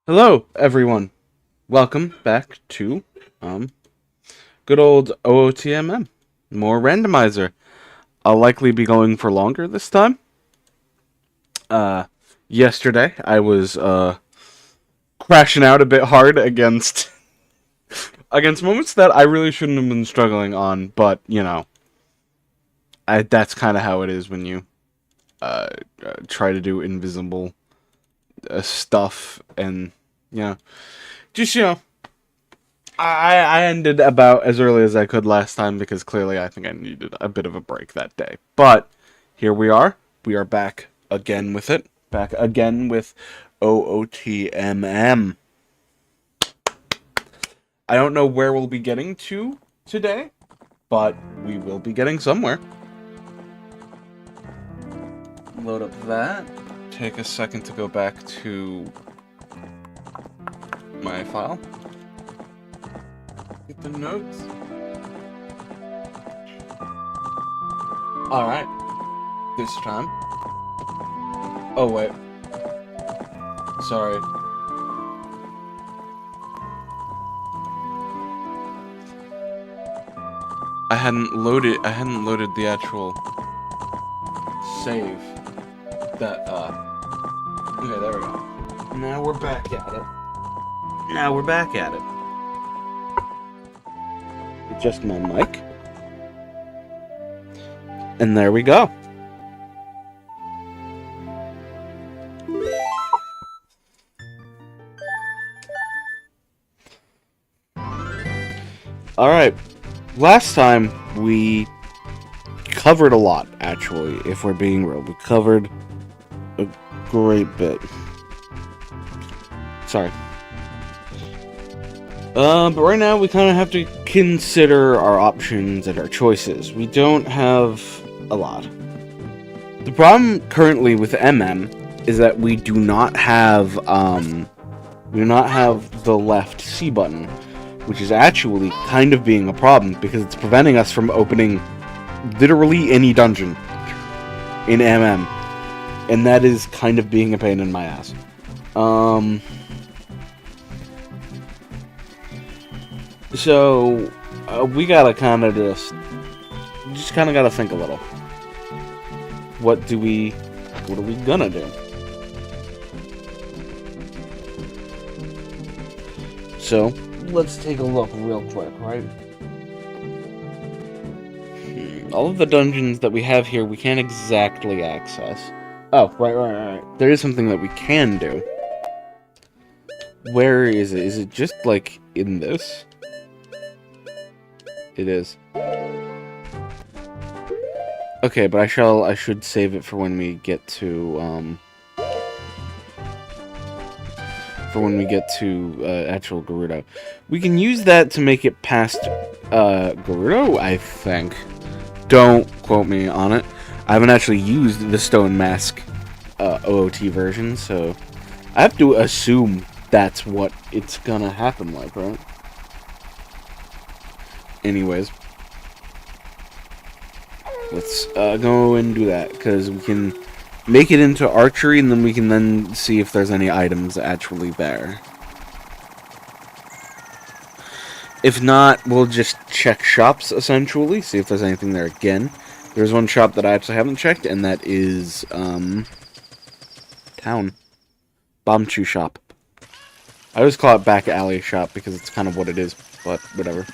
Hello, everyone. Welcome back to good old OoTMM. More randomizer. I'll likely be going for longer this time. Yesterday I was crashing out a bit hard against against moments that I really shouldn't have been struggling on, but you know, that's kind of how it is when you try to do invisible stuff and you know, just I ended about as early as I could last time because clearly I think I needed a bit of a break that day. But here we are. We are back again with it. Back again with OoTMM. I don't know where we'll be getting to today, but we will be getting somewhere. Load up that. Take a second to go back to my file. Get the notes. Alright. This time. Oh, wait. Sorry. I hadn't loaded the actual save that, okay, there we go. Now we're back at it. Adjust my mic. And there we go. Alright. Last time we covered a lot, actually, if we're being real. We covered a great bit. Sorry. But right now we kind of have to consider our options and our choices. We don't have a lot. The problem currently with MM is that we do not have the left C button, which is actually kind of being a problem because it's preventing us from opening literally any dungeon in MM, and that is kind of being a pain in my ass. So, we gotta kind of just kind of gotta think a little. What are we gonna do? So, let's take a look real quick, right? All of the dungeons that we have here, we can't exactly access. Oh, right. There is something that we can do. Where is it? Is it just, like, in this? It is. Okay, but I should save it for when we get to, actual Gerudo. We can use that to make it past, Gerudo, I think. Don't quote me on it. I haven't actually used the Stone Mask, OOT version, so I have to assume that's what it's gonna happen like, right? Anyways, let's go and do that, because we can make it into archery, and then we can then see if there's any items actually there. If not, we'll just check shops, essentially, see if there's anything there again. There's one shop that I actually haven't checked, and that is, Town. Bomb Chew Shop. I always call it Back Alley Shop, because it's kind of what it is, but whatever.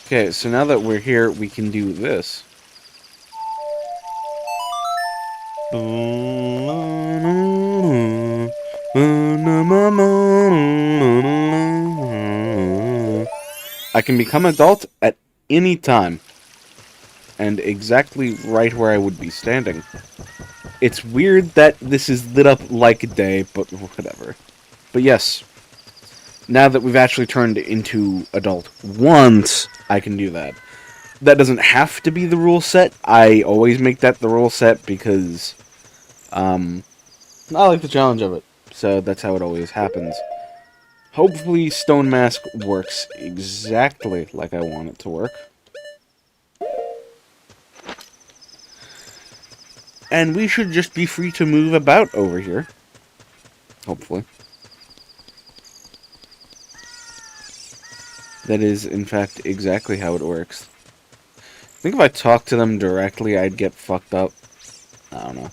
Okay, so now that we're here, we can do this. I can become adult at any time. And exactly right where I would be standing. It's weird that this is lit up like a day, but whatever. But yes, now that we've actually turned into adult once, I can do that. That doesn't have to be the rule set. I always make that the rule set because I like the challenge of it. So that's how it always happens. Hopefully Stone Mask works exactly like I want it to work. And we should just be free to move about over here. Hopefully. That is, in fact, exactly how it works. I think if I talked to them directly, I'd get fucked up. I don't know.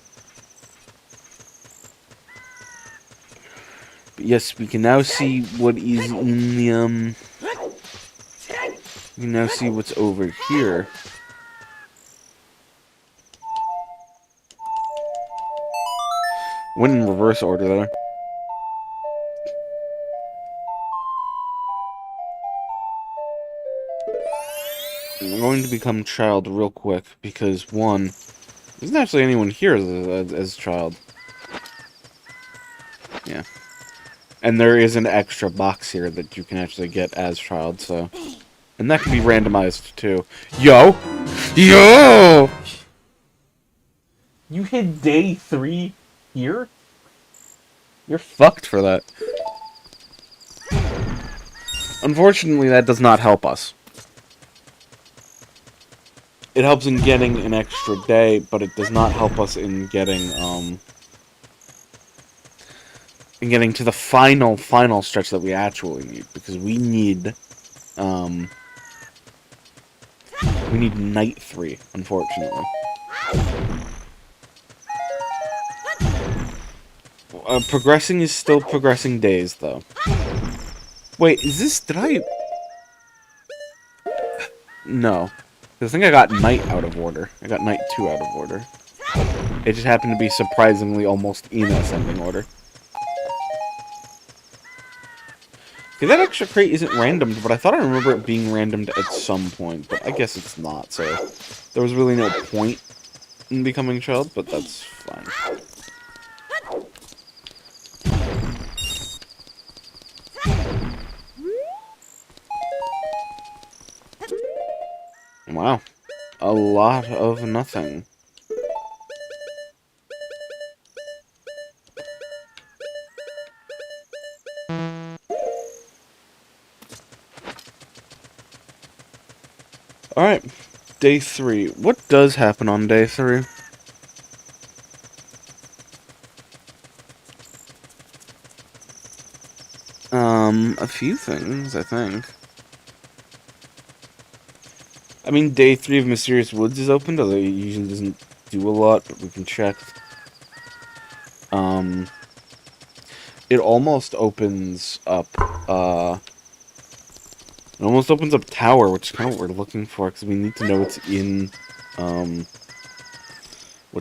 But yes, we can now see what is in the, we can now see what's over here. Went in reverse order there. I'm going to become child real quick, because one, there isn't actually anyone here as child. Yeah. And there is an extra box here that you can actually get as child, so... And that can be randomized, too. Yo! Yo! You hit day 3 here? You're fucked for that. Unfortunately, that does not help us. It helps in getting an extra day, but it does not help us in getting, in getting to the final stretch that we actually need. Because we need night 3, unfortunately. Progressing is still progressing days, though. Wait, is this... Did I... No. I think I got night out of order. I got night 2 out of order. It just happened to be surprisingly almost in ascending order. Okay, that extra crate isn't randomed, but I thought I remember it being randomed at some point. But I guess it's not, so... There was really no point in becoming child, but that's fine. Wow. A lot of nothing. Alright. Day 3. What does happen on day 3? A few things, I think. I mean, day 3 of Mysterious Woods is opened, although it usually doesn't do a lot, but we can check. It almost opens up, it almost opens up Tower, which is kind of what we're looking for, because we need to know what's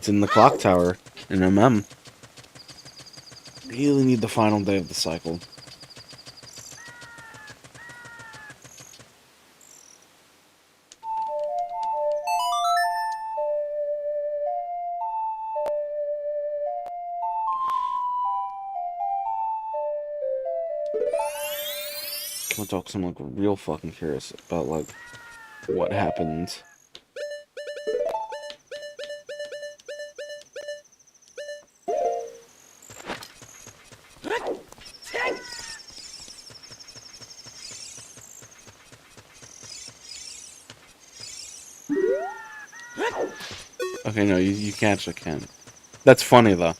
in the Clock Tower in MM. Really need the final day of the cycle. I'm gonna talk to someone like real fucking curious about like what happens. Okay, no, you can't actually can. That's funny though.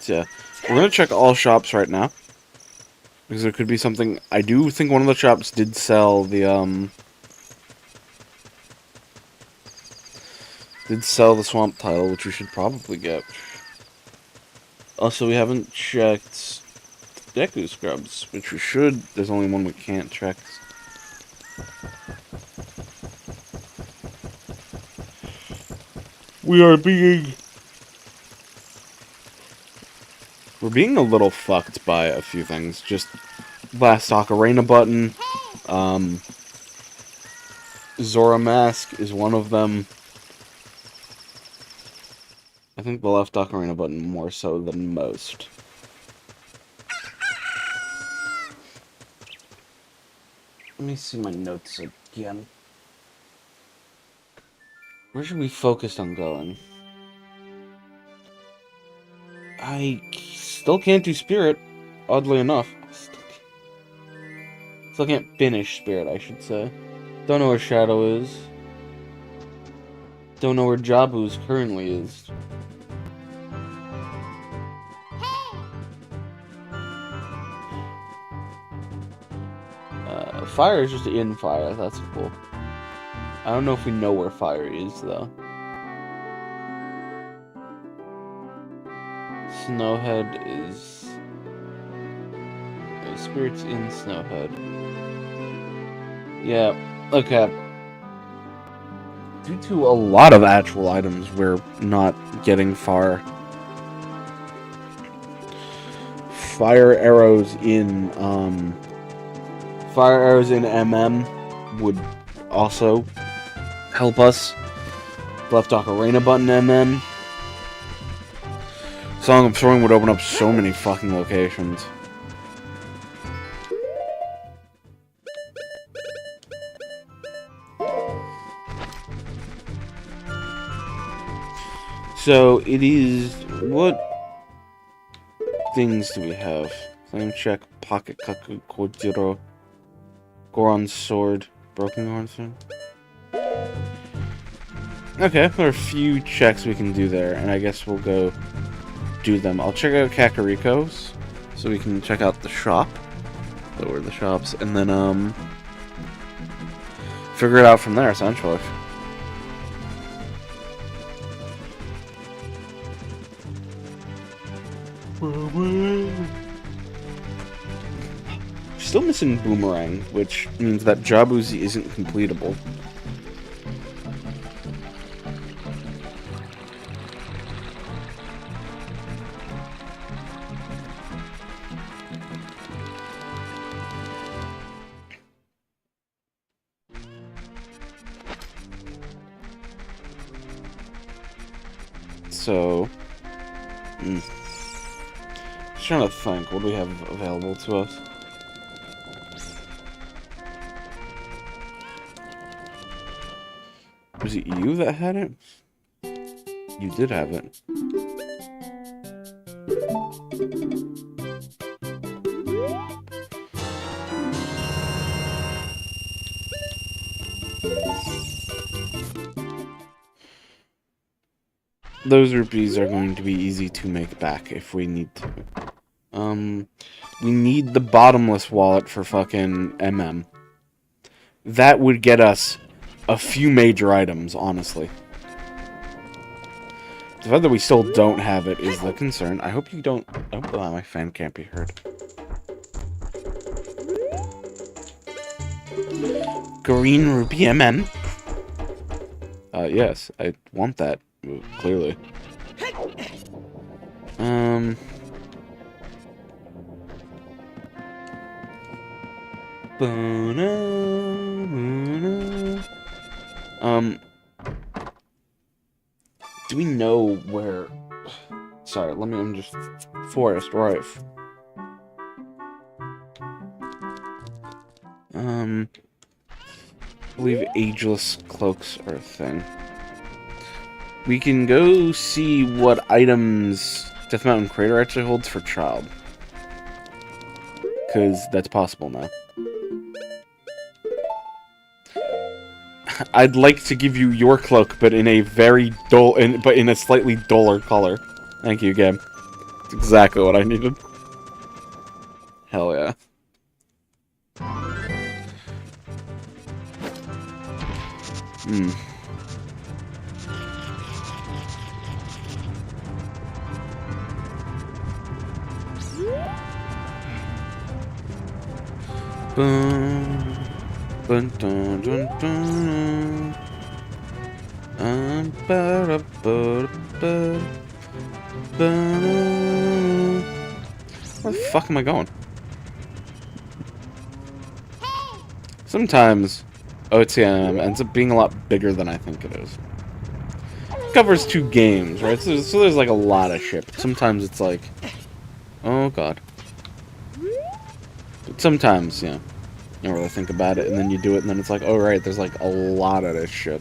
So yeah, we're gonna check all shops right now. Because there could be something. I do think one of the shops did sell the swamp title, which we should probably get. Also, we haven't checked Deku Scrubs, which we should. There's only one we can't check. We're being a little fucked by a few things. Just last Ocarina button. Zora Mask is one of them. I think the left Ocarina button more so than most. Let me see my notes again. Where should we focus on going? I still can't do Spirit, oddly enough. Still can't finish Spirit, I should say. Don't know where Shadow is. Don't know where Jabu's currently is. Fire is just in fire. That's cool. I don't know if we know where fire is, though. Snowhead is... Spirits in Snowhead. Yeah, okay. Due to a lot of actual items, we're not getting far. Fire arrows in MM would also help us. Left Ocarina button MM. Song of Soaring would open up so many fucking locations. So, it is... What things do we have? Flame check, pocket kaku, Kojiro, Goron's sword, broken Goron's sword. Okay, there are a few checks we can do there, and I guess we'll go do them. I'll check out Kakariko's, so we can check out the shop. Lower the shops, and then, figure it out from there, essentially. Still missing Boomerang, which means that Jabuzi isn't completable. So... Just trying to think, what do we have available to us? Was it you that had it? You did have it. Those rupees are going to be easy to make back if we need to. We need the bottomless wallet for fucking MM. That would get us a few major items, honestly. The fact that we still don't have it is the concern. I hope you don't... Oh, my fan can't be heard. Green rupee MM. Yes, I want that, clearly. Do we know where... Sorry, I'm just... Forest, right. I believe ageless cloaks are a thing. We can go see what items Death Mountain Crater actually holds for Child. Because that's possible now. I'd like to give you your cloak, but in a very dull, but in a slightly duller color. Thank you, game. That's exactly what I needed. Hell yeah. What the fuck am I going? Sometimes OoTMM ends up being a lot bigger than I think it is. It covers 2 games, right? So there's like a lot of shit. But sometimes it's like, oh god. But sometimes, yeah, you don't really think about it, and then you do it, and then it's like, oh right, there's like a lot of this shit.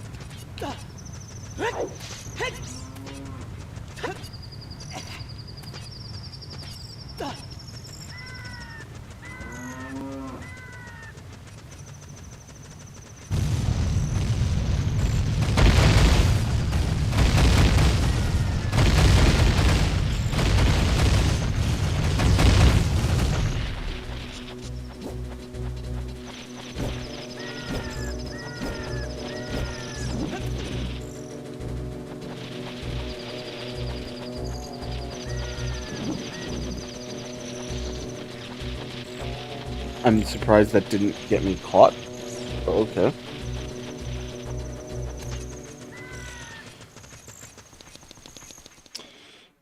I'm surprised that didn't get me caught. Okay.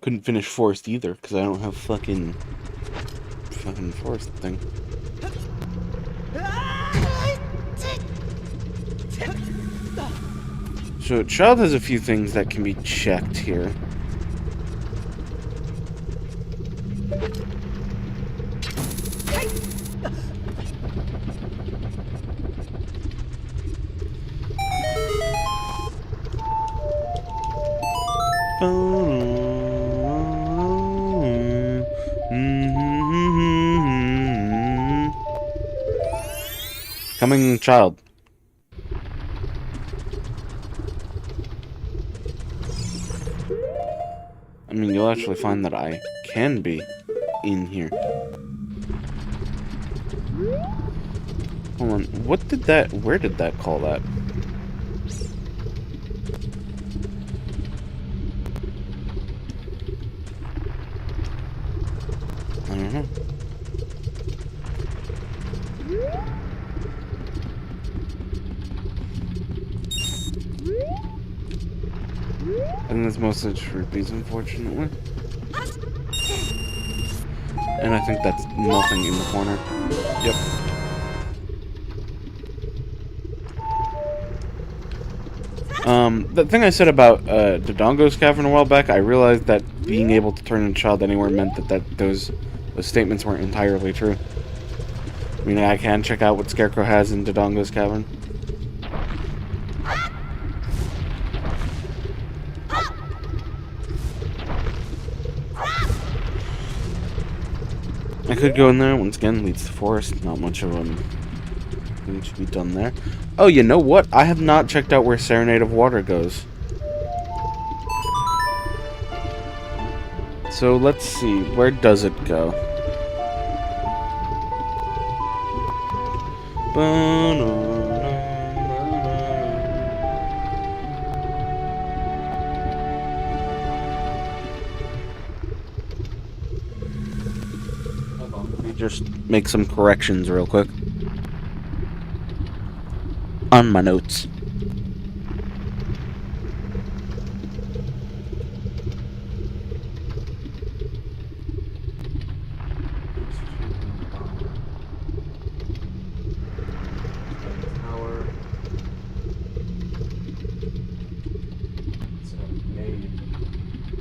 Couldn't finish forest either, because I don't have fucking forest thing. So, child has a few things that can be checked here. Coming, child. I mean, you'll actually find that I can be in here. Hold on, what did that, where did that call that? I don't know. I think that's mostly just rupees, unfortunately. And I think that's nothing in the corner. Yep. The thing I said about Dodongo's Cavern a while back, I realized that being able to turn in child anywhere meant that those statements weren't entirely true. I mean, I can check out what Scarecrow has in Dodongo's Cavern. I could go in there. Once again, leads to forest. Not much of thing should be done there. Oh, you know what? I have not checked out where Serenade of Water goes. So let's see. Where does it go? Hold on, let me just make some corrections real quick on my notes.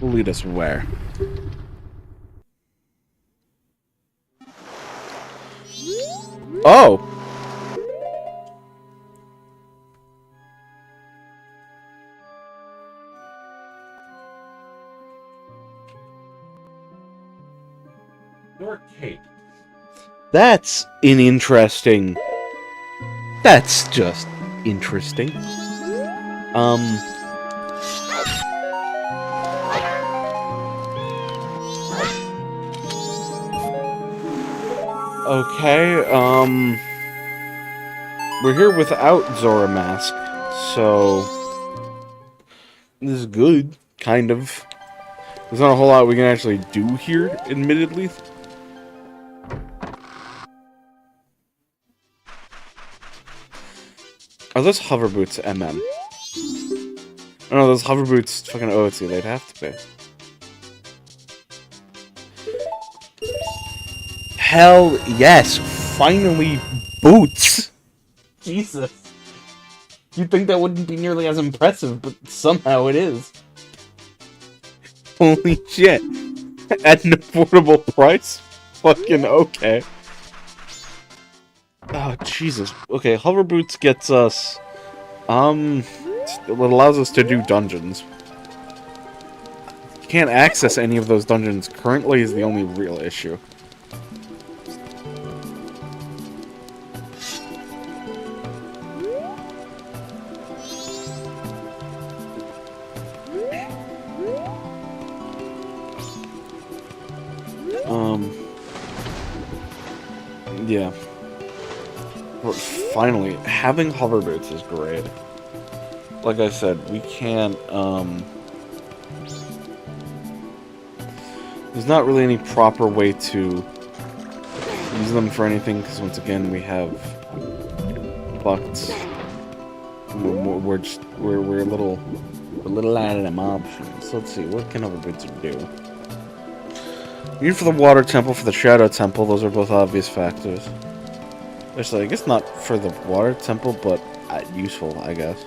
Will lead us where? Oh! That's an interesting... That's just interesting. Okay, we're here without Zora Mask, so this is good, kind of. There's not a whole lot we can actually do here, admittedly. Are those hover boots MM? Oh no, those hover boots fucking OOTMM, they'd have to be. Hell yes, finally boots! Jesus. You'd think that wouldn't be nearly as impressive, but somehow it is. Holy shit. At an affordable price? Fucking okay. Oh, Jesus. Okay, hover boots gets us... it allows us to do dungeons. Can't access any of those dungeons currently is the only real issue. Yeah. But finally, having hover boots is great. Like I said, we can't, there's not really any proper way to use them for anything, because once again, we have buckets. We're a little out of them options. Let's see, what can other bits do? Need for the water temple, for the shadow temple, those are both obvious factors. Actually, I guess not for the water temple, but useful, I guess.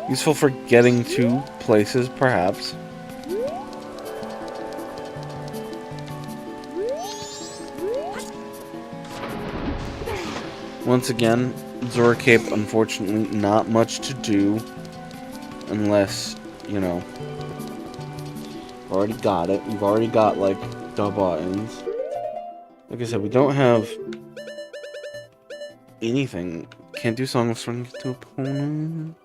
Useful for getting to places, perhaps. Once again, Zora Cape, unfortunately, not much to do. Unless, you know, already got it. You've already got, like, the buttons. Like I said, we don't have anything. Can't do Song of Strength to opponent.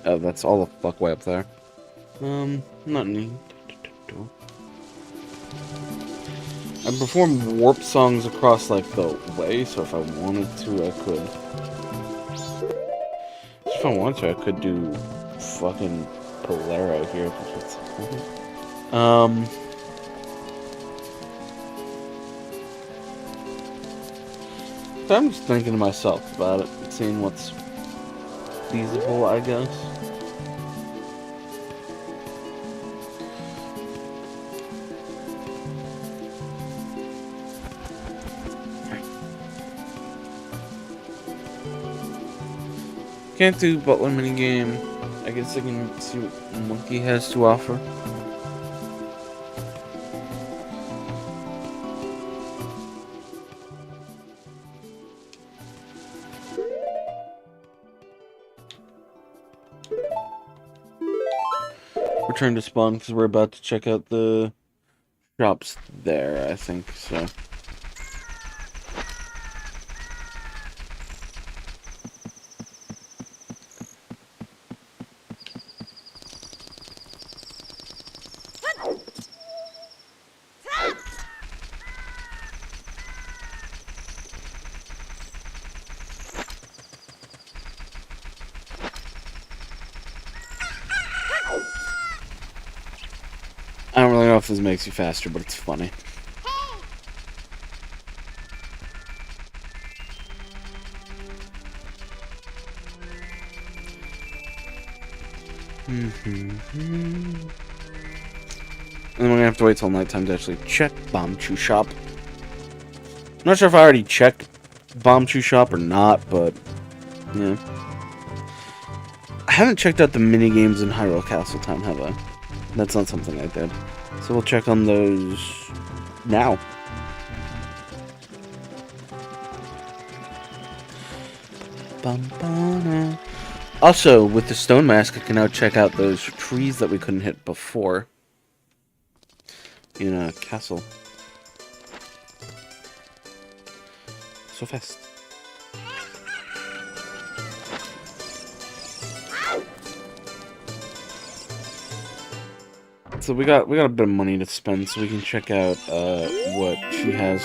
Oh, that's all the fuck way up there. Not any. I perform warp songs across, like, the way, so if I wanted to, I could. If I wanted to, I could do fucking Polaro here. So I'm just thinking to myself about it, seeing what's feasible, I guess. Can't do Butler minigame. I guess I can see what Monkey has to offer. Return to spawn because we're about to check out the shops there, I think, so. I don't really know if this makes you faster, but it's funny. And then we're gonna have to wait till nighttime to actually check Bomb Chew Shop. I'm not sure if I already checked Bomb Chew Shop or not, but yeah. I haven't checked out the mini games in Hyrule Castle Town, have I? That's not something I did. So we'll check on those now. Also, with the stone mask, I can now check out those trees that we couldn't hit before in a castle. So fast. So we got a bit of money to spend, so we can check out what she has.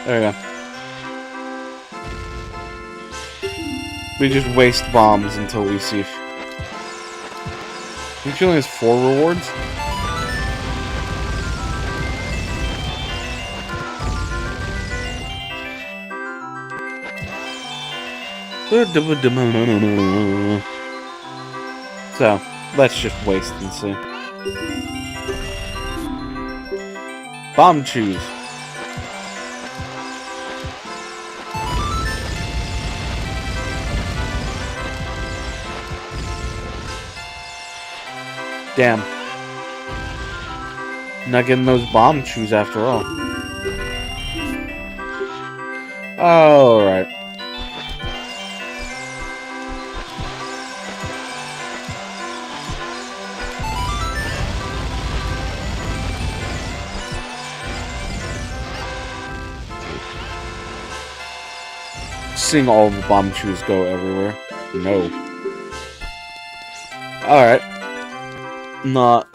There we go. We just waste bombs until we see if... I think she only has 4 rewards. So, let's just waste and see. Bomb choose. Damn. Not getting those bomb chews after all. Alright. seeing all the bomb shoes go everywhere. No. Alright. Not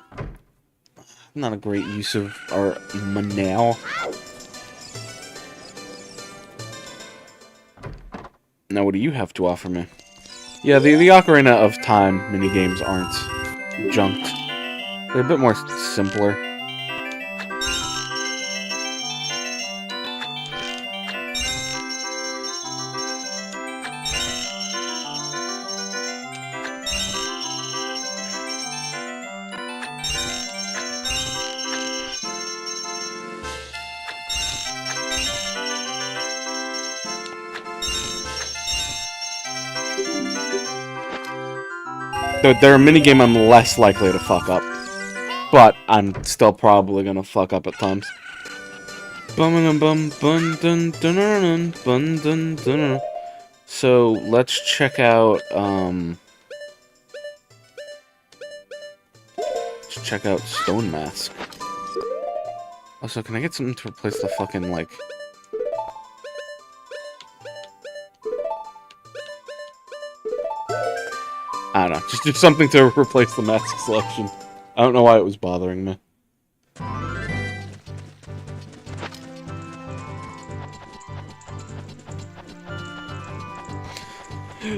a great use of our manel. Now, what do you have to offer me? Yeah, the Ocarina of Time minigames aren't junked. They're a bit more simpler. They're a minigame I'm less likely to fuck up. But I'm still probably gonna fuck up at times. So let's check out Stone Mask. Also, can I get something to replace the fucking like I don't know, just do something to replace the mask selection. I don't know why it was bothering me.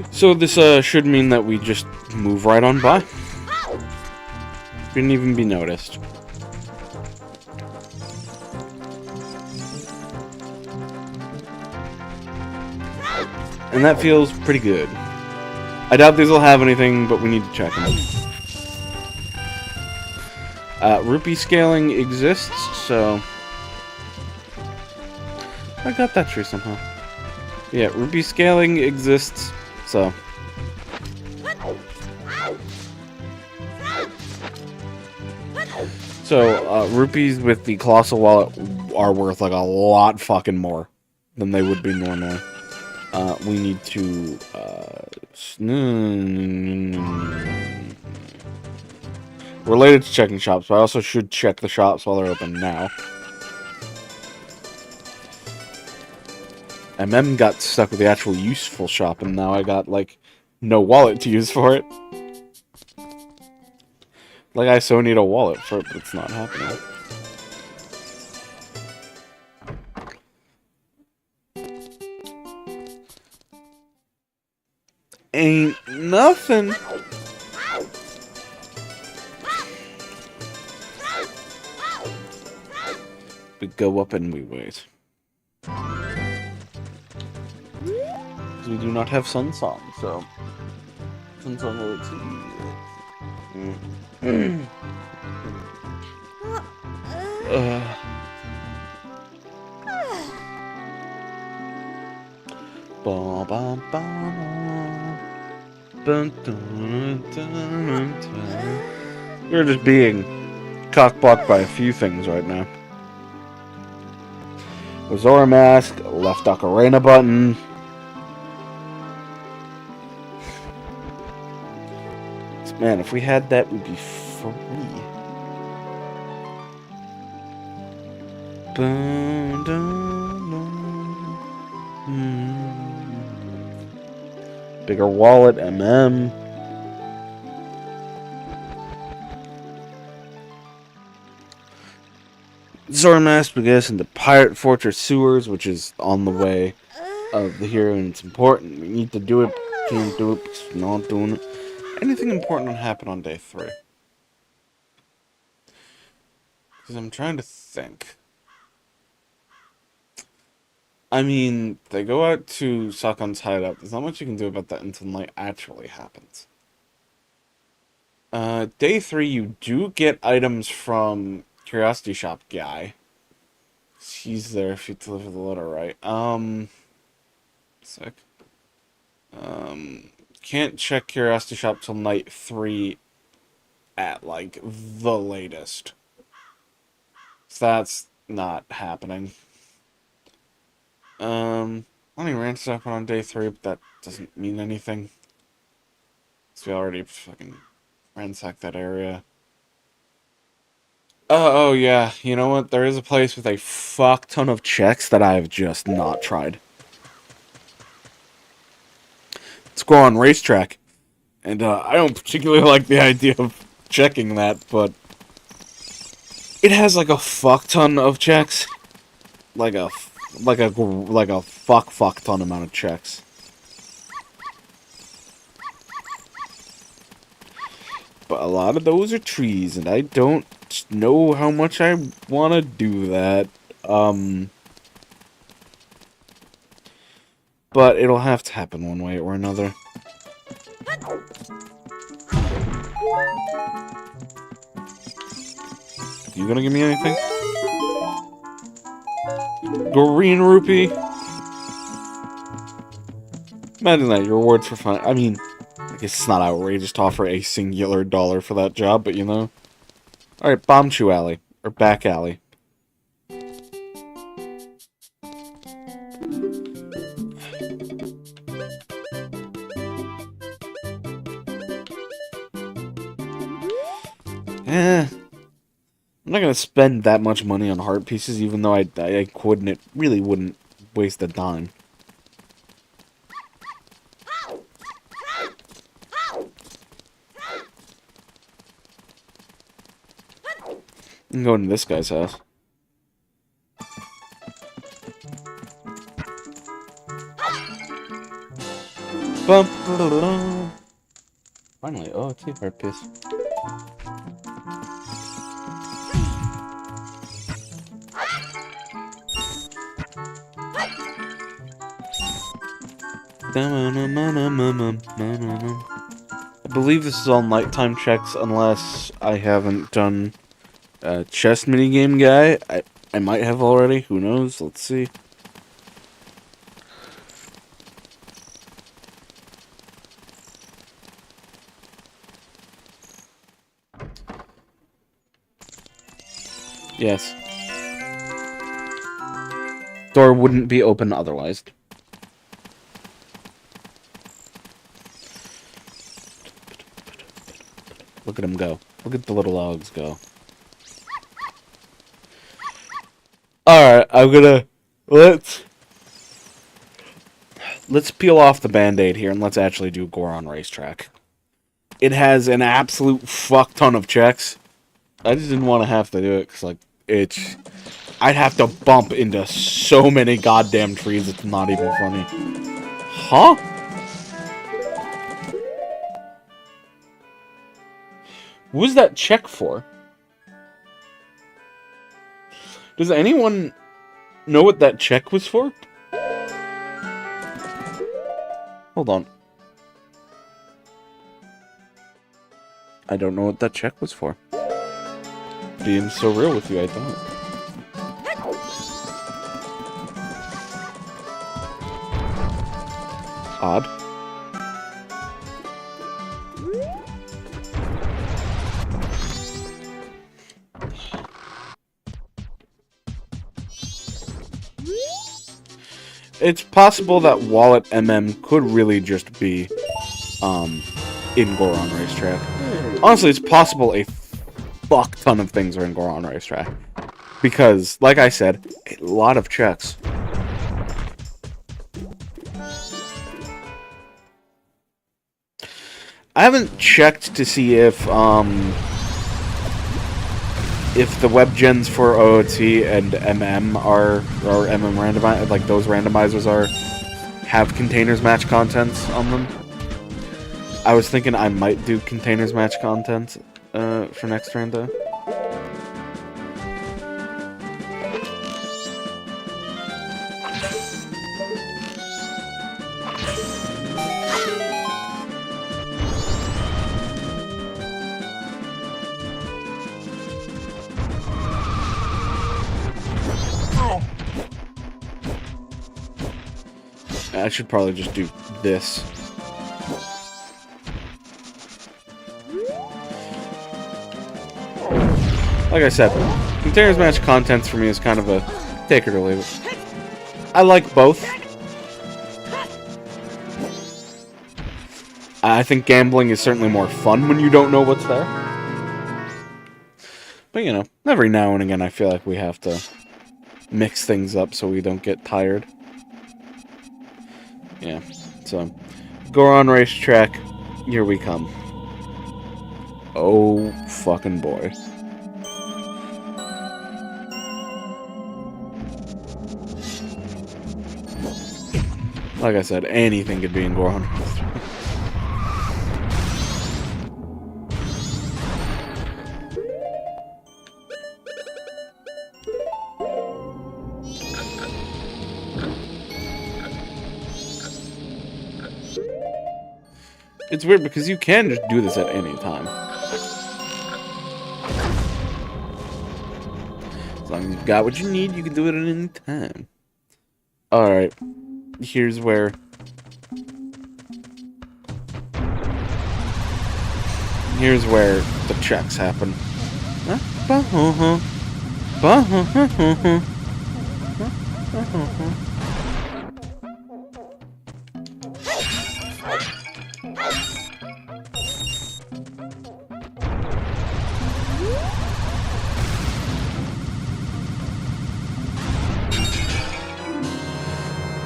So this should mean that we just move right on by. Shouldn't even be noticed. And that feels pretty good. I doubt these will have anything, but we need to check them. Rupee scaling exists, so... I got that tree somehow. Yeah, rupee scaling exists, so... So, rupees with the Colossal Wallet are worth, like, a lot fucking more than they would be normally. We need to, related to checking shops, but I also should check the shops while they're open now. MM got stuck with the actual useful shop, and now I got, like, no wallet to use for it. Like, I so need a wallet for it, but it's not happening. Ain't nothing. We go up and we wait. We do not have Sun Song, so... Sun Song will We're just being cock-blocked by a few things right now. Zora Mask, left Ocarina button. Man, if we had that, we'd be free. Bigger wallet, MM. Zora Mask, I guess, into Pirate Fortress Sewers, which is on the way of the hero, and it's important. We need to do it. Can't do it. It's not doing it. Anything important will happen on day 3? Because I'm trying to think. I mean, they go out to Sakon's hideout. There's not much you can do about that until night actually happens. Day 3, you do get items from Curiosity Shop guy. He's there if you deliver the letter right. Sick. Can't check Curiosity Shop till night 3 at, like, the latest. So that's not happening. Only ranch open on day 3, but that doesn't mean anything. So we already fucking ransacked that area. Oh yeah, you know what? There is a place with a fuck ton of checks that I have just not tried. Goron Racetrack. And I don't particularly like the idea of checking that, but it has like a fuck ton of checks. Like a fuck ton amount of checks. But a lot of those are trees, and I don't know how much I want to do that. But it'll have to happen one way or another. You gonna give me anything? Green rupee? Imagine that, your rewards for fun. I mean, I guess it's not outrageous to offer a singular dollar for that job, but you know. Alright, Bomb Chew Alley. Or Back Alley. I'm not gonna spend that much money on heart pieces, even though I couldn't. It really wouldn't waste a dime. I'm going to this guy's house. Finally, oh, it's a heart piece. I believe this is all nighttime checks, unless I haven't done chess minigame guy. I might have already. Who knows? Let's see. Yes. Door wouldn't be open otherwise. Look at them go. Look at the little logs go. Alright, I'm gonna... Let's peel off the band-aid here and let's actually do Goron Racetrack. It has an absolute fuck ton of checks. I just didn't want to have to do it, because, like, I'd have to bump into so many goddamn trees, it's not even funny. Huh? What was that check for? Does anyone know what that check was for? Hold on. I don't know what that check was for. Being so real with you, I don't. Odd. It's possible that wyrm could really just be, in Goron Racetrack. Honestly, it's possible a fuck ton of things are in Goron Racetrack. Because, like I said, a lot of checks. I haven't checked to see if the web gens for OOT and MM or MM randomizer, like those randomizers have containers match contents on them. I was thinking I might do containers match content for next rando. I should probably just do this. Like I said, containers match contents for me is kind of a take it or leave it. I like both. I think gambling is certainly more fun when you don't know what's there. But you know, every now and again I feel like we have to mix things up so we don't get tired. Yeah, so Goron racetrack. Here we come. Oh, fucking boy. Like I said, anything could be in Goron. It's weird because you can just do this at any time. As long as you've got what you need, you can do it at any time. Alright. Here's where... Here's where the checks happen.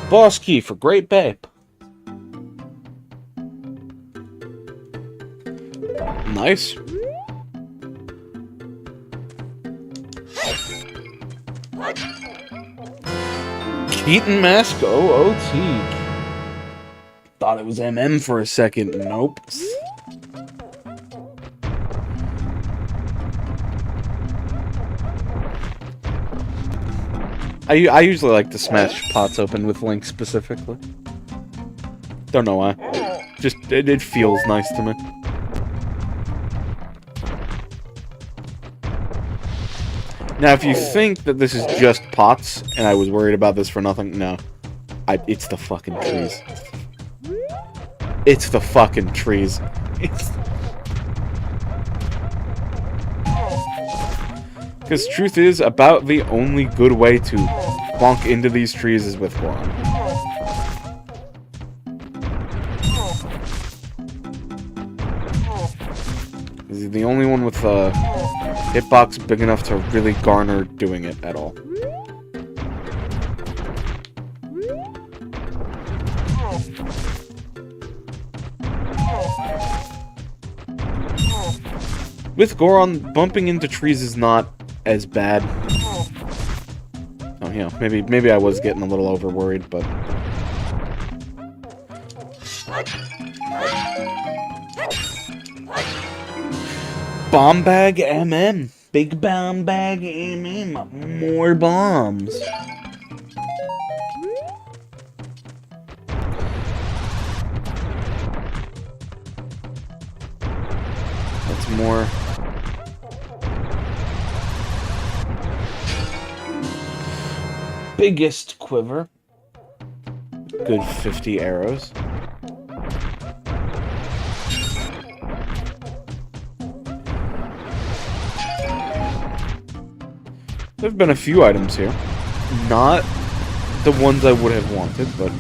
Boss key for Great Babe. Nice. Keaton Mask OOT. Thought it was MM for a second. Nope. I usually like to smash pots open with Link specifically. Don't know why. Just, it feels nice to me. Now, if you think that this is just pots, and I was worried about this for nothing, no. It's the fucking trees. It's the fucking trees. Because truth is, about the only good way to bonk into these trees is with Goron. He's the only one with a hitbox big enough to really garner doing it at all. With Goron, bumping into trees is not as bad. Oh, you know, maybe I was getting a little over worried, but bomb bag MM, big bomb bag MM, more bombs. That's more. Biggest quiver. Good 50 arrows. There have been a few items here. Not the ones I would have wanted, but...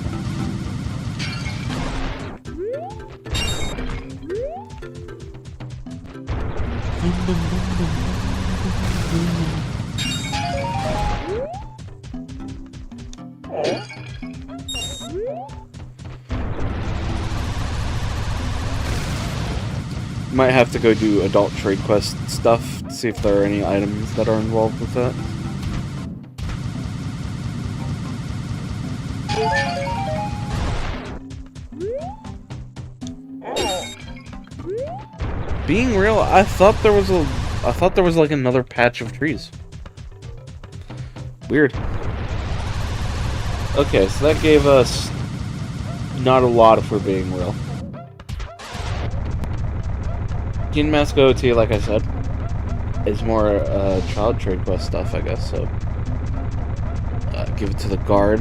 Might have to go do adult trade quest stuff to see if there are any items that are involved with that. Being real, I thought there was like another patch of trees. Weird. Okay, so that gave us not a lot if we're being real. King Mask OT, like I said, is more child trade quest stuff, I guess, so give it to the guard.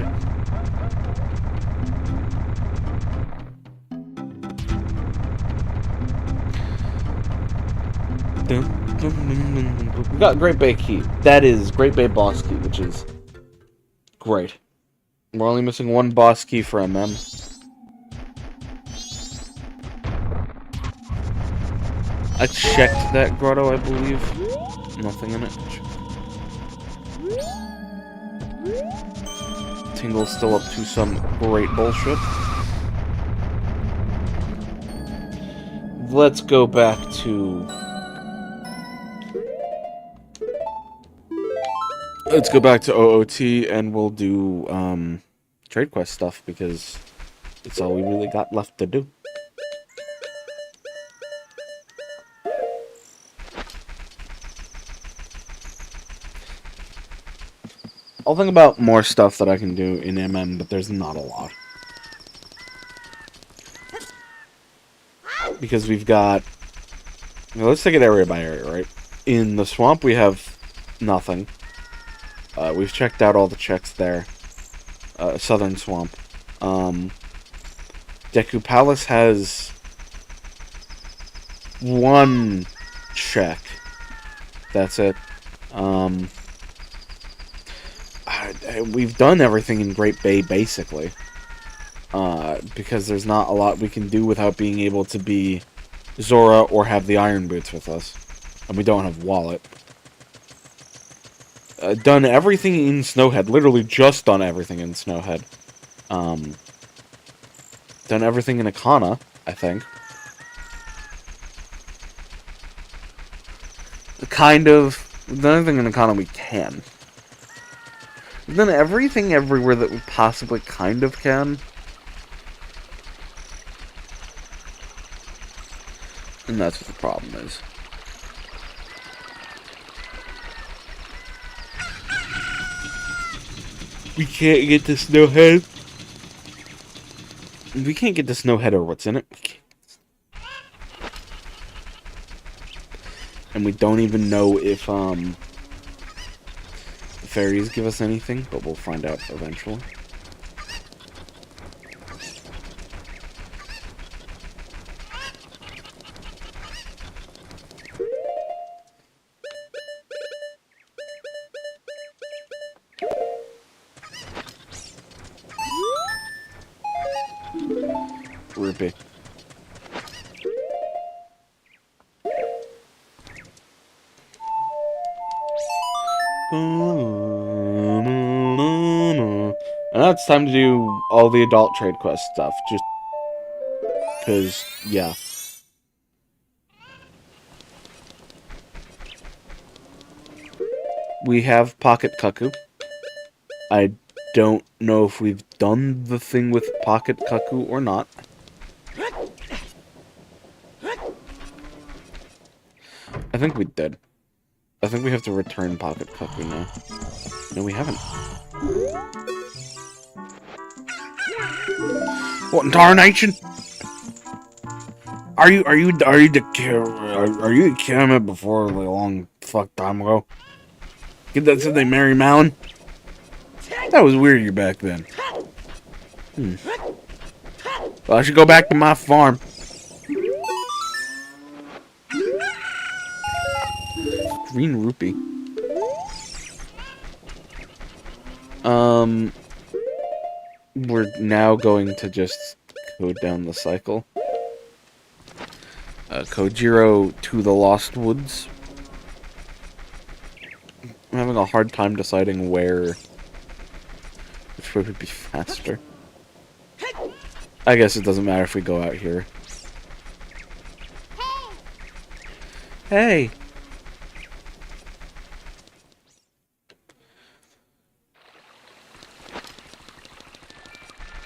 We got Great Bay Key. That is Great Bay Boss Key, which is great. We're only missing one boss key for MM. I checked that grotto, I believe. Nothing in it. Tingle's still up to some great bullshit. let's go back to... Let's go back to OOT, and we'll do, trade quest stuff, because it's all we really got left to do. I'll think about more stuff that I can do in MM, but there's not a lot. Because we've got... Well, let's take it area by area, right? In the swamp, we have nothing. We've checked out all the checks there. Southern swamp. Deku Palace has... one check. That's it. We've done everything in Great Bay, basically. Because there's not a lot we can do without being able to be Zora or have the Iron Boots with us. And we don't have Wallet. Done everything in Snowhead. Literally just done everything in Snowhead. Done everything in Akana, I think. Kind of. We've done everything in Akana we can. We've done everything everywhere that we possibly kind of can. And that's what the problem is. We can't get to Snowhead. We can't get to Snowhead or what's in it. And we don't even know if the fairies give us anything, but we'll find out eventually. Rupee. And now it's time to do all the adult trade quest stuff, just because, yeah. We have Pocket Cuckoo. I don't know if we've done the thing with Pocket Cuckoo or not. I think we did. I think we have to return Pocket Cuckoo now. No, we haven't. What in tarnation? Are you the camera before a long fuck time ago? Get that said they Mary Mountain? That was weird you back then. Well, I should go back to my farm. Green rupee. We're now going to just go down the cycle. Kojiro to the Lost Woods. I'm having a hard time deciding which way would be faster. I guess it doesn't matter if we go out here. Hey!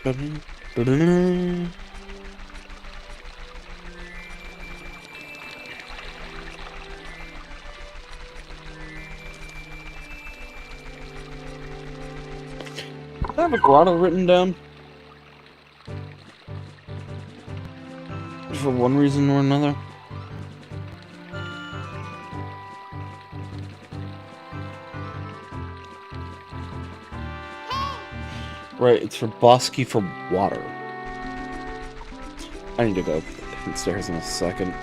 I have a grotto written down. For one reason or another. Right, it's for Bosky for water. I need to go downstairs in a second.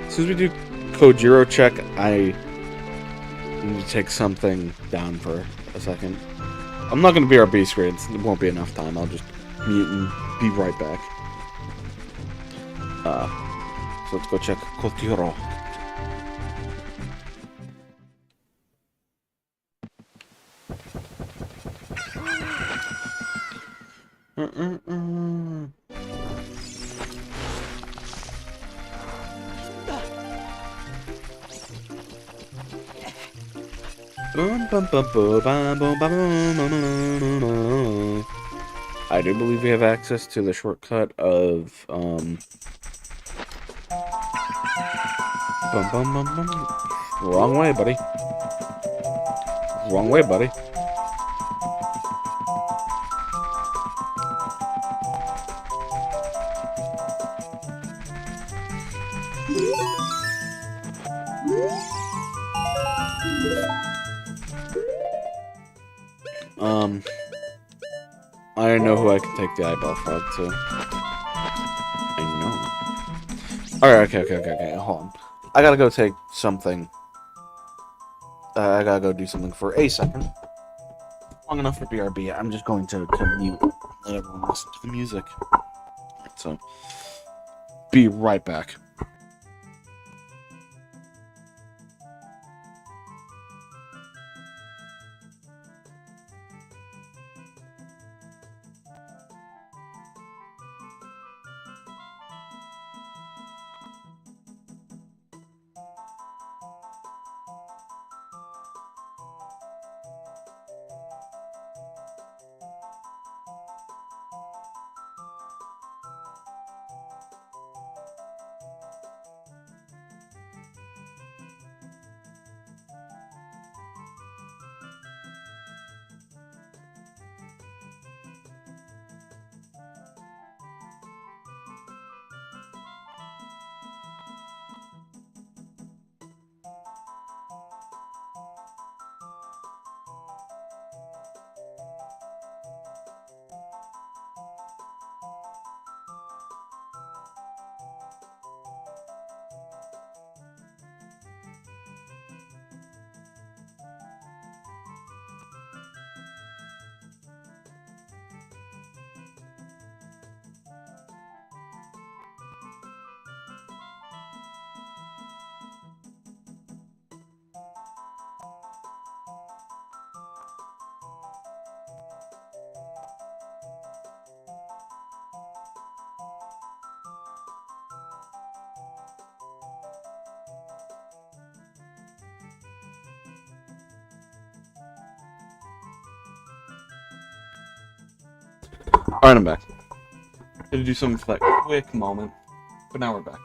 As soon as we do Kojiro check, I need to take something down for a second. I'm not going to be our beast grade. It won't be enough time. I'll just mute and be right back. So let's go check Kojiro. I do believe we have access to the shortcut of, Wrong way, buddy. Wrong way, buddy. I know who I can take the eyeball frog to. I know. Alright, okay, hold on. I gotta go take something. I gotta go do something for a second. Long enough for BRB. I'm just going to commute. Let everyone listen to the music. So, be right back. Alright, I'm back. Had to do something for that quick moment, but now we're back.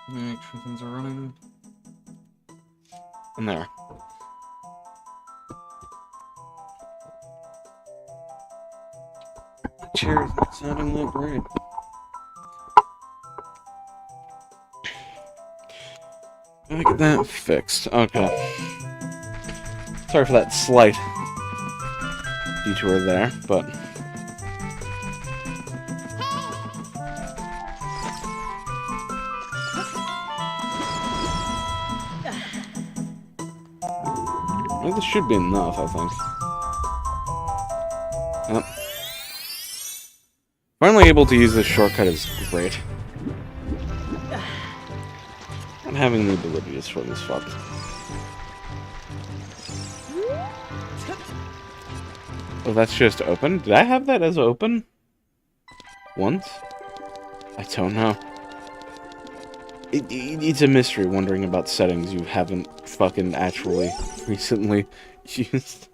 Make sure things are running. And there. My chair is not sounding that great. Gotta get that fixed. Okay. Sorry for that slight detour there, but well, this should be enough, I think. Yep. Finally able to use this shortcut is great. Not having the ability to swim is fucked. Oh, that's just open? Did I have that as open? Once? I don't know. It's a mystery wondering about settings you haven't fucking actually recently used.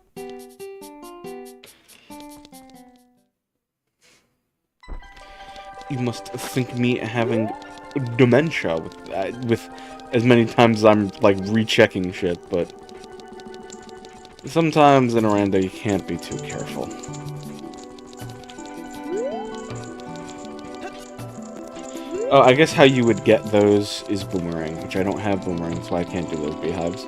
You must think me having dementia with as many times as I'm, like, rechecking shit, but sometimes in a rando you can't be too careful. Oh, I guess how you would get those is boomerang, which I don't have boomerang, so I can't do those beehives.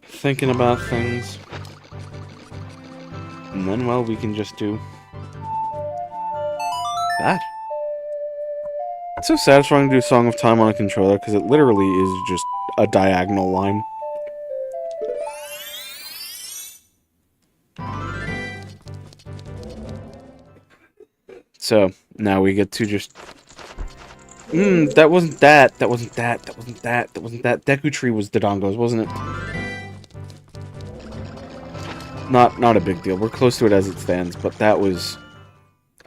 Thinking about things. And then, well, we can just do that. It's so satisfying to do Song of Time on a controller, because it literally is just a diagonal line. So, now we get to just... that wasn't that. That wasn't that. That wasn't that. That wasn't that. Deku Tree was Dodongo's, wasn't it? Not a big deal. We're close to it as it stands, but that was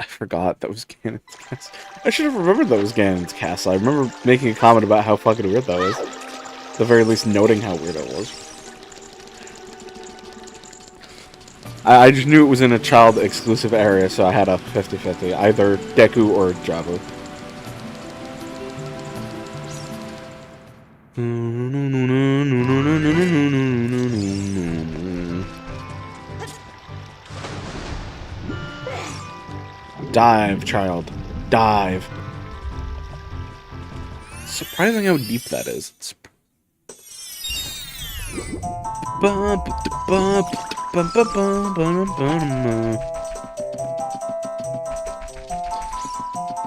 I forgot that was Ganon's castle. I should have remembered that was Ganon's castle. I remember making a comment about how fucking weird that was. At the very least, noting how weird it was. I just knew it was in a child-exclusive area, so I had a 50-50. Either Deku or Jabu. Dive, child. Dive. It's surprising how deep that is.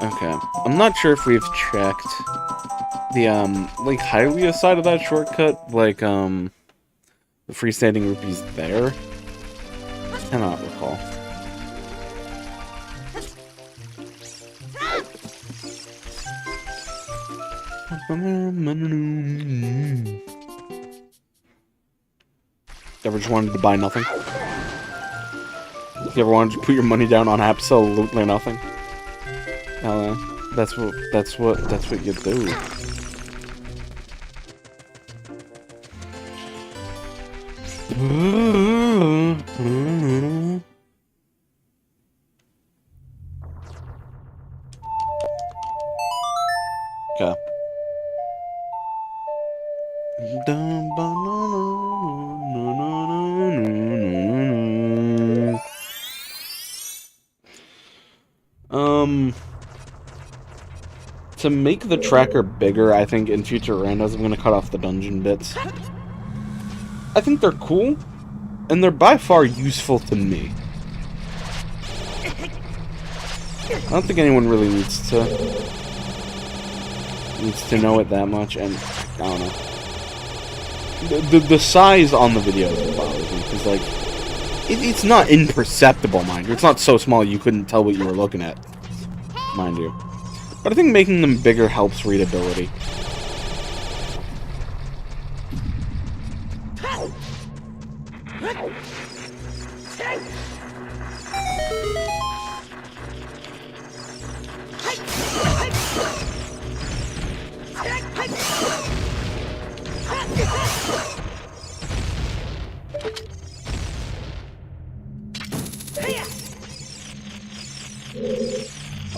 Okay. I'm not sure if we've checked the, like, Hylia side of that shortcut. Like, the freestanding rupees there. I cannot recall. Ever just wanted to buy nothing? You ever wanted to put your money down on absolutely nothing? Hell yeah. That's what you do. Okay. To make the tracker bigger, I think in future randos, I'm going to cut off the dungeon bits. I think they're cool, and they're by far useful to me. I don't think anyone really needs to know it that much, and I don't know. The size on the video is what bothers me, because, like, it's not imperceptible, mind you. It's not so small you couldn't tell what you were looking at, mind you. But I think making them bigger helps readability.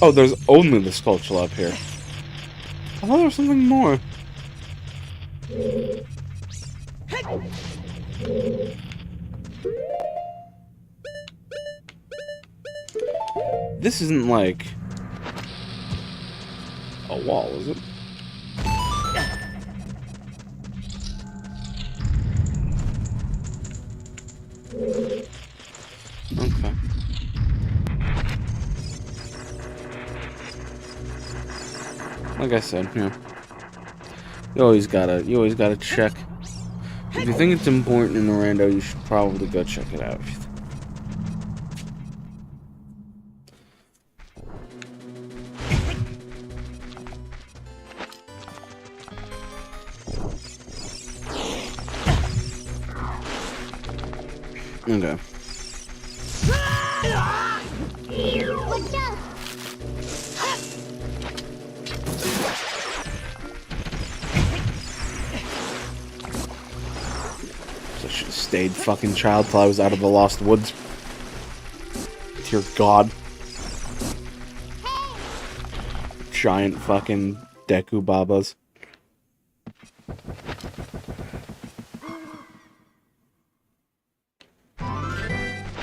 Oh, there's only the sculpture up here. I thought there was something more. This isn't like a wall, is it? Okay. Like I said, yeah. You always gotta check. If you think it's important in the rando, you should probably go check it out. Okay. Stayed fucking child till I was out of the Lost Woods. Dear God. Giant fucking Deku Babas.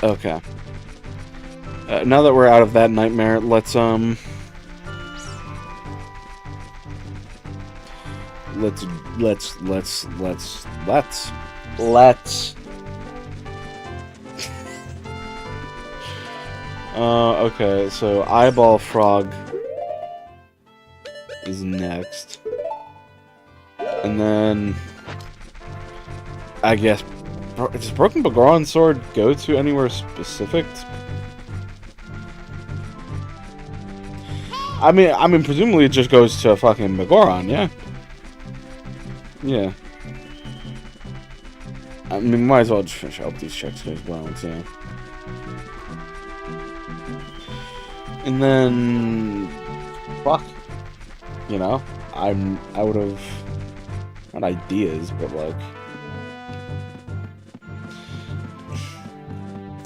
Okay. Now that we're out of that nightmare, let's okay, so Eyeball Frog is next. And then I guess does Broken Bagoran Sword go to anywhere specific? I mean presumably it just goes to fucking Bagoran, yeah? Yeah. I mean, might as well just finish up these checks as well, yeah. And then, fuck, you know, I'm out of, not ideas, but like,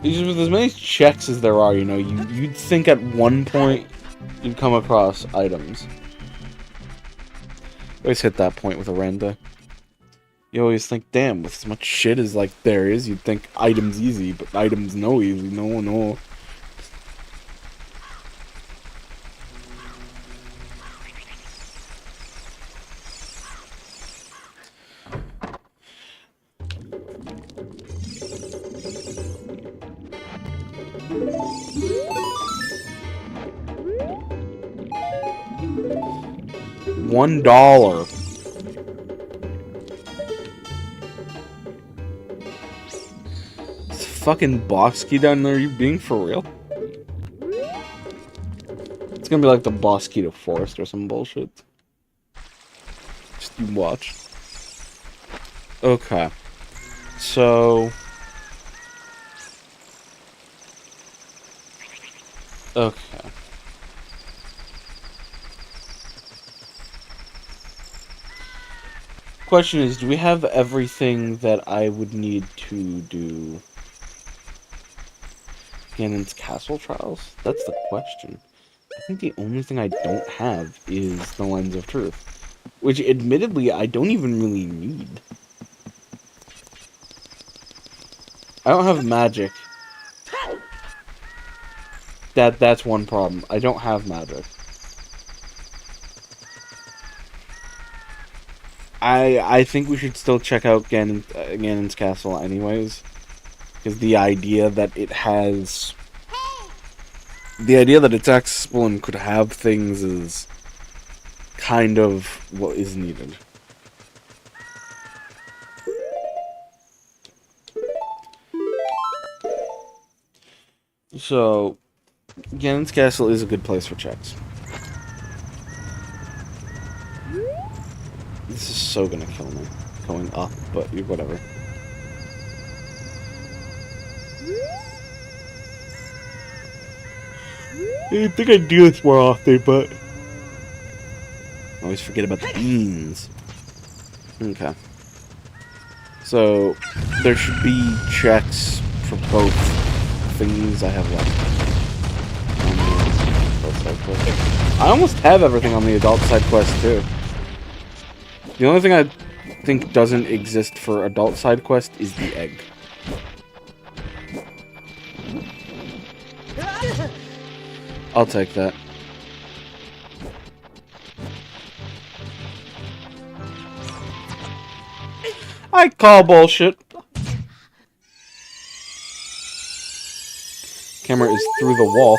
with as many checks as there are, you know, you'd think at one point you'd come across items. You always hit that point with a render. You always think, damn, with as much shit as like there is, you'd think items easy, but items no easy, no. $1. It's a fucking boss key down there. Are you being for real? It's gonna be like the boss key to Forest or some bullshit. Just you watch. Okay. So. Okay. Question is, do we have everything that I would need to do Ganon's Castle Trials? That's the question. I think the only thing I don't have is the Lens of Truth, which admittedly I don't even really need. I don't have magic. That's one problem. I don't have magic. I think we should still check out Ganon's Castle anyways. Because the idea that it has... The idea that it's accessible and could have things is kind of what is needed. So, Ganon's Castle is a good place for checks. This is so gonna kill me, going up, but whatever. I think I do this more often, but I always forget about the beans. Okay. So, there should be checks for both things I have left. I almost have everything on the adult side quest, too. The only thing I think doesn't exist for adult side quest is the egg. I'll take that. I call bullshit. Camera is through the wall.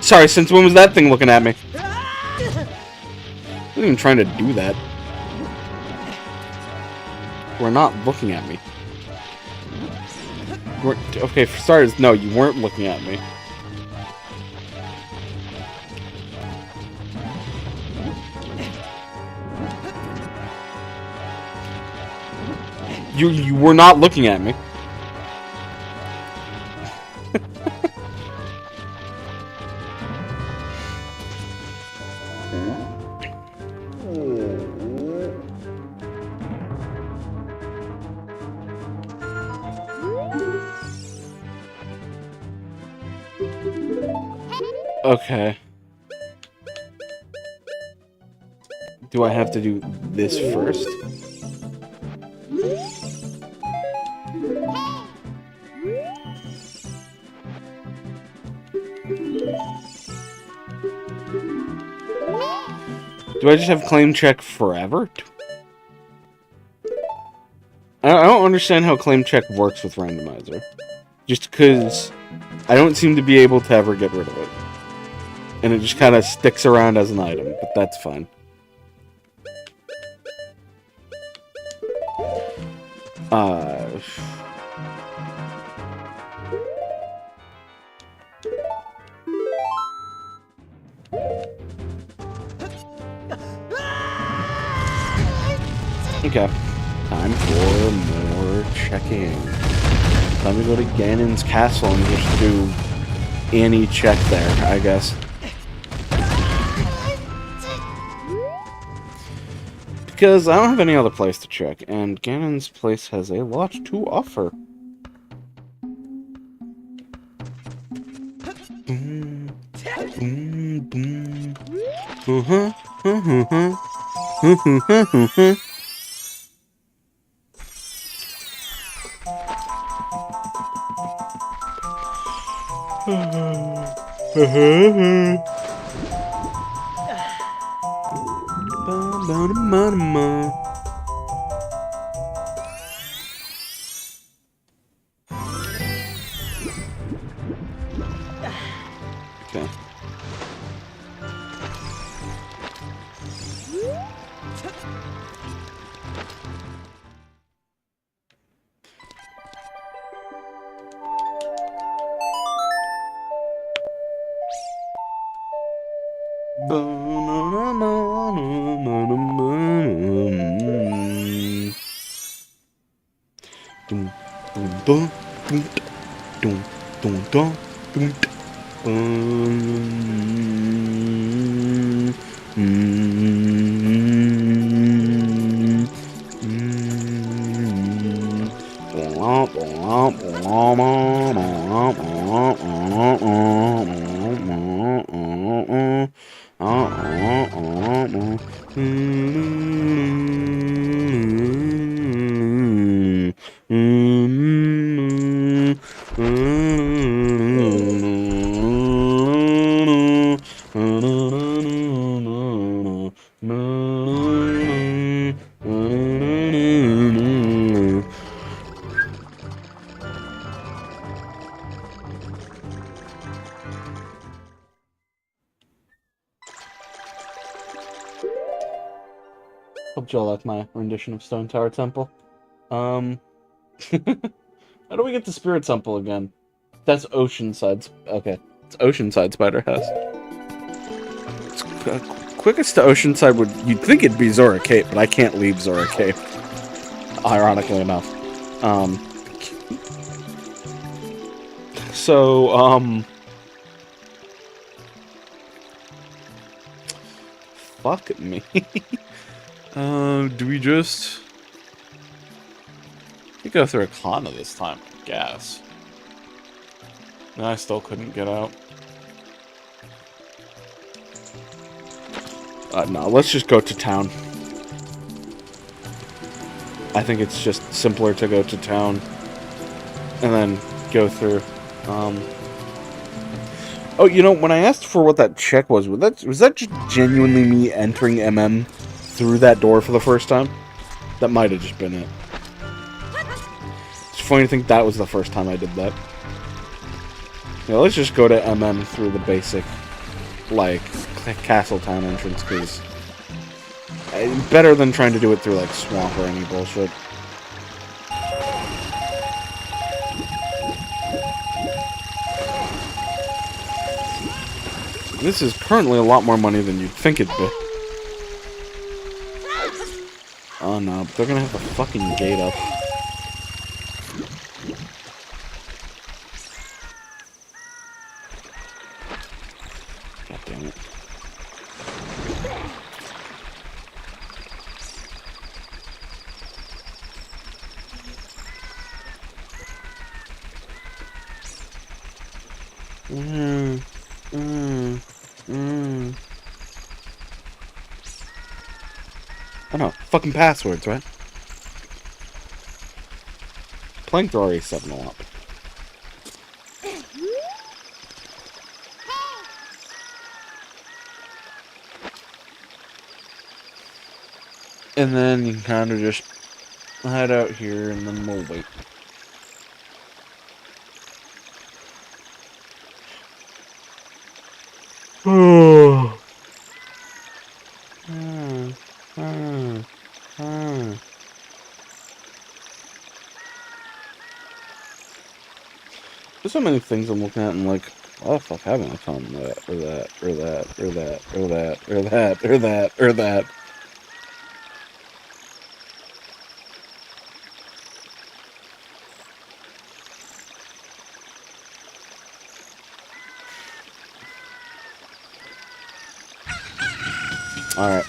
Sorry, since when was that thing looking at me? I wasn't even trying to do that. We're not looking at me. Okay, for starters, no, you weren't looking at me. You were not looking at me. Okay. Do I have to do this first? Do I just have claim check forever? I don't understand how claim check works with Randomizer. Just because I don't seem to be able to ever get rid of it. And it just kind of sticks around as an item, but that's fine. Okay. Time for more checking. Time to go to Ganon's castle and just do any check there, I guess. Because I don't have any other place to check, and Ganon's place has a lot to offer. Boom, boom, boom. Okay. Hope y'all like my rendition of Stone Tower Temple. How do we get to Spirit Temple again? That's Oceanside. Okay, it's Oceanside Spider House. It's, quickest to Oceanside would... You'd think it'd be Zora Cape, but I can't leave Zora Cape. Ironically enough. Fuck me. Do we just... We go through a Kana this time, I guess. And I still couldn't get out. No, let's just go to town. I think it's just simpler to go to town. And then go through. Oh, you know, when I asked for what that check was that just genuinely me entering MM through that door for the first time? That might have just been it. It's funny to think that was the first time I did that. Yeah, let's just go to MM through the basic, like, Castle Town entrance, because better than trying to do it through, like, Swamp or any bullshit. This is currently a lot more money than you'd think it'd be. Oh no, they're gonna have the fucking gate up. God damn it. I know, fucking passwords, right? Playing through RE7 a lot. And then you can kind of just hide out here and then we'll wait. There's so many things I'm looking at and like, oh fuck, haven't I found that, or that, or that, or that, or that, or that, or that, or that. Alright.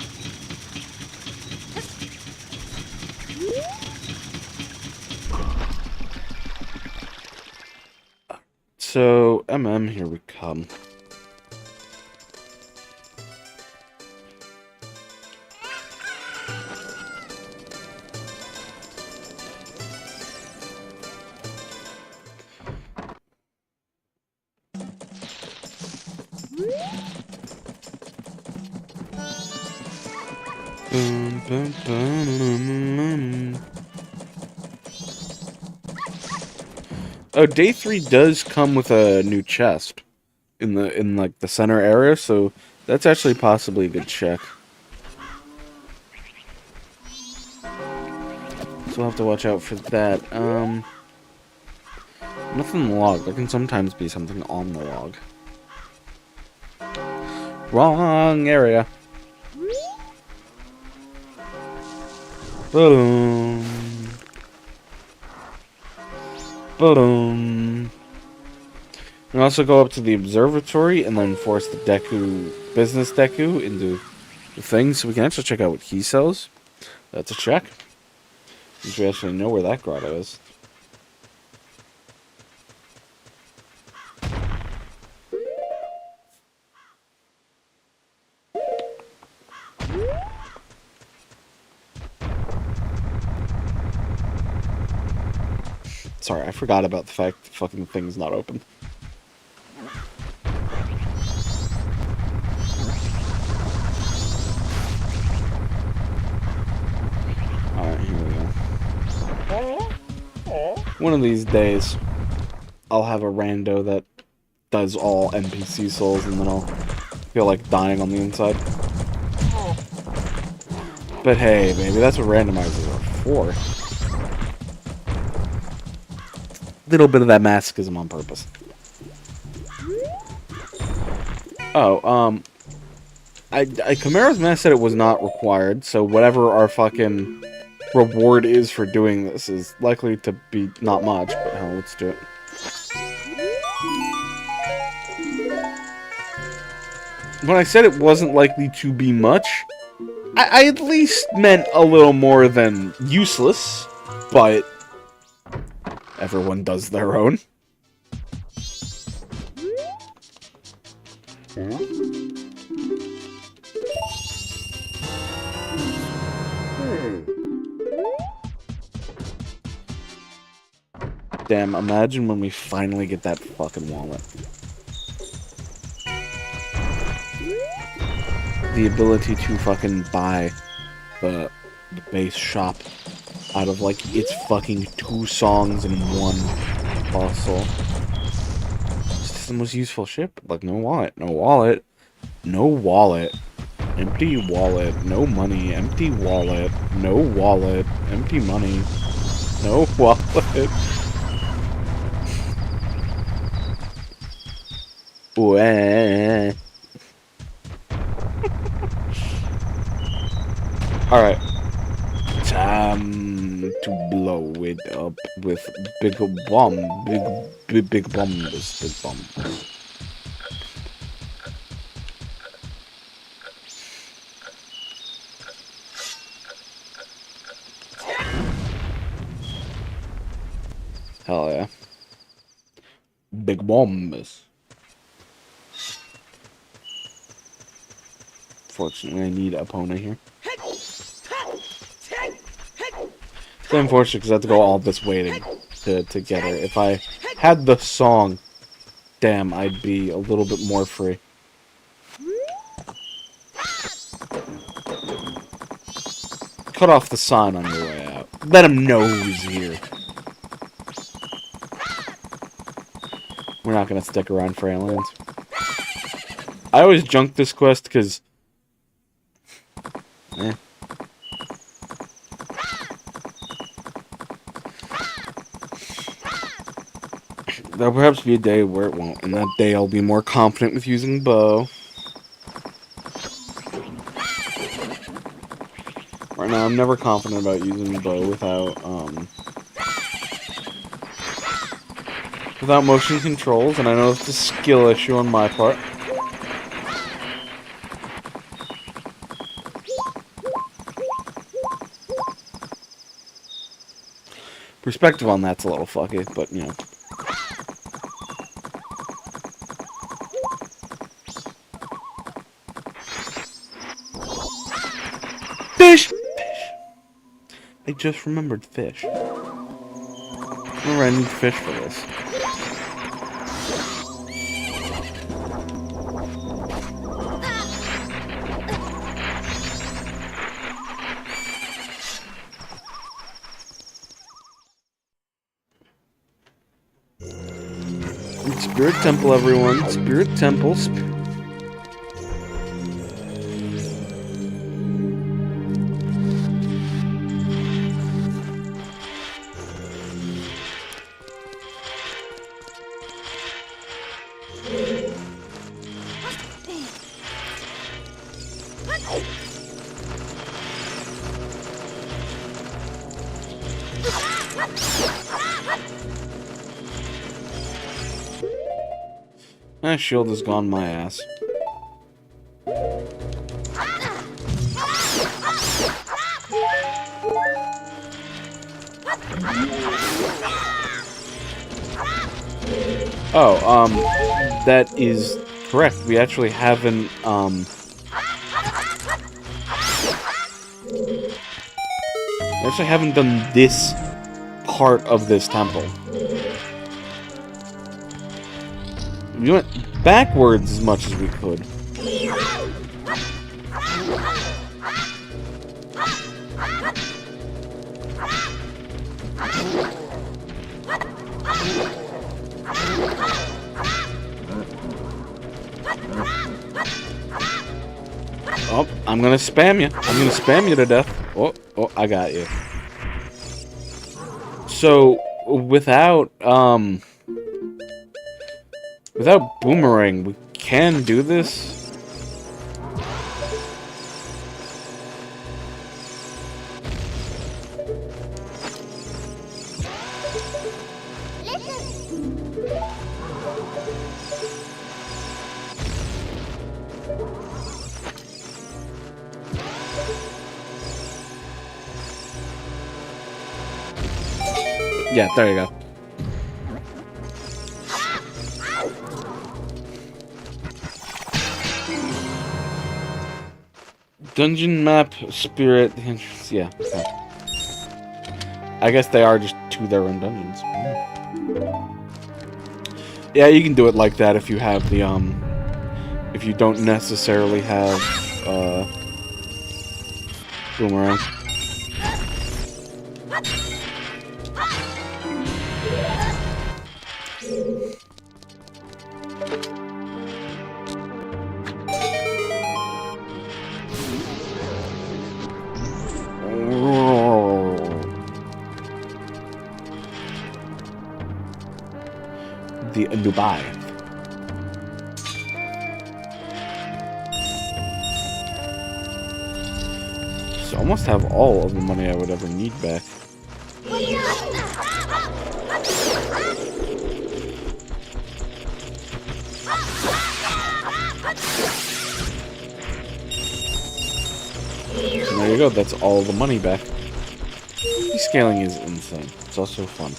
So, MM, here we come. Oh, day 3 does come with a new chest in like the center area, so that's actually possibly a good check. So we'll have to watch out for that. Nothing in the log. There can sometimes be something on the log. Wrong area. Boom. Boom. And also go up to the observatory and then force the Deku, business Deku, into the thing so we can actually check out what he sells. That's a check. Since we actually know where that grotto is. Sorry, I forgot about the fact the fucking thing's not open. Alright, here we go. One of these days, I'll have a rando that does all NPC souls, and then I'll feel like dying on the inside. But hey, baby, that's what randomizers are for. Little bit of that masochism on purpose. Oh, Chimera's Mask said it was not required, so whatever our fucking reward is for doing this is likely to be not much, but hell, let's do it. When I said it wasn't likely to be much, I at least meant a little more than useless, but everyone does their own. Damn, imagine when we finally get that fucking wallet. The ability to fucking buy the base shop out of, like, it's fucking 2 songs in one fossil. It's just the most useful shit. Like, no wallet, no wallet, no wallet, empty wallet, no money, empty wallet, no wallet, empty money, no wallet. Alright. Time to blow it up with big bombs. Big bombs. Hell yeah. Big bombs. Fortunately, I need a Epona here. It's unfortunate because I have to go all this waiting to get her. If I had the song, damn, I'd be a little bit more free. Cut off the sign on your way out. Let him know who's here. We're not gonna stick around for aliens. I always junk this quest because... There'll perhaps be a day where it won't, and that day I'll be more confident with using bow. Right now, I'm never confident about using bow without motion controls, and I know it's a skill issue on my part. Perspective on that's a little fucky, but, you know. Fish! Fish! I just remembered fish. Remember, I need fish for this. Spirit Temple, everyone. Spirit Temple. My shield has gone my ass. Oh, that is correct. We actually haven't, done this part of this temple. We went backwards as much as we could. Oh, I'm gonna spam you. I'm gonna spam you to death. Oh, I got you. So, without boomerang, we can do this. Yeah, there you go. Dungeon map, spirit, yeah. Okay. I guess they are just to their own dungeons. Yeah, you can do it like that if you have the, if you don't necessarily have, boomerang. The Dubai. So I almost have all of the money I would ever need back. So there you go, that's all the money back. Scaling is insane. It's also fun.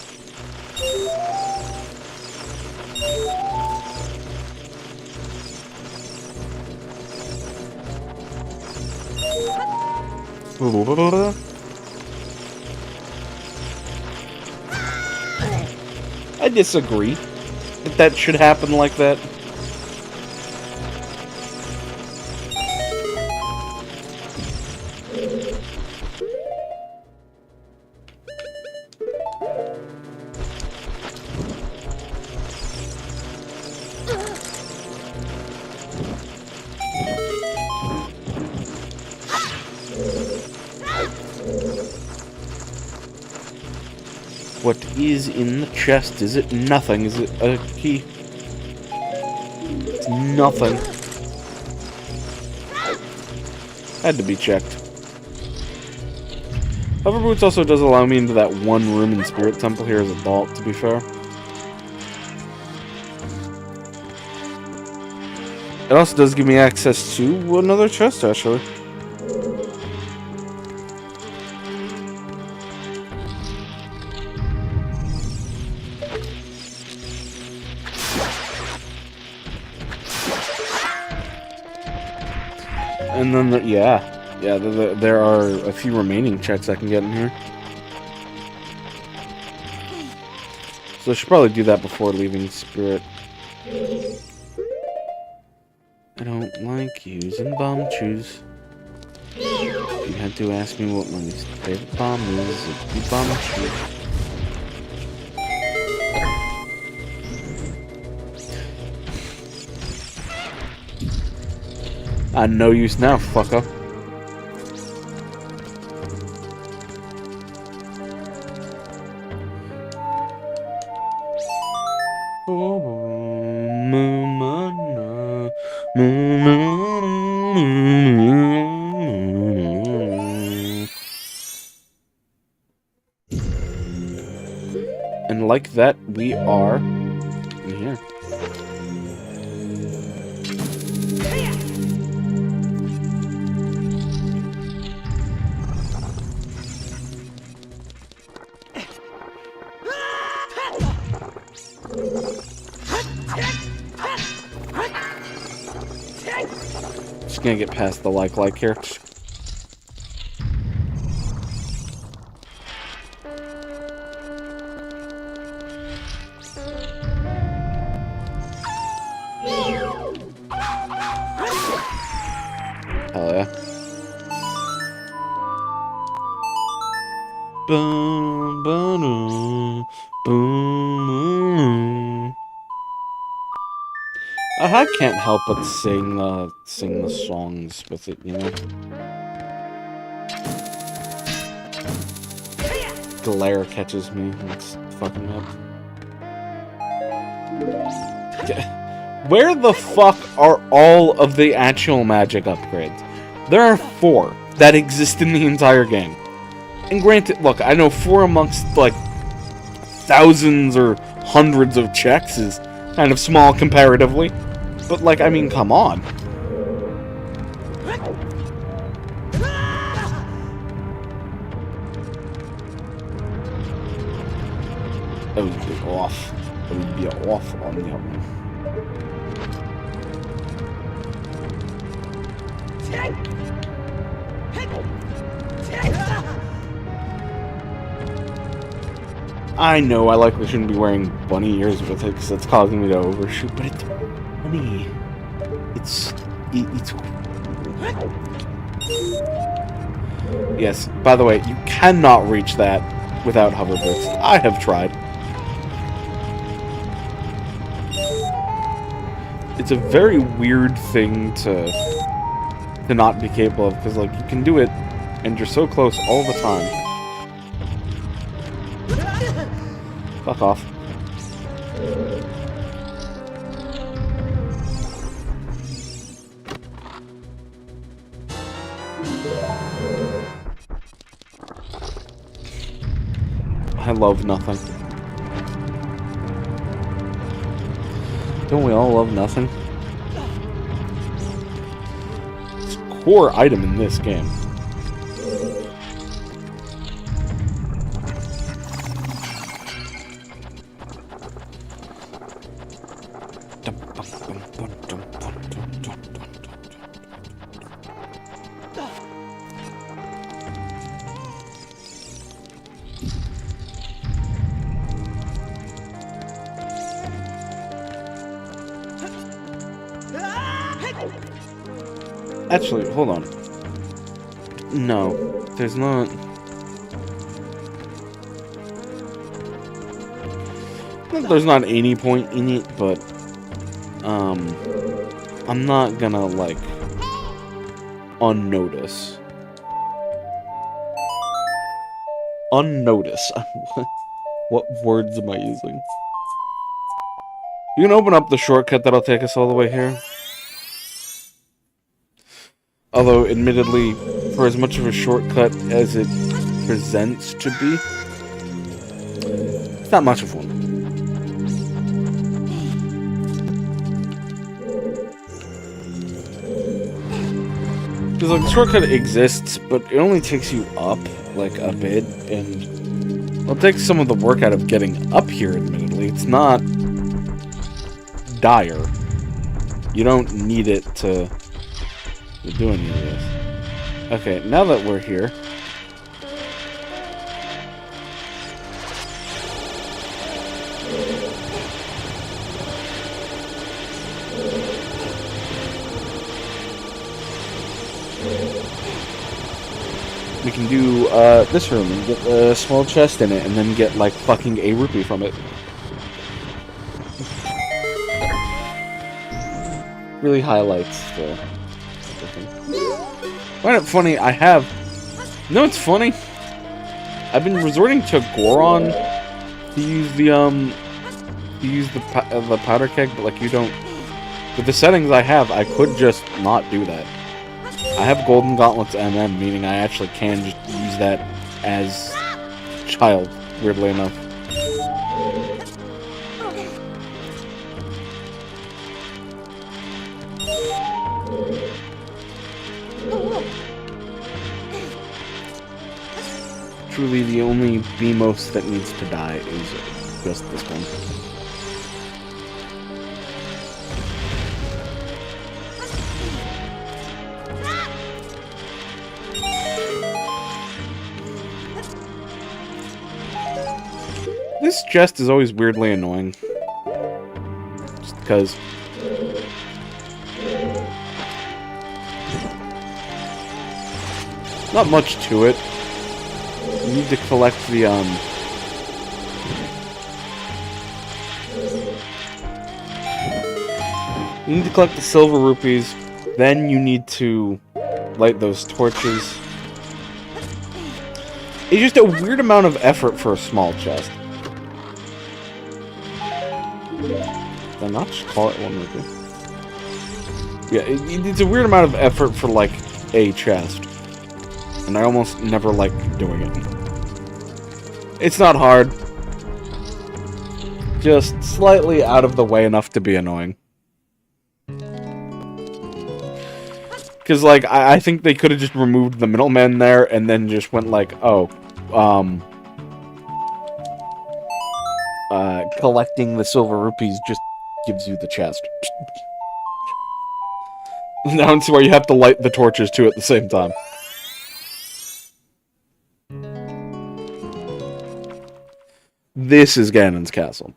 I disagree that should happen like that. What is in the chest? Is it nothing? Is it a key? It's nothing. Had to be checked. Hover Boots also does allow me into that one room in Spirit Temple here as a vault, to be fair. It also does give me access to another chest, actually. And then, there are a few remaining checks I can get in here. So I should probably do that before leaving Spirit. I don't like using bomb chews. If you had to ask me what my least favorite bomb is, it'd be bomb chews. No use now, fucker. And like that, we are in here. Just gonna get past the like here. Hell yeah. Boom, boom, boom. I can't help but sing the songs with it, you know. Glare catches me and it's fucking up. Where the fuck are all of the actual magic upgrades? There are 4 that exist in the entire game. And granted, look, I know 4 amongst, like, thousands or hundreds of checks is kind of small comparatively. But, like, I mean, come on. That would be off. That would be off on the other one. I know I likely shouldn't be wearing bunny ears with it because it's causing me to overshoot, but it's funny. It's Yes, by the way, you cannot reach that without hover boots. I have tried. It's a very weird thing to not be capable of, because, like, you can do it, and you're so close all the time. Fuck off. I love nothing. Don't we all love nothing? It's a core item in this game. Actually, hold on. No, there's not. There's not any point in it, but I'm not gonna, like, unnotice. Unnotice. What words am I using? You can open up the shortcut that'll take us all the way here. Although, admittedly, for as much of a shortcut as it presents to be, it's not much of one. Because, like, the shortcut exists, but it only takes you up, like, a bit, and it'll take some of the work out of getting up here, admittedly. It's not dire. You don't need it to to do any of this. Okay, now that we're here... we can do this room and get a small chest in it and then get like fucking a rupee from it. Really highlights the thing. Find it funny, I have... No, it's funny. I've been resorting to Goron to use the powder keg, but like you don't... With the settings I have, I could just not do that. I have Golden Gauntlets MM, meaning I actually can just use that as child, weirdly enough. Truly, the only Beamos that needs to die is just this one. This chest is always weirdly annoying. Just because. Not much to it. You need to collect the, You need to collect the silver rupees, then you need to light those torches. It's just a weird amount of effort for a small chest. Did I not just call it 1 rupee? Yeah, it's a weird amount of effort for, like, a chest. And I almost never like doing it. It's not hard. Just slightly out of the way enough to be annoying. Because, like, I think they could have just removed the middleman there and then just went like, oh, collecting the silver rupees just gives you the chest. Now it's where you have to light the torches too at the same time. This is Ganon's castle.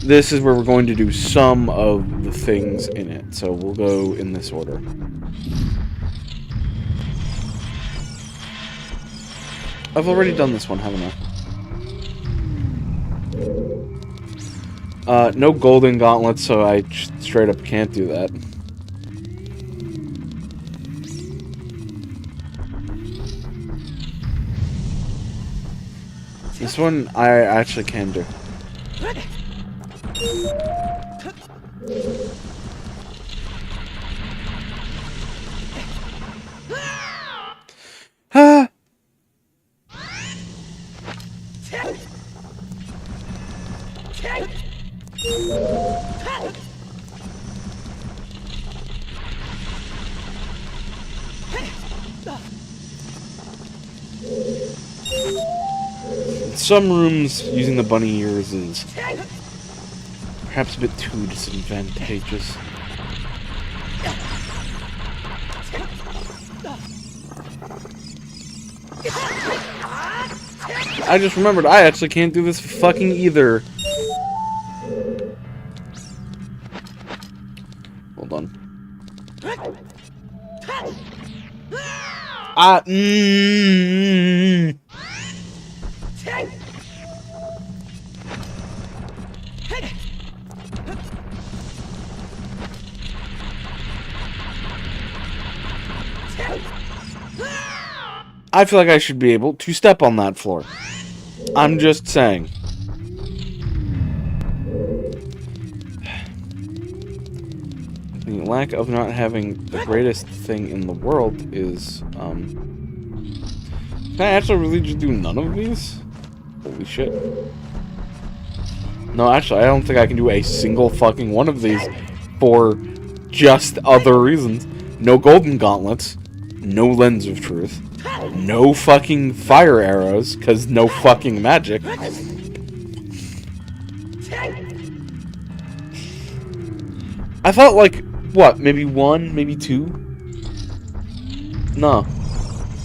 This is where we're going to do some of the things in it, so we'll go in this order. I've already done this one, haven't I? No golden gauntlets, so I straight up can't do that. This one I actually can do. Ah! In some rooms, using the bunny ears is perhaps a bit too disadvantageous. I just remembered I actually can't do this fucking either. Hold on. I feel like I should be able to step on that floor. I'm just saying. The lack of not having the greatest thing in the world is, Can I actually really just do none of these? Holy shit. No, actually, I don't think I can do a single fucking one of these for just other reasons. No golden gauntlets. No lens of truth. No fucking fire arrows, because no fucking magic. I thought, like, what, maybe one, maybe two? No.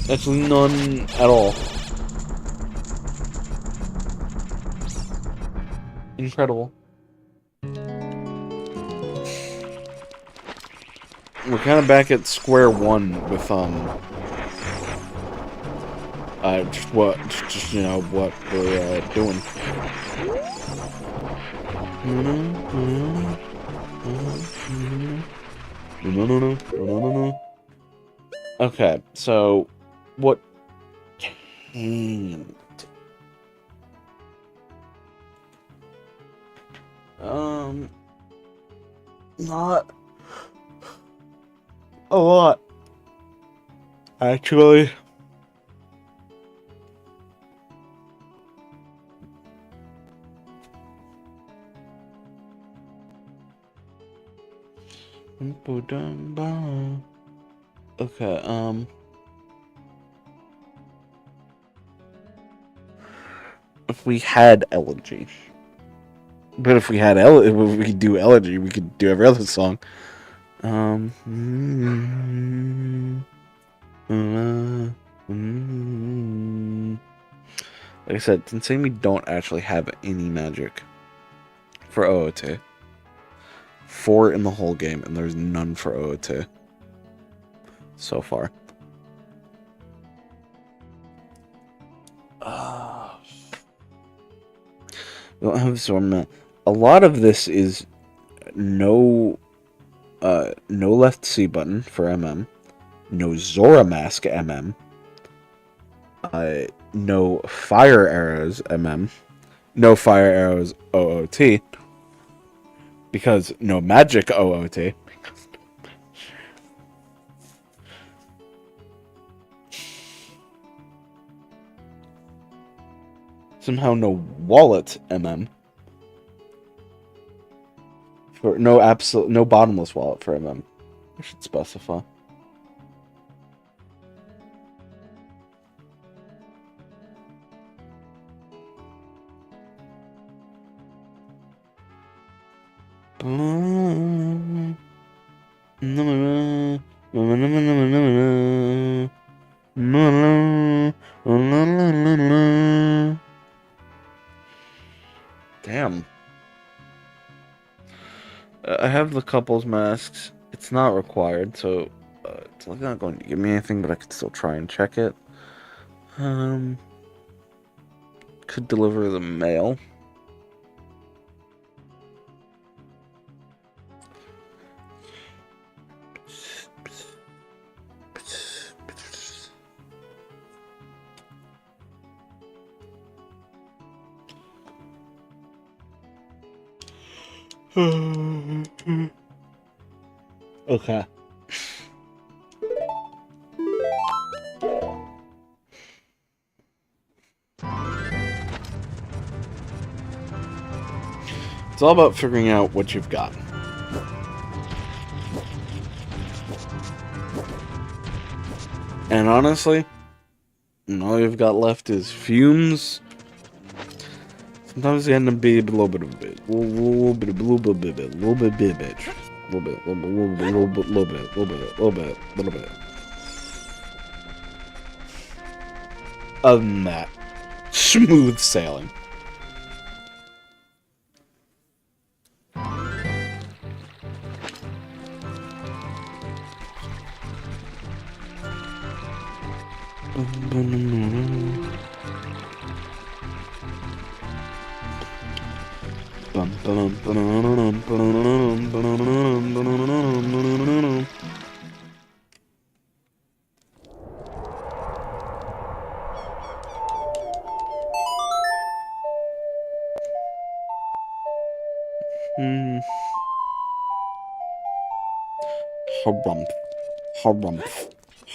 Actually, none at all. Incredible. We're kind of back at square one with, just, you know, what we're, doing. Okay, so, what can't? Not a lot, actually. Okay, if we had elegy. But if we had if we could do elegy, we could do every other song. Like I said, since we don't actually have any magic for OOT. 4 in the whole game, and there's none for OOT so far. We don't have Zorma. A lot of this is no left C button for MM, no Zora Mask MM, no fire arrows MM, no fire arrows OOT, because no magic OOT. Somehow no wallet MM. For no bottomless wallet for MM. I should specify. Damn. I have the couples masks. It's not required, so it's not going to give me anything, but I could still try and check it. Could deliver the mail. Okay. It's all about figuring out what you've got. And honestly, all you've got left is fumes. Sometimes they end up being a little bit of a bit. A little bit, bitch. A little bit. Other than that, smooth sailing.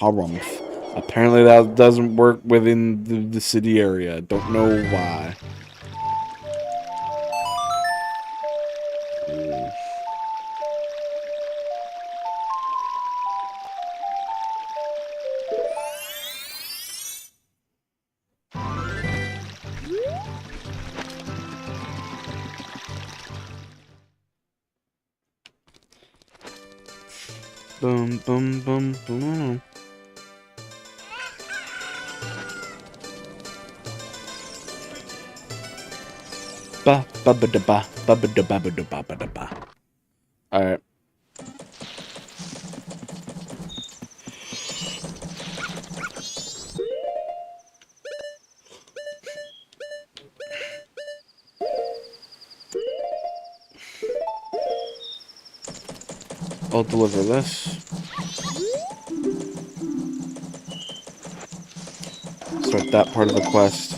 Harumph. Apparently that doesn't work within the city area. Don't know why. Boom, boom, boom, boom. Ba ba ba da ba ba ba da ba ba da ba ba da ba. All right. I'll deliver this. Start that part of the quest.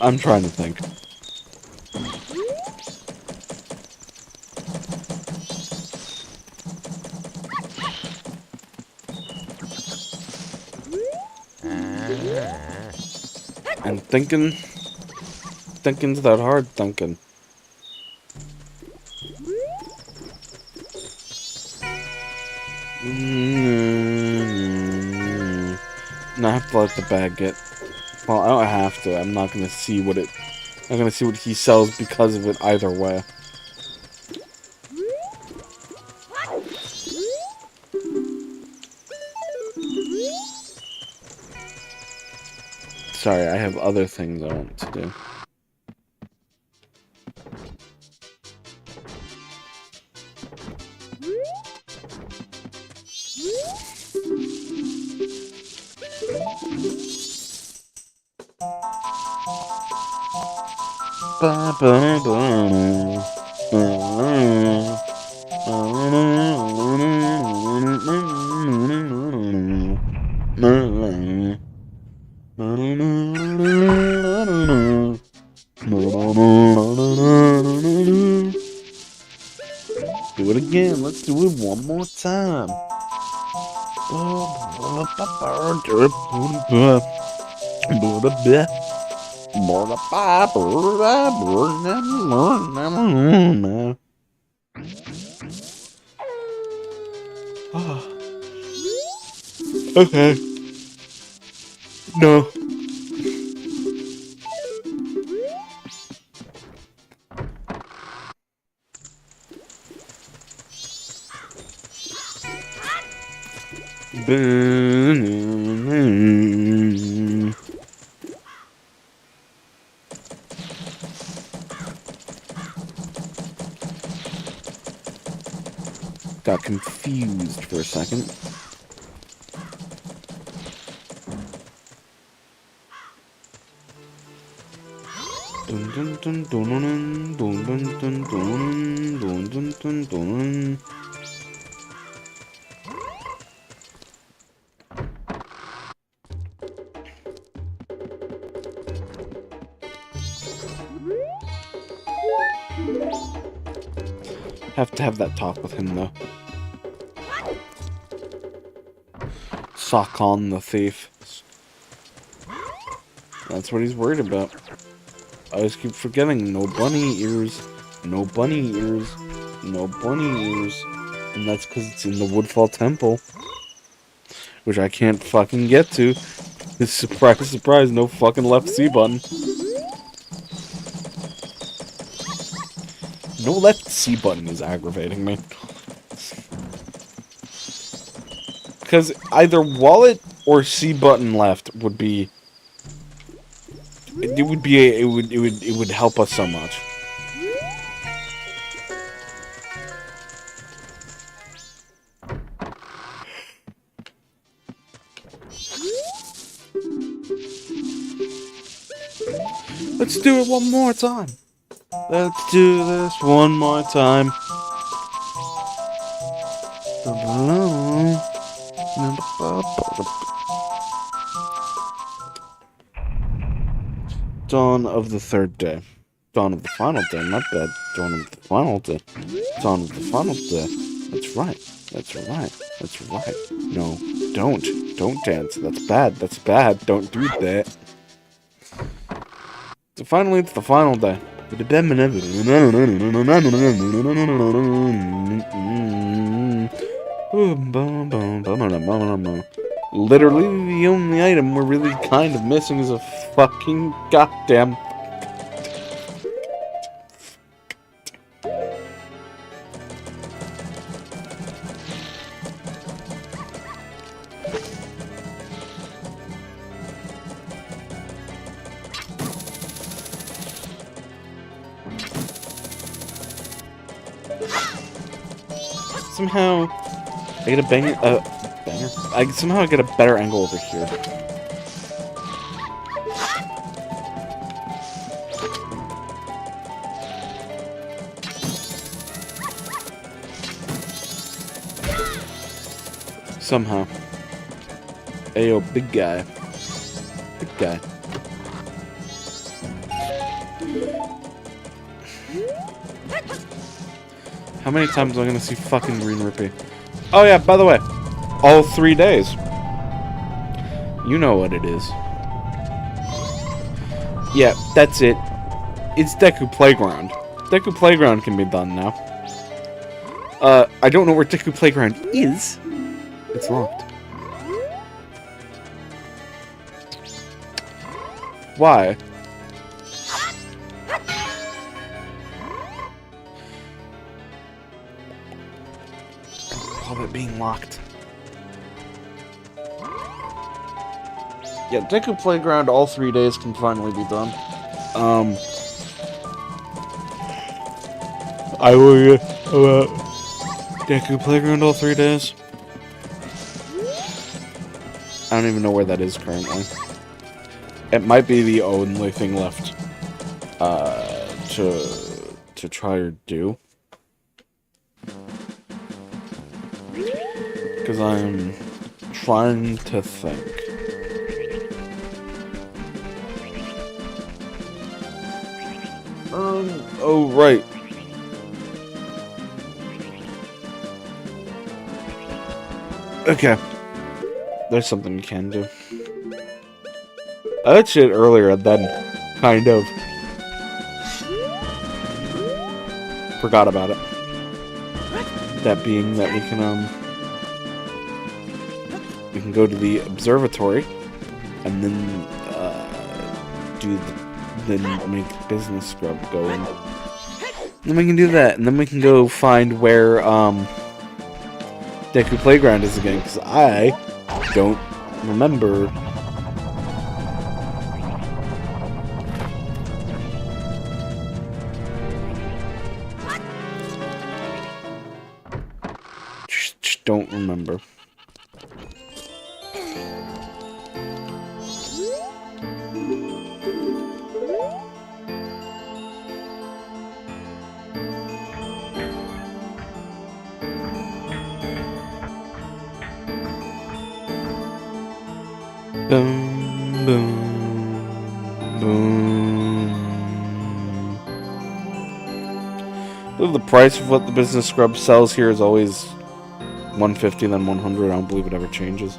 I'm trying to think. And thinking's that hard thinking. No, I have to let the bag get. Well, I don't have to. I'm not gonna see what it. I'm gonna see what he sells because of it either way. Sorry, I have other things I want to do. Ba, ba, ba. Do it again. Let's do it one more time. Okay. No. Got confused for a second. Dun dun dun dun dun dun dun dun dun dun dun dun. Have to have that talk with him though. Sock on the thief. That's what he's worried about. I just keep forgetting. No bunny ears. No bunny ears. No bunny ears. And that's because it's in the Woodfall Temple. Which I can't fucking get to. Surprise, surprise, no fucking left C button. No left C button is aggravating me. Because either wallet or C button left would be... It would help us so much. Let's do it one more time. Let's do this one more time. Dawn of the third day. Dawn of the final day, not bad. Dawn of the final day. Dawn of the final day. That's right. That's right. That's right. No. Don't dance. That's bad. That's bad. Don't do that. So finally, it's the final day. Literally, the only item we're really kind of missing is a fucking goddamn... Somehow, I get a banger. Somehow get a better angle over here. Somehow. Ayo, big guy. Big guy. How many times am I gonna see fucking Green Rippy? Oh yeah, by the way, all 3 days. You know what it is. Yeah, that's it. It's Deku Playground. Deku Playground can be done now. I don't know where Deku Playground is. It's locked. Why? All of it being locked. Yeah, Deku Playground all 3 days can finally be done. I will Deku Playground all 3 days. I don't even know where that is currently. It might be the only thing left to try or do. Because I'm trying to think. Oh, right. Okay. There's something you can do. I did shit earlier, then kind of forgot about it. That being that we can go to the observatory and then make business scrub go in. Then we can do that, and then we can go find where Deku Playground is again, because I don't remember. Just don't remember. Boom, boom, boom. Well, the price of what the business scrub sells here is always $150, then $100. I don't believe it ever changes.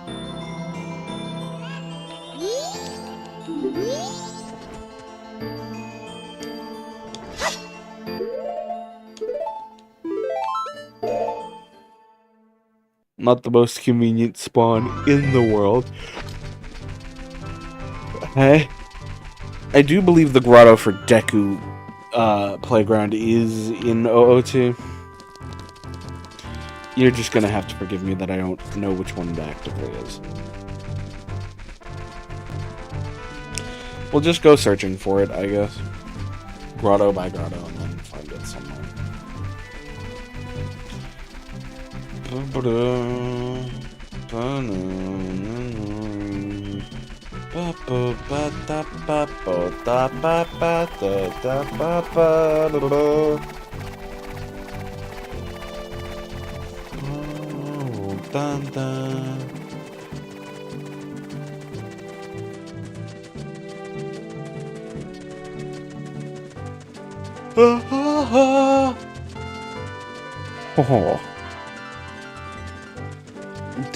Not the most convenient spawn in the world. Hey, I do believe the grotto for Deku Playground is in OOT. You're just gonna have to forgive me that I don't know which one it actively is. We'll just go searching for it, I guess. Grotto by grotto, and then find it somewhere.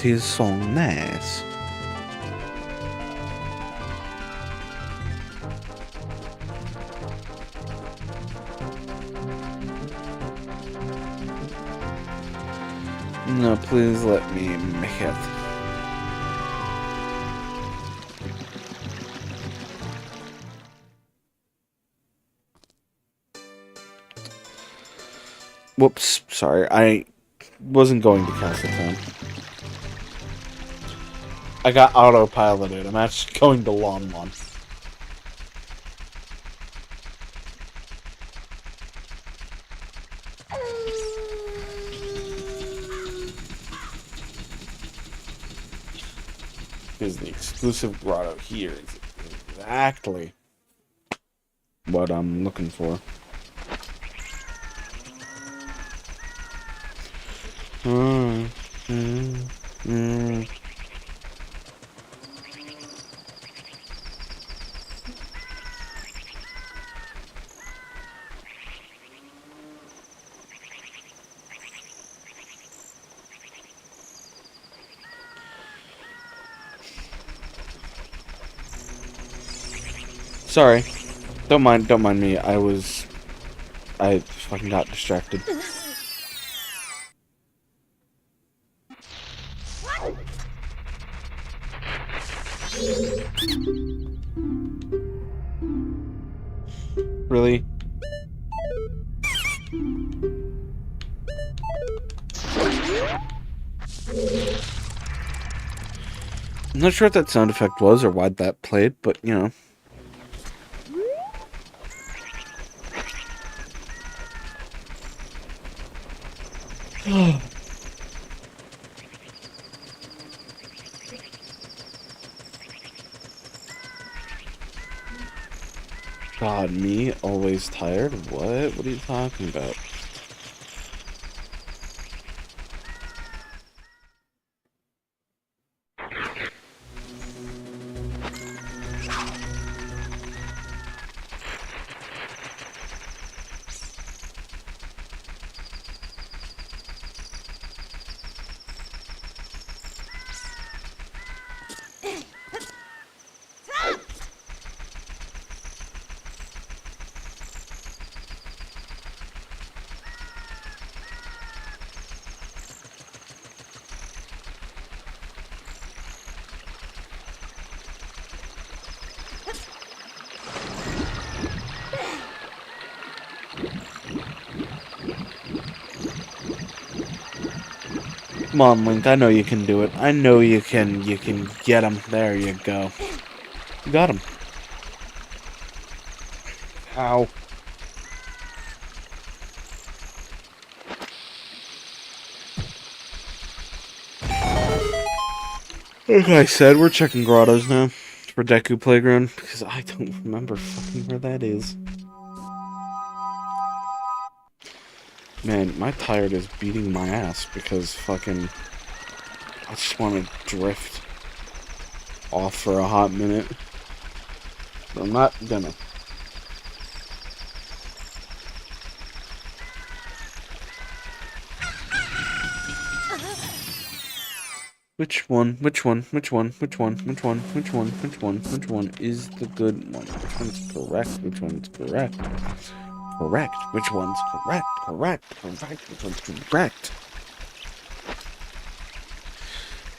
'tis so nice. No, please let me make it. Whoops, sorry, I wasn't going to cast it down. I got autopiloted. I'm actually going to Lawn Lawn. Because the exclusive grotto here is exactly what I'm looking for. Sorry. Don't mind me. I fucking got distracted. Really? I'm not sure what that sound effect was or why that played, but you know. God, me always tired? What? What are you talking about? Come on, Link. I know you can do it. I know you can get him. There you go. You got him. Ow. Like I said, we're checking grottos now for Deku Playground because I don't remember fucking where that is. Man, my tired is beating my ass because fucking I just want to drift off for a hot minute. But I'm not gonna. Which one is the good one? Which one's correct? Which one's correct? Correct. Which one's correct? Which one's correct?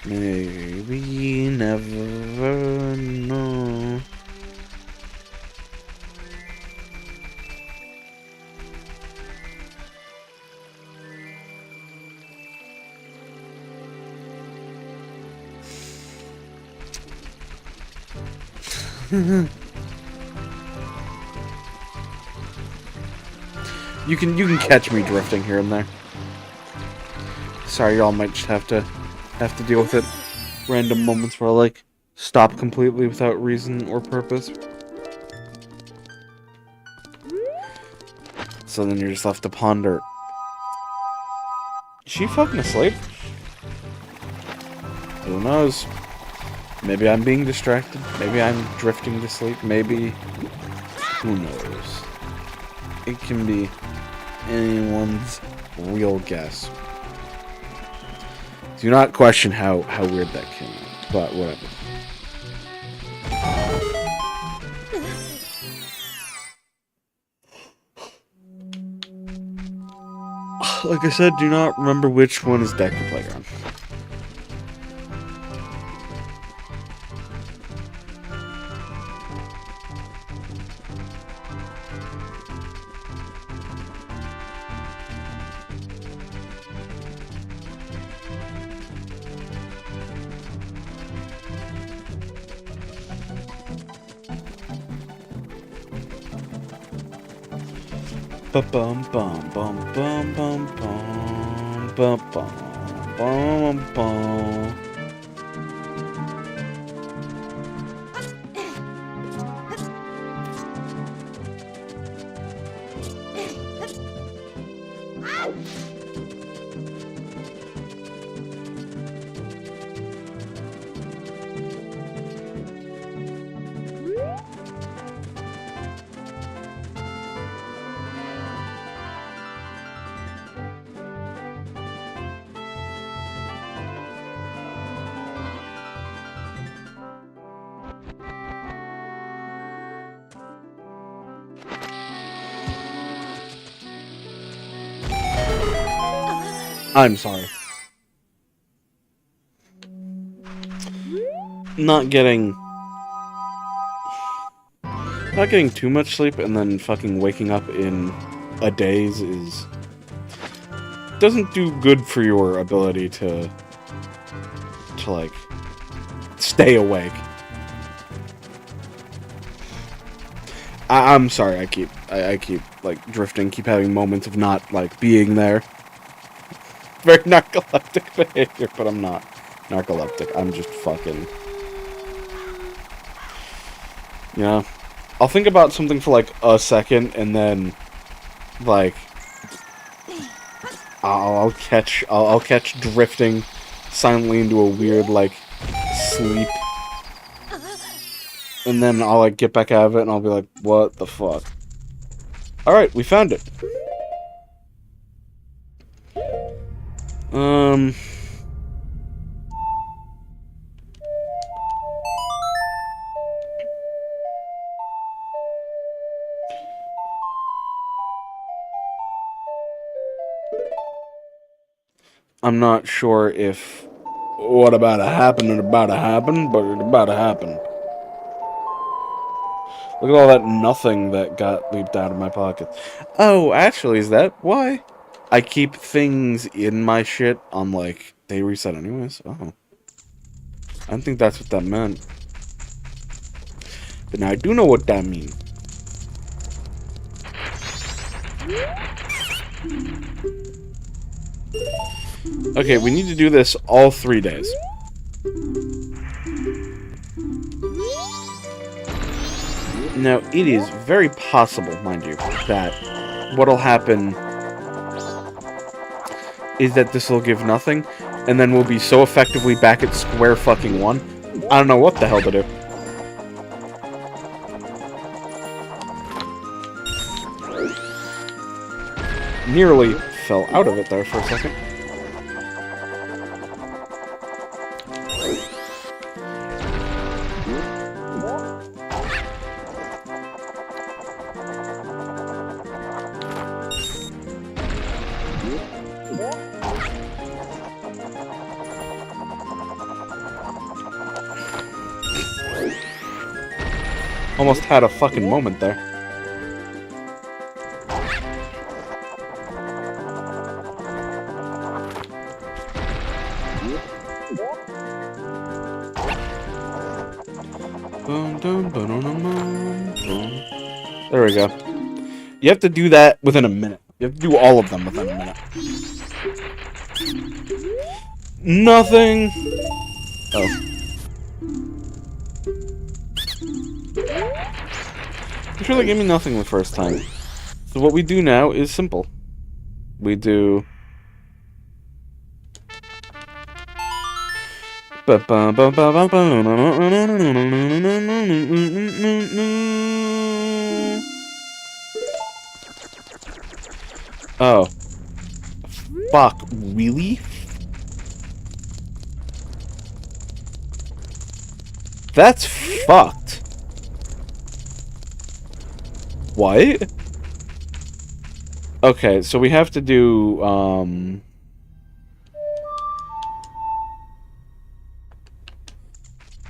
Maybe never know. You can catch me drifting here and there. Sorry, y'all might just have to deal with it. Random moments where I like stop completely without reason or purpose. So then you're just left to ponder. Is she fucking asleep? Who knows? Maybe I'm being distracted. Maybe I'm drifting to sleep. Maybe... Who knows? It can be anyone's real guess. Do not question how weird that came out, but whatever. Like I said, do not remember which one is Deck the Playground. Bum bum bum bum bum bum bum bum bum bum. I'm sorry. Not getting too much sleep and then fucking waking up in a daze doesn't do good for your ability to like stay awake. I'm sorry. I keep like drifting, keep having moments of not like being there. Very narcoleptic behavior, but I'm not narcoleptic. I'm just fucking, you know. I'll think about something for like a second, and then like I'll catch drifting silently into a weird like sleep, and then I'll like get back out of it, and I'll be like, what the fuck? All right, we found it. I'm not sure if what about to happen is about to happen, but it's about to happen. Look at all that nothing that got leaped out of my pocket. Oh, actually, is that why I keep things in my shit on, like, they reset anyways? Oh. I don't think that's what that meant. But now I do know what that means. Okay, we need to do this all 3 days. Now, it is very possible, mind you, that what'll happen is that this will give nothing, and then we'll be so effectively back at square fucking one. I don't know what the hell to do. Nearly fell out of it there for a second. Almost had a fucking moment there. There we go. You have to do that within a minute. You have to do all of them within a minute. Nothing. Oh. I'm sure they gave me nothing the first time. So what we do now is simple. We do... Oh. Fuck, really? That's fucked. What? Okay, so we have to do,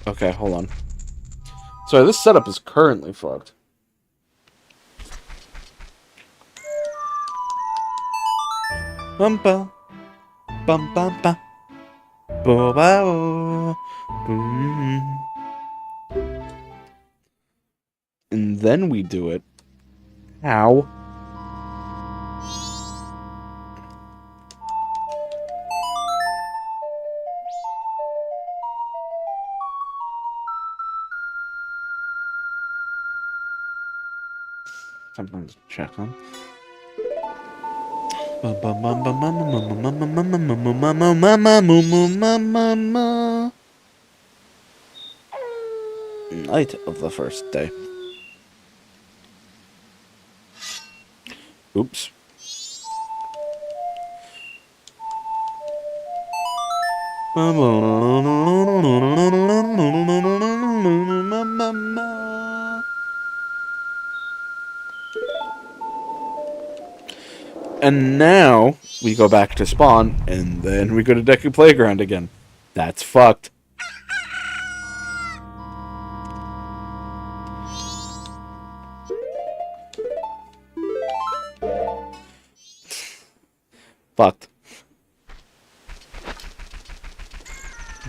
okay, hold on. Sorry, this setup is currently fucked. Bumpa. Bum bum ba. Bo ba o. Boom. And then we do it. How? Something to check on. Night of the first day. Oops. And now we go back to spawn, and then we go to Deku Playground again. That's fucked. Fucked.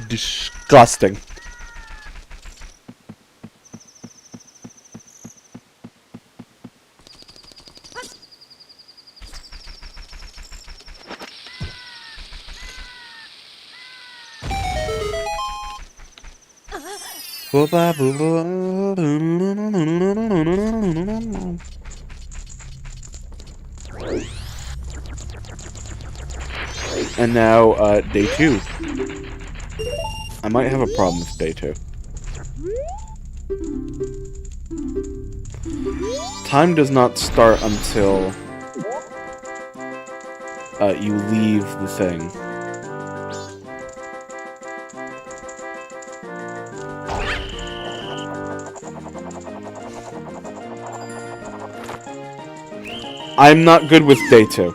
Disgusting. And now, day 2. I might have a problem with day 2. Time does not start until you leave the thing. I'm not good with day 2.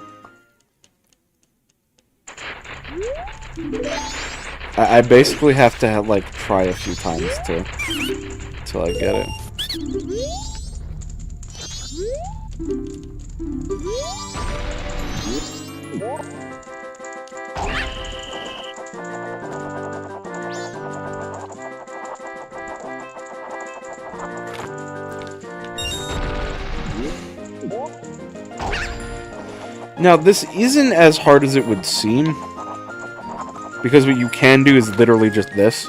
I basically have to like try a few times till I get it. Now, this isn't as hard as it would seem, because what you can do is literally just this.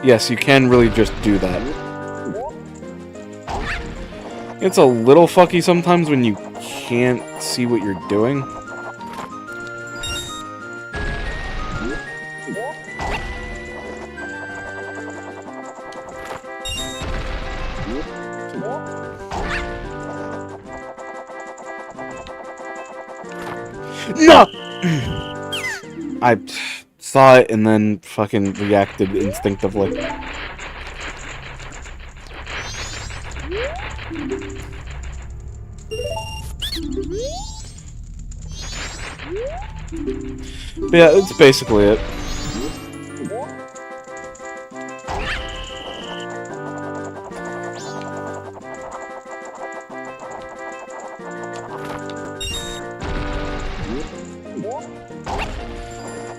Yes, you can really just do that. It's a little fucky sometimes when you can't see what you're doing. No! I saw it and then fucking reacted instinctively. But yeah, that's basically it.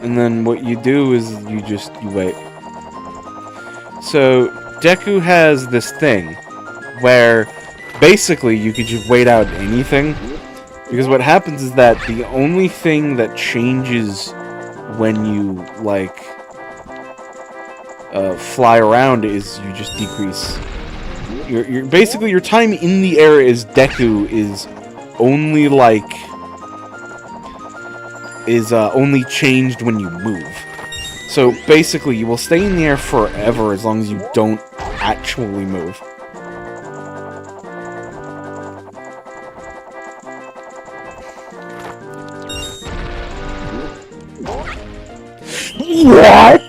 And then what you do is you wait. So Deku has this thing where basically you could just wait out anything, because what happens is that the only thing that changes when you like fly around is you just decrease. Your basically your time in the air is Deku is only like only changed when you move. So basically you will stay in the air forever as long as you don't actually move. What?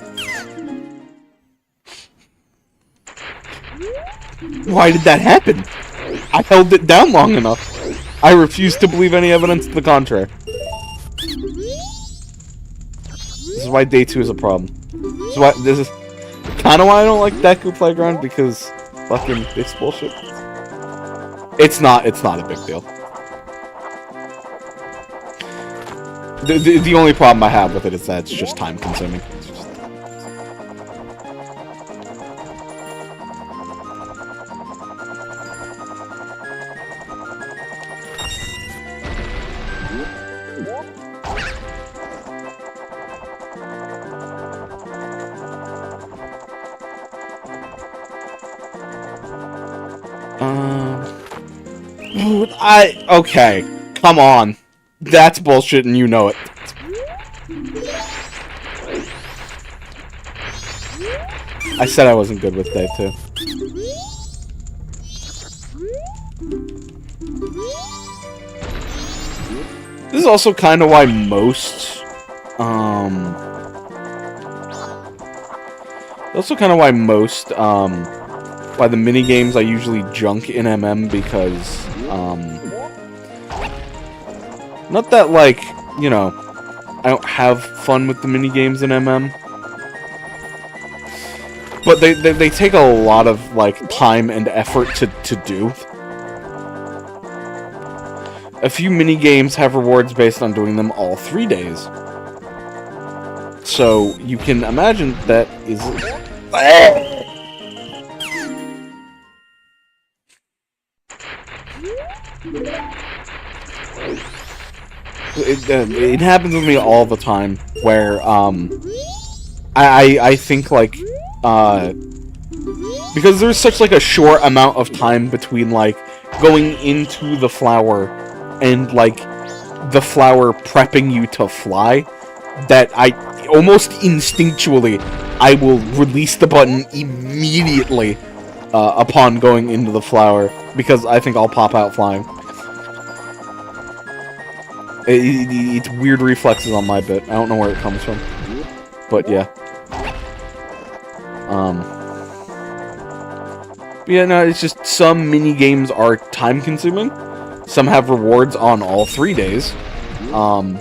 Why did that happen? I held it down long enough. I refuse to believe any evidence to the contrary. This is why day 2 is a problem. This is kind of why I don't like Deku Playground, because fucking this bullshit. It's not a big deal. The only problem I have with it is that it's just time consuming. Okay, come on. That's bullshit and you know it. I said I wasn't good with day 2. This is also kind of why most, why the mini games I usually junk in MM, because, not that, like, you know, I don't have fun with the mini games in MM, but they take a lot of, like, time and effort to do. A few mini games have rewards based on doing them all 3 days. So you can imagine that is. It happens with me all the time, where I think, like, because there's such, like, a short amount of time between, like, going into the flower and, like, the flower prepping you to fly, that I almost instinctually I will release the button immediately upon going into the flower, because I think I'll pop out flying. It's weird reflexes on my bit. I don't know where it comes from, but yeah. But yeah, no, it's just some mini games are time consuming. Some have rewards on all 3 days. And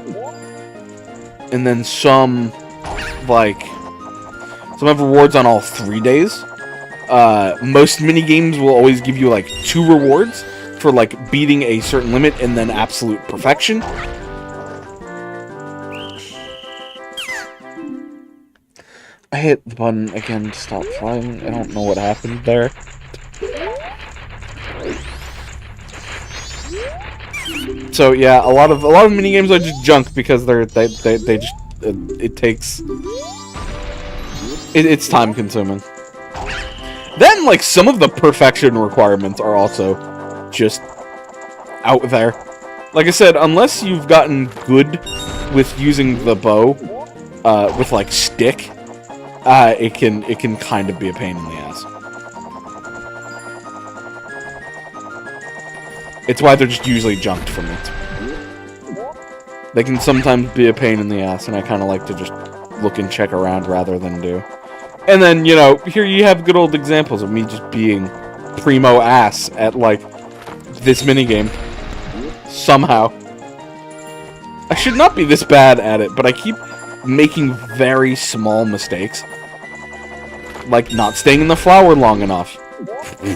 then some have rewards on all 3 days. Most mini games will always give you, like, 2 rewards for, like, beating a certain limit and then absolute perfection. I hit the button again to stop flying. I don't know what happened there. So yeah, a lot of mini games are just junk because they just it's time consuming. Then, like, some of the perfection requirements are also just out there. Like I said, unless you've gotten good with using the bow with, like, stick, it can kind of be a pain in the ass. It's why they're just usually junked for me. They can sometimes be a pain in the ass, and I kind of like to just look and check around rather than do. And then, you know, here you have good old examples of me just being primo ass at, like, this minigame. Somehow. I should not be this bad at it, but I keep making very small mistakes. Like not staying in the flower long enough.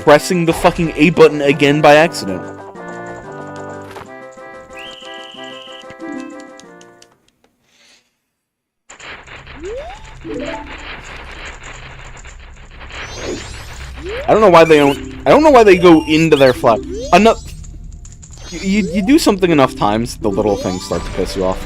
Pressing the fucking A button again by accident. I don't know why they don't. I don't know why they go into their flower. Enough. You do something enough times, the little things start to piss you off.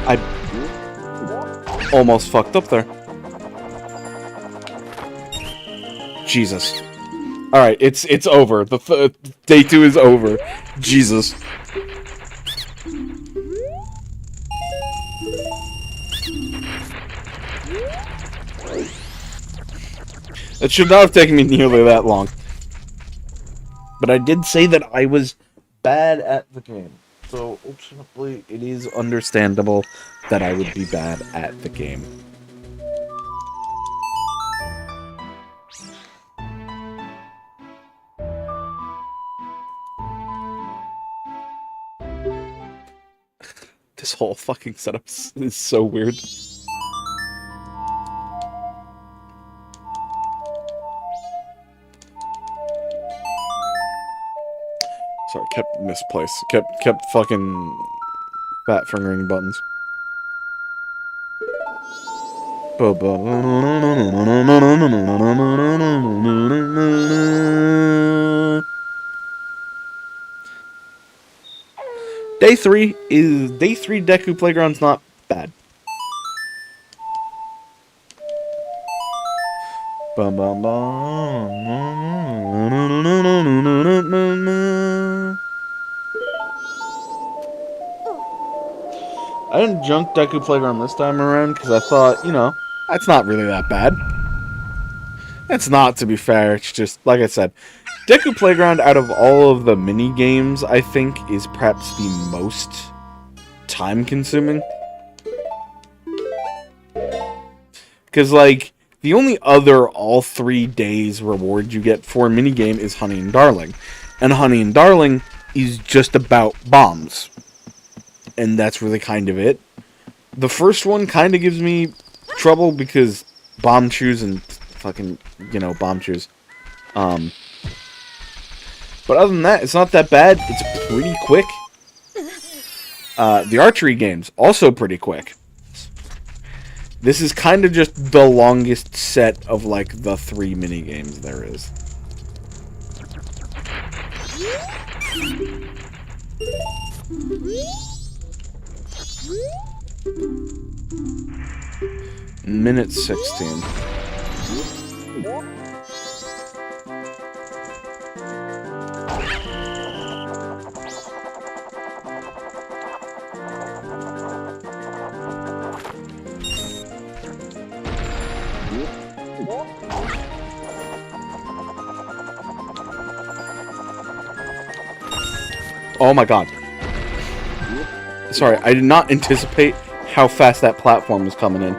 I almost fucked up there. Jesus. Alright, it's over. Day 2 is over. Jesus. It should not have taken me nearly that long. But I did say that I was bad at the game. So, ultimately, it is understandable that I would be bad at the game. This whole fucking setup is so weird. Sorry, kept misplaced. Kept fucking fat fingering buttons. Day 3 Deku Playground's not bad. Bum bum bum. I didn't junk Deku Playground this time around because I thought, you know, that's not really that bad. It's not, to be fair. It's just, like I said, Deku Playground, out of all of the mini games, I think, is perhaps the most time-consuming. Because, like, the only other all 3 days reward you get for a minigame is Honey and Darling. And Honey and Darling is just about bombs. And that's really kind of it. The first one kind of gives me trouble because bomb chews and fucking, you know, bomb chews. But other than that, it's not that bad. It's pretty quick. The archery game's also pretty quick. This is kind of just the longest set of, like, the 3 mini games there is. Minute 16. Oh my god. Sorry, I did not anticipate how fast that platform was coming in.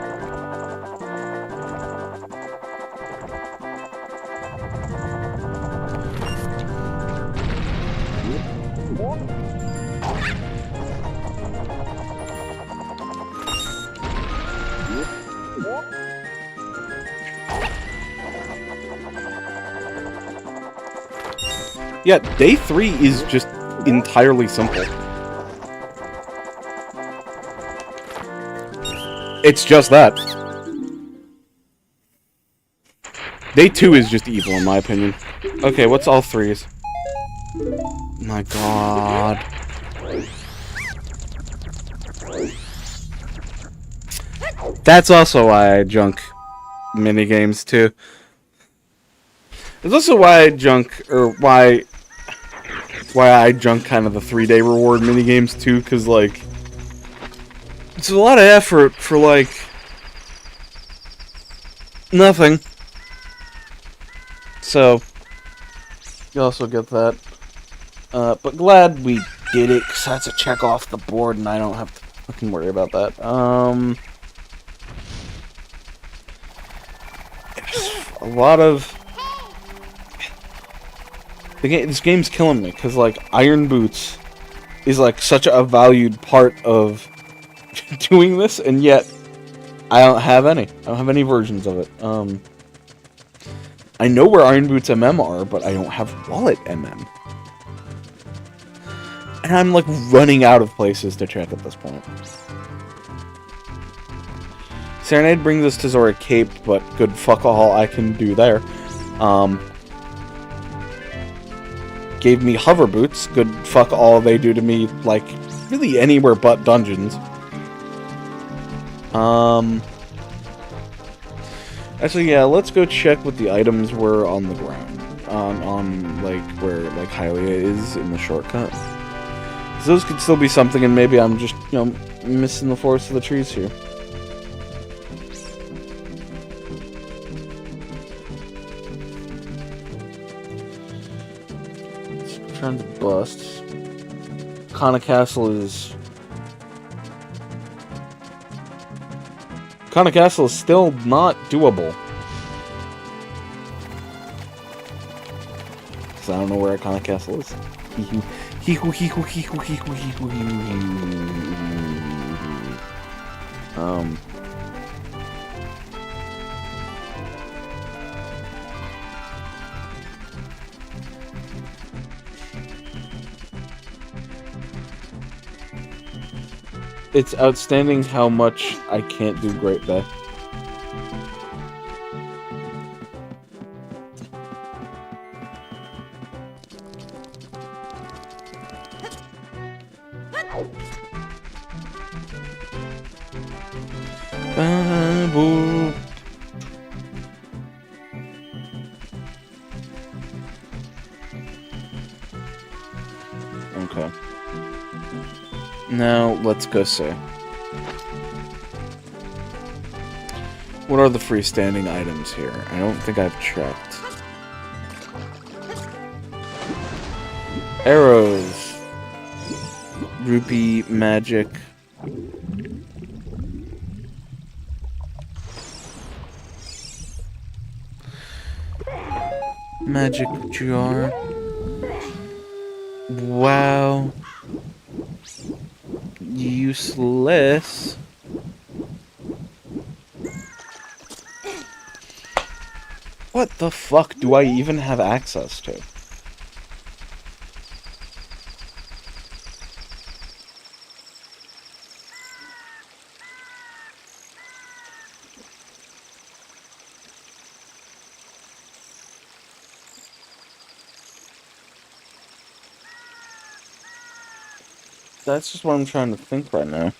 Yeah, day 3 is just entirely simple. It's just that. Day 2 is just evil, in my opinion. Okay, what's all 3s? My god. That's also why I junk minigames, too. That's also why I junk, or why I junk kind of the 3-day reward minigames, too, because, like, it's a lot of effort for, like, nothing. So, you also get that. But glad we did it, because that's a check off the board, and I don't have to fucking worry about that. A lot of... This game's killing me, because, like, Iron Boots is, like, such a valued part of doing this, and yet I don't have any. I don't have any versions of it. I know where Iron Boots MM are, but I don't have Wallet MM. And I'm, like, running out of places to check at this point. Serenade brings us to Zora Cape, but good fuck all I can do there. Gave me hover boots. Good fuck all they do to me, like, really anywhere but dungeons. Actually, yeah, let's go check what the items were on the ground. On like, where, like, Hylia is in the shortcut. So those could still be something, and maybe I'm just, you know, missing the forest of the trees here. Trying to bust. Kana Castle is still not doable. So I don't know where Kana Castle is. It's outstanding how much I can't do Great Bay. Okay. Now, let's go see. What are the freestanding items here? I don't think I've checked. Arrows. Rupee, magic. Magic jar. Wow. Useless. What the fuck do I even have access to? That's just what I'm trying to think right now.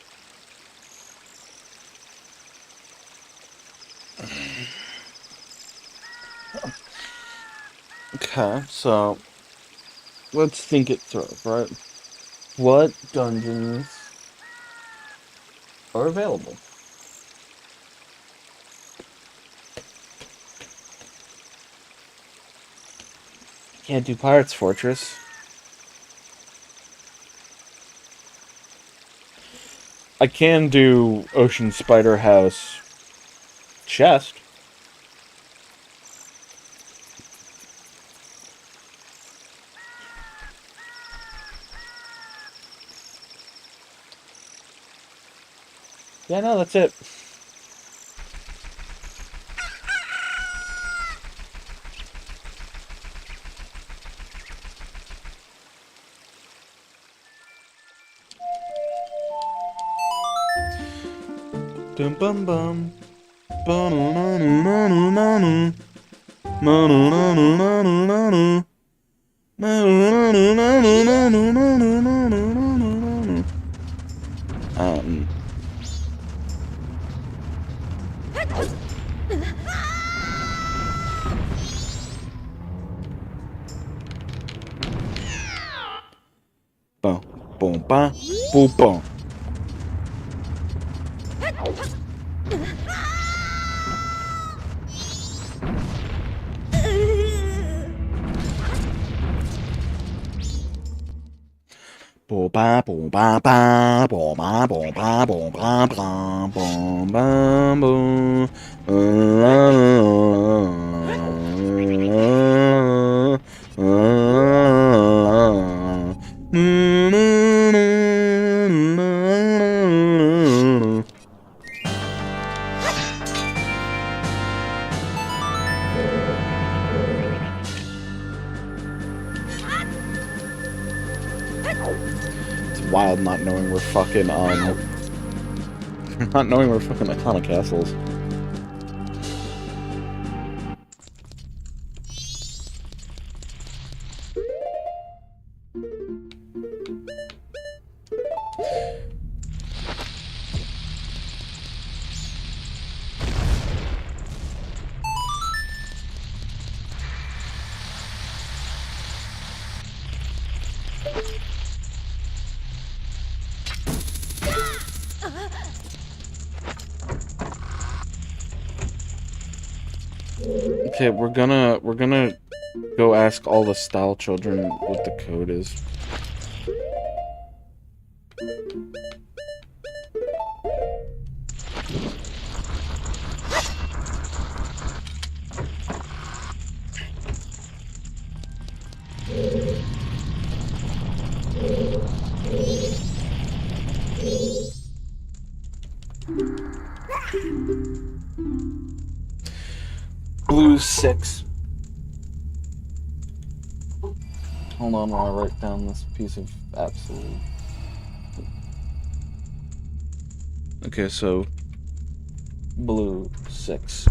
Okay, so let's think it through, right? What dungeons are available? Can't do Pirate's Fortress. I can do Ocean Spider House chest. Yeah, no, that's it. Dum bum bum. Boom, boom, ba, boom, boom. Boom, ba, boom, ba, ba, boom, ba, boom, ba, boom, ba, ba, boom, ba, boom. It's wild not knowing we're fucking, not knowing we're fucking Iconic Castles. Okay, we're gonna go ask all the style children what the code is. Blue 6. Hold on while I write down this piece of absolute. Okay, so blue 6.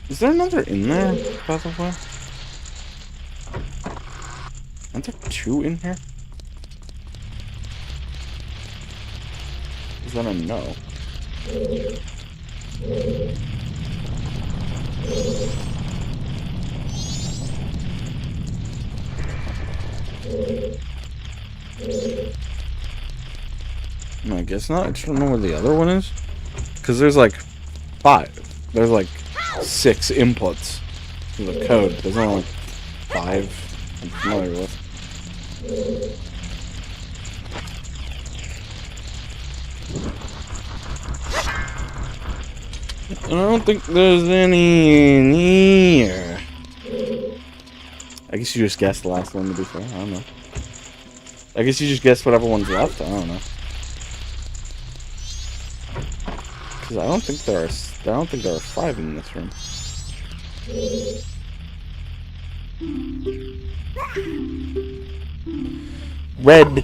Is there another in there, by the way? Aren't there 2 in here? Is that a no? No, I guess not. I just don't know where the other one is. Because there's like 5. There's like 6 inputs to the code. There's only like 5 I'm familiar with. And I don't think there's any in here. I guess you just guessed the last one, to be fair. I don't know. I guess you just guessed whatever one's left. I don't know. Because I don't think there are 5 in this room. Red.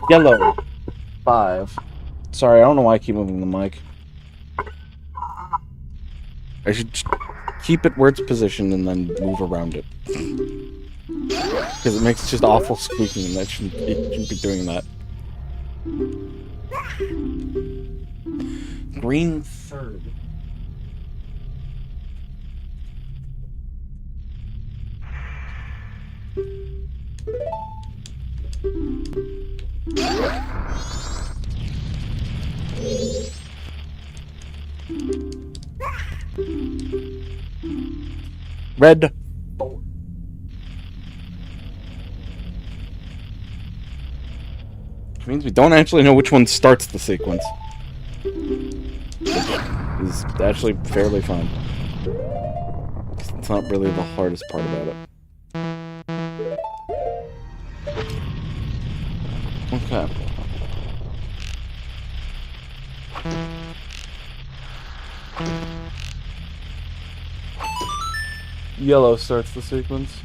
Yellow. 5. Sorry, I don't know why I keep moving the mic. I should keep it where it's positioned and then move around it. Because it makes just awful squeaking, and it shouldn't be doing that. Green 3rd. Red 4. Which means we don't actually know which one starts the sequence. Which is actually fairly fun. It's not really the hardest part about it. Okay. Yellow starts the sequence.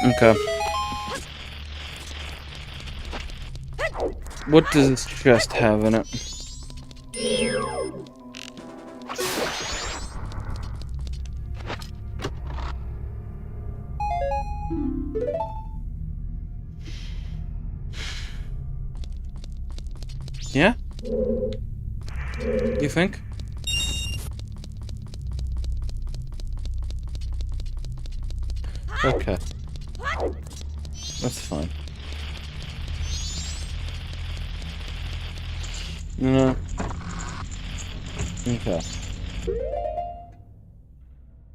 Okay. What does this chest have in it? Yeah? You think? Okay. That's fine. No. Okay.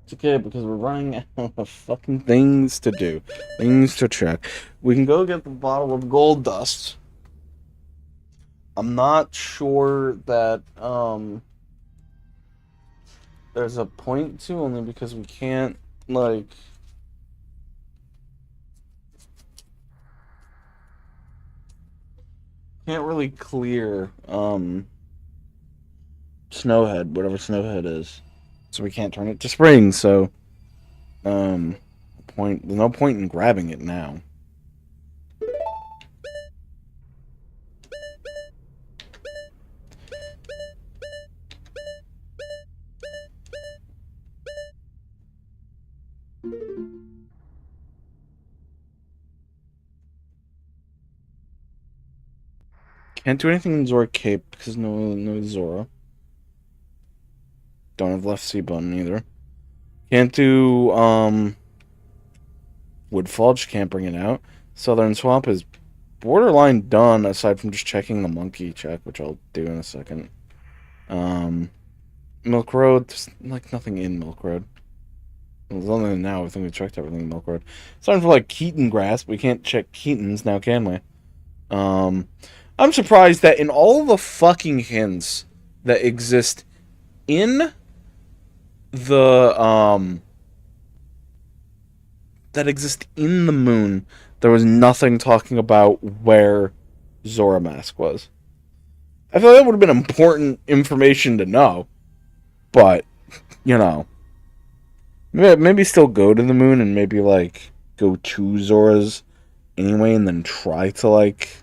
It's okay because we're running out of fucking things to do. Things to check. We can go get the bottle of gold dust. I'm not sure that, there's a point to, only because we can't, like... Can't really clear, Snowhead, whatever Snowhead is. So we can't turn it to spring, so, there's no point in grabbing it now. Can't do anything in Zora Cape because no Zora. Don't have left C button either. Can't do Woodfall, can't bring it out. Southern Swamp is borderline done aside from just checking the monkey check, which I'll do in a second. Milk Road, there's like nothing in Milk Road. Well, other than now, I think we checked everything in Milk Road. Starting for like Keaton Grass, we can't check Keaton's now, can we? I'm surprised that in all the fucking hints that exist in the moon, there was nothing talking about where Zora Mask was. I thought that would have been important information to know, but you know, maybe still go to the moon and maybe like go to Zora's anyway, and then try to like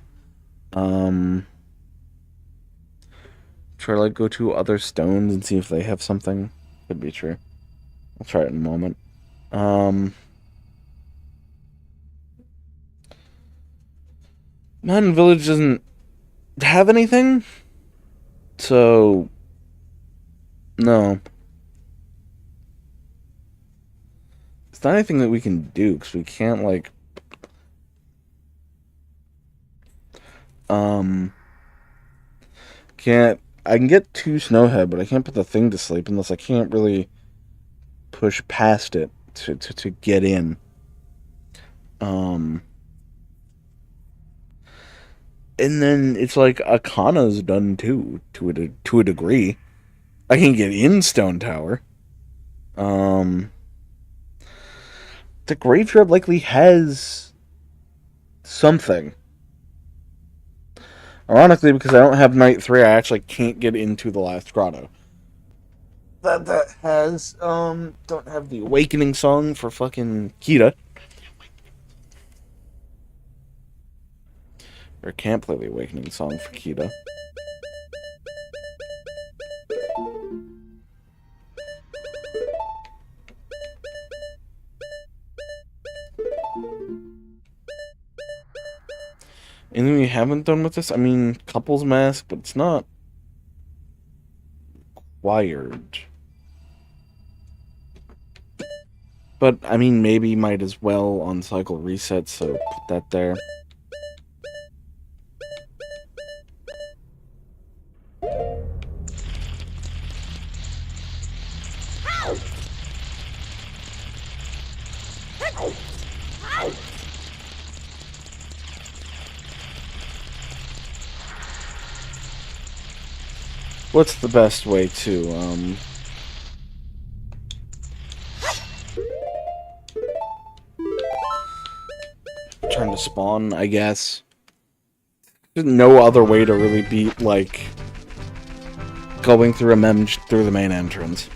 go to other stones and see if they have something. Could be true. I'll try it in a moment. Mountain Village doesn't have anything, so no. It's not anything that we can do because we can't like I can get 2 Snowhead, but I can't put the thing to sleep unless I can't really push past it to get in. And then it's like Akana's done too, to a degree. I can get in Stone Tower. The graveyard likely has something. Ironically, because I don't have Night 3, I actually can't get into the last grotto. That has, don't have the Awakening Song for fucking Kita. Or can't play the Awakening Song for Kita. Anything we haven't done with this? I mean, Couple's Mask, but it's not required. But, I mean, maybe might as well on cycle reset, so put that there. What's the best way to, turn to spawn, I guess? There's no other way to really beat, like, going through a mem through the main entrance.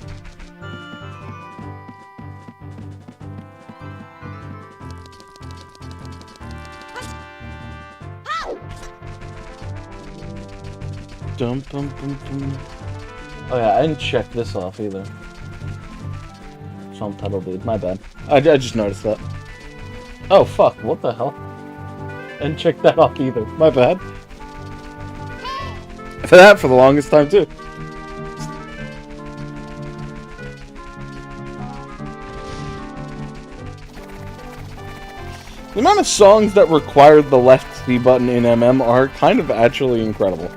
Dum, dum, dum, dum. Oh yeah, I didn't check this off either. Swamp Petal Dude, my bad. I just noticed that. Oh fuck, what the hell? I didn't check that off either, my bad. For that for the longest time too. The amount of songs that require the left C button in MM are kind of actually incredible.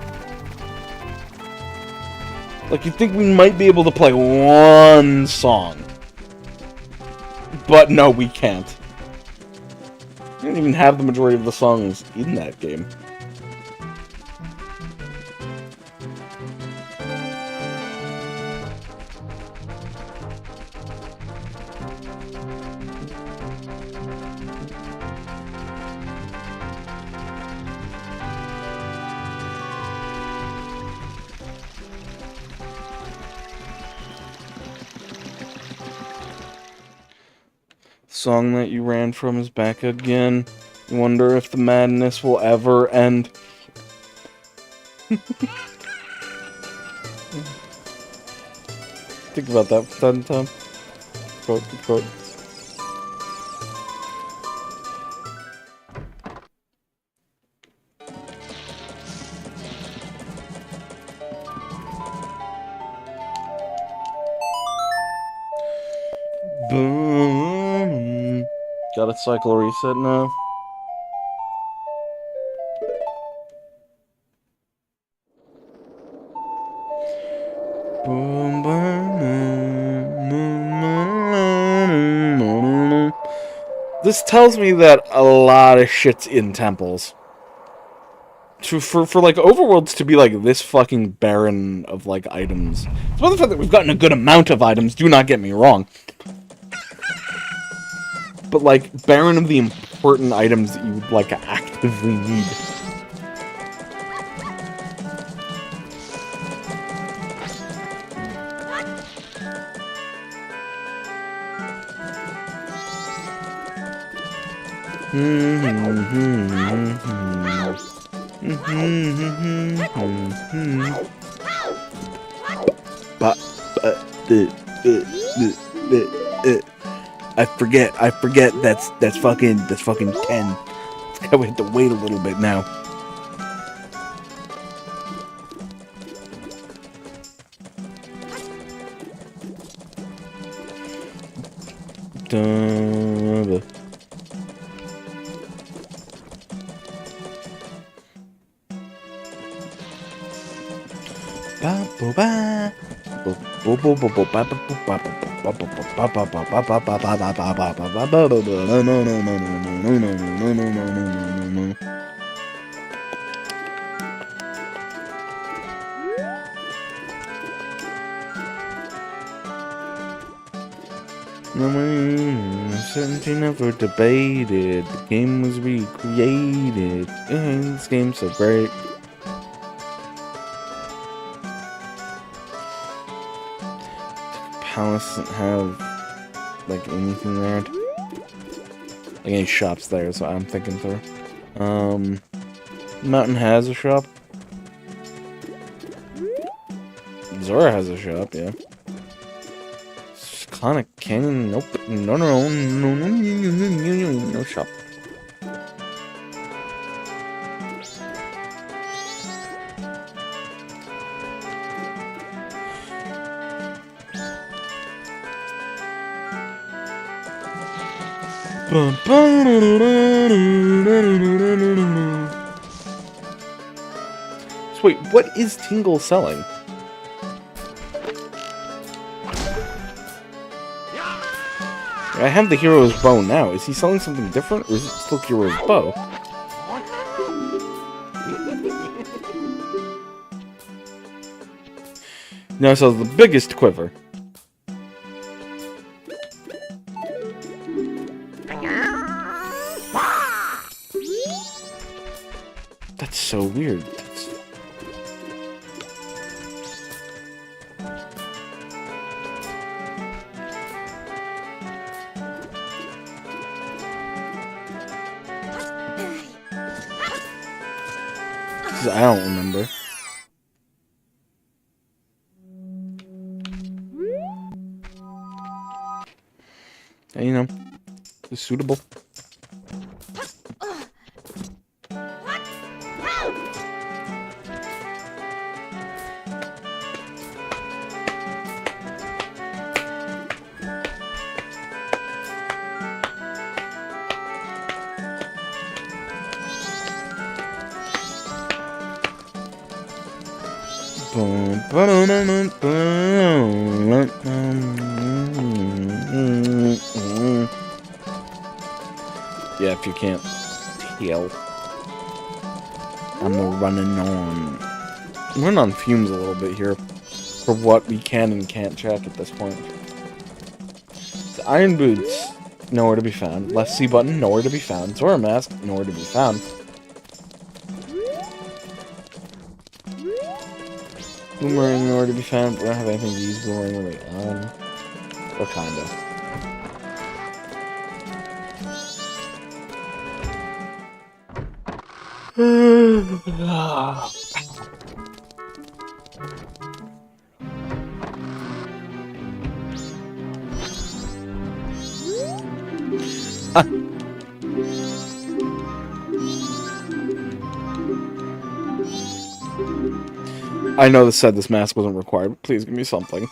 Like, you'd think we might be able to play one song. But no, we can't. We don't even have the majority of the songs in that game. song that you ran from is back again. Wonder if the madness will ever end. Think about that for that time. Quote, quote. Boom. Got a cycle reset now. This tells me that a lot of shit's in temples. For like overworlds to be like this fucking barren of like items. Despite the fact that we've gotten a good amount of items, do not get me wrong. But like barren of the important items that you like actively need. I forget that's fucking 10. We have to wait a little bit now. Certainty never debated. The game was recreated. This game's so great. Palace doesn't have like anything there. Like any shops there, so I'm thinking through. Mountain has a shop. Zora has a shop, yeah. Conic Canyon, nope. No shop. So wait, what is Tingle selling? I have the hero's bow now. Is he selling something different, or is it still hero's bow? No, so the biggest quiver. That's so weird. I don't remember. And, you know, it's suitable. Yeah, if you can't tell, I'm running on. I'm running on fumes a little bit here for what we can and can't check at this point. The Iron Boots, nowhere to be found. Left C button, nowhere to be found. Zora Mask, nowhere to be found. Boomerang, nowhere to be found. We don't have anything to use Boomerang really on. Or kinda. I know this said this mask wasn't required, but please give me something.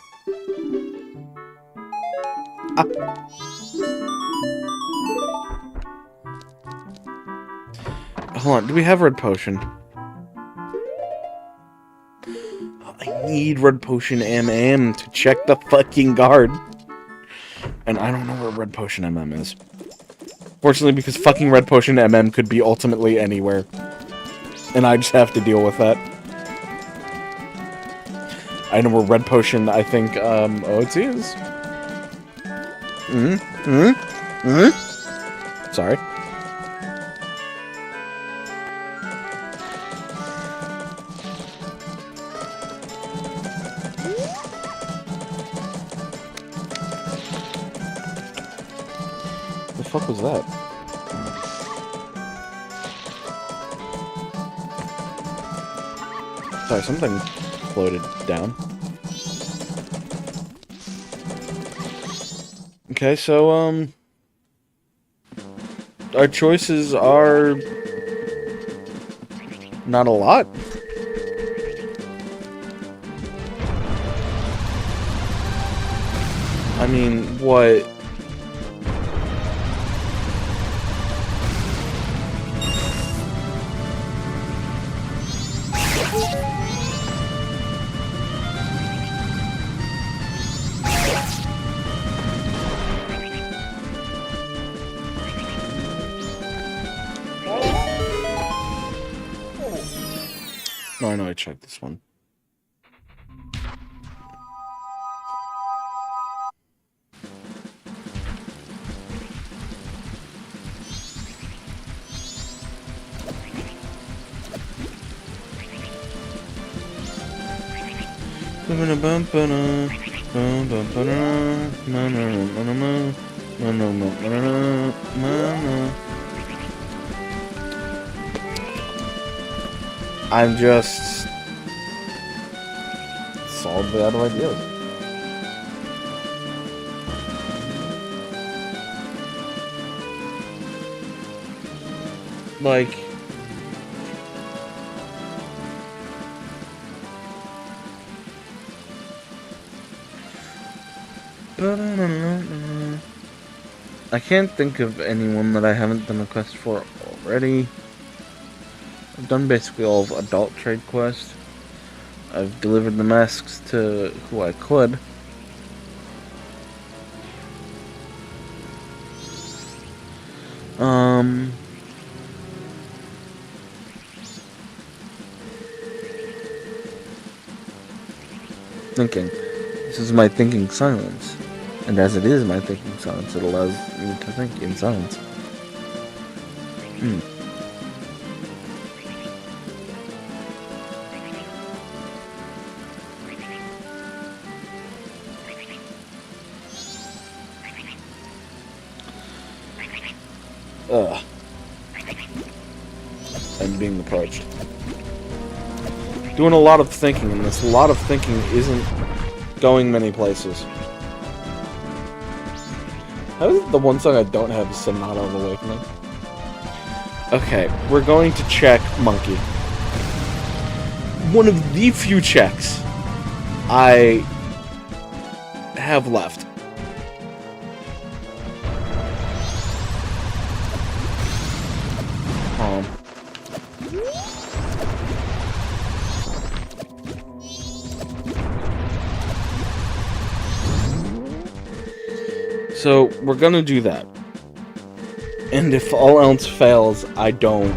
Hold on, do we have red potion? I need red potion MM to check the fucking guard. And I don't know where red potion MM is. Fortunately, because fucking red potion MM could be ultimately anywhere. And I just have to deal with that. I know where red potion, I think, OT is. Sorry. The fuck was that? Sorry, something floated down. Okay, so, our choices are not a lot. I mean, what? No, I know I checked this one. I'm just solidly out of ideas. Like, I can't think of anyone that I haven't done a quest for already. I've done basically all of adult trade quest. I've delivered the masks to who I could. Thinking. This is my thinking silence. And as it is my thinking silence, it allows me to think in silence. I'm being approached. Doing a lot of thinking, and this lot of thinking isn't going many places. How is it the one song I don't have is Sonata of Awakening? Okay, we're going to check Monkey. One of the few checks I have left. So, we're gonna do that. And if all else fails, I don't.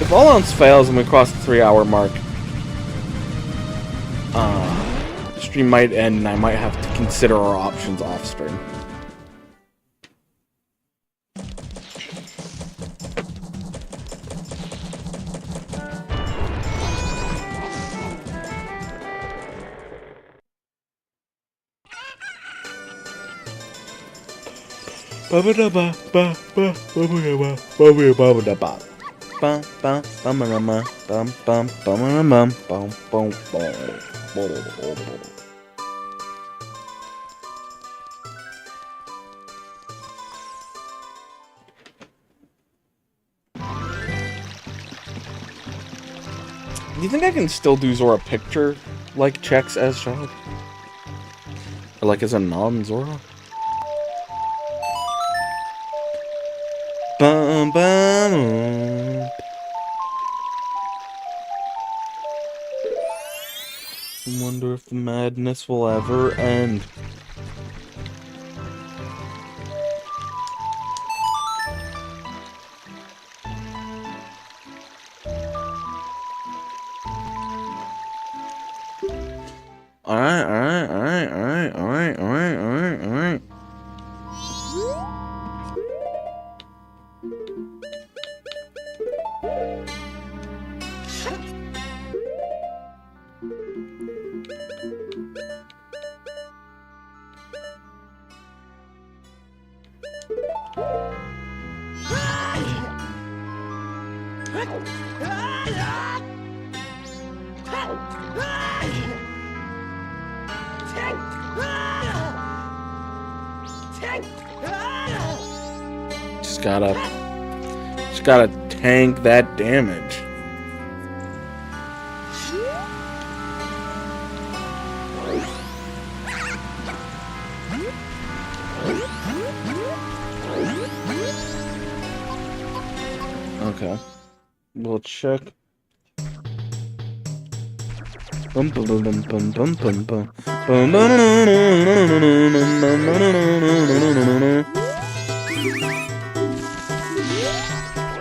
If all else fails and we cross the 3-hour mark, the stream might end and I might have to consider our options off stream. Do you think I can still do Zora picture, like, checks as child? Or, like, as a non-Zora? Bum, bum. I wonder if the madness will ever end. Alright. Just gotta tank that damage. Okay. We'll check.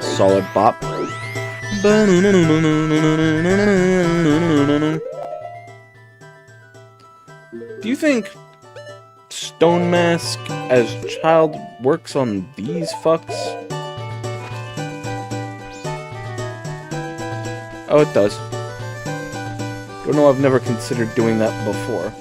Solid bop. Do you think Stone Mask as child works on these fucks? Oh, it does. Don't know, I've never considered doing that before.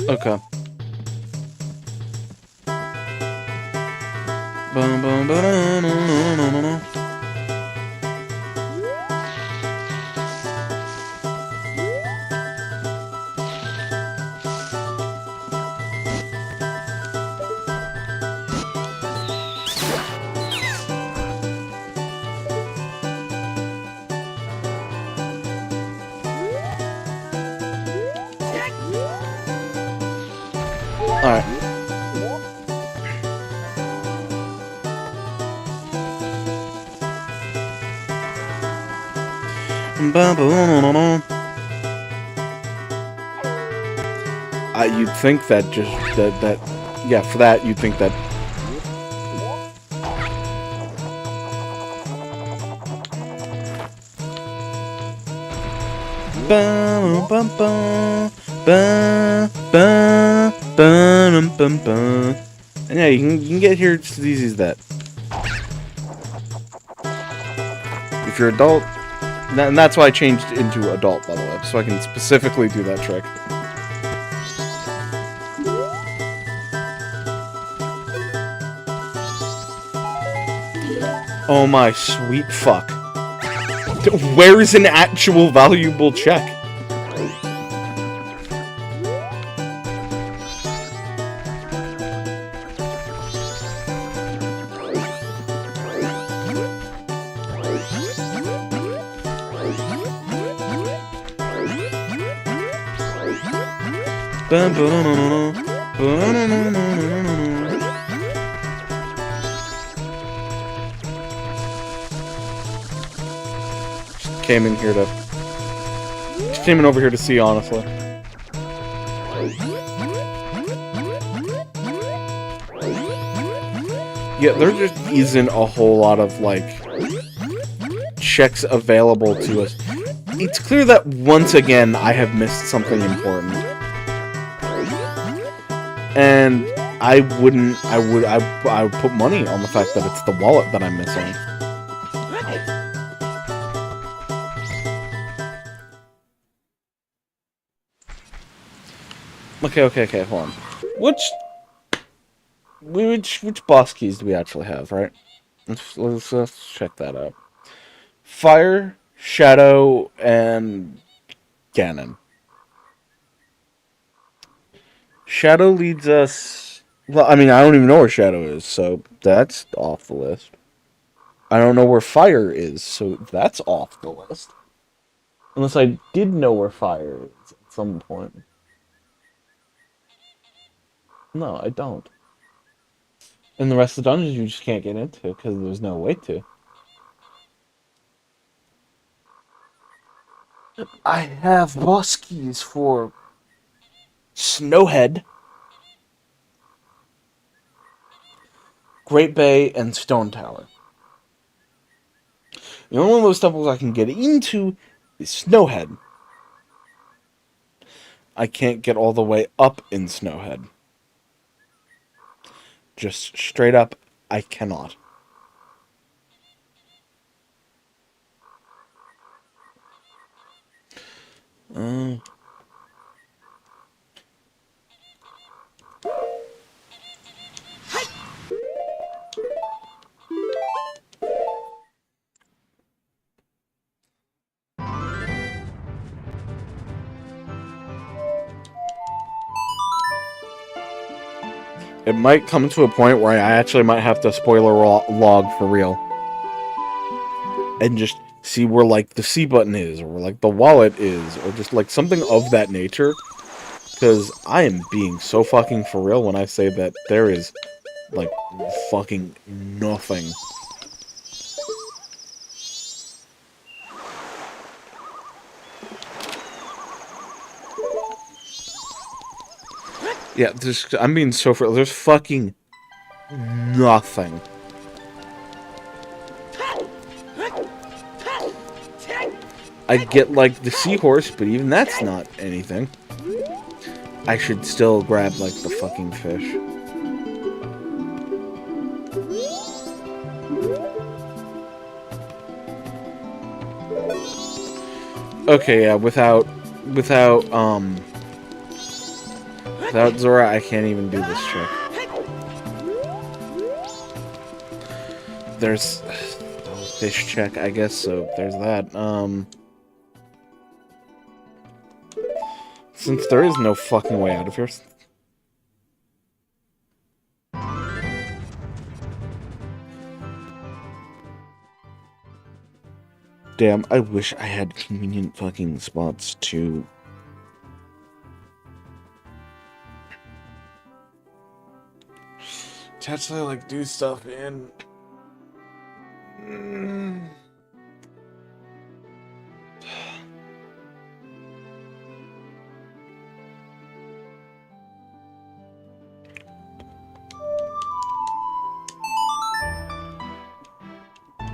Okay. Alright. You'd think that just that yeah, for that you'd think that and yeah, you can get here just as easy as that. If you're adult, and that's why I changed into adult, by the way, so I can specifically do that trick. Oh my sweet fuck. Where's an actual valuable check? Came in here to... Just came in over here to see, honestly. Yeah, there just isn't a whole lot of, like, checks available to us. It's clear that, once again, I have missed something important. And I would put money on the fact that it's the wallet that I'm missing. Okay, hold on. Which boss keys do we actually have, right? Let's check that out. Fire, Shadow, and Ganon. Shadow leads us... Well, I mean, I don't even know where Shadow is, so that's off the list. I don't know where Fire is, so that's off the list. Unless I did know where Fire is at some point. No, I don't. And the rest of the dungeons you just can't get into, because there's no way to. I have boss keys for Snowhead, Great Bay, and Stone Tower. The only one of those temples I can get into is Snowhead. I can't get all the way up in Snowhead. Just straight up, I cannot. It might come to a point where I actually might have to spoiler log for real. And just see where, like, the C button is, or where, like, the wallet is, or just, like, something of that nature. Because I am being so fucking for real when I say that there is, like, fucking nothing. Yeah, I'm being so for real. There's fucking nothing. I get, like, the seahorse, but even that's not anything. I should still grab, like, the fucking fish. Okay, yeah, without Zora, I can't even do this trick. There's fish check, I guess, so there's that. Since there is no fucking way out of here. Damn, I wish I had convenient fucking spots to actually, like, do stuff in.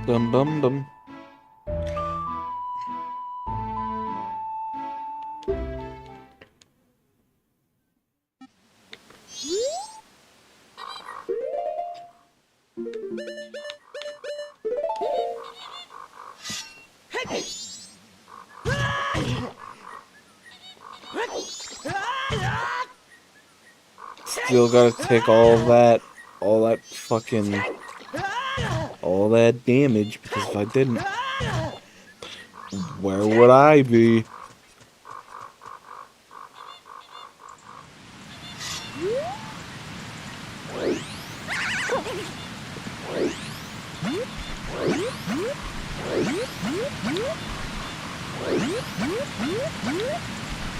Bum bum bum. Still gotta take all that damage, because if I didn't, where would I be?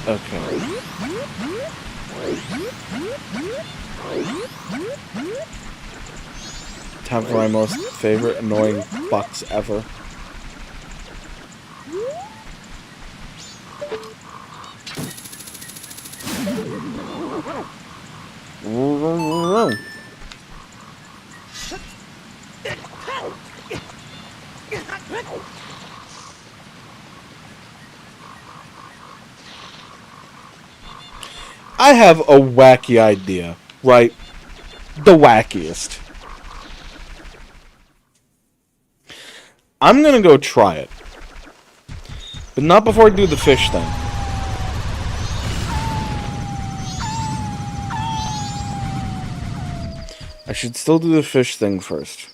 Okay. Time for my most favorite annoying bucks ever. I have a wacky idea, right? The wackiest. I'm gonna go try it. But not before I do the fish thing. I should still do the fish thing first.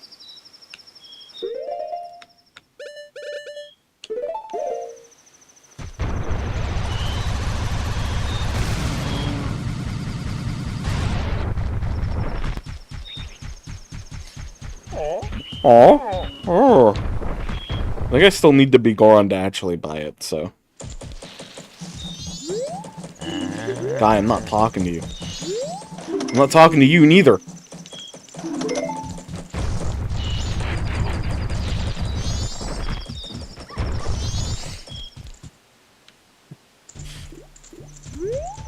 Aw. Oh. I think I still need to be Goron to actually buy it, so. Guy, I'm not talking to you. I'm not talking to you neither.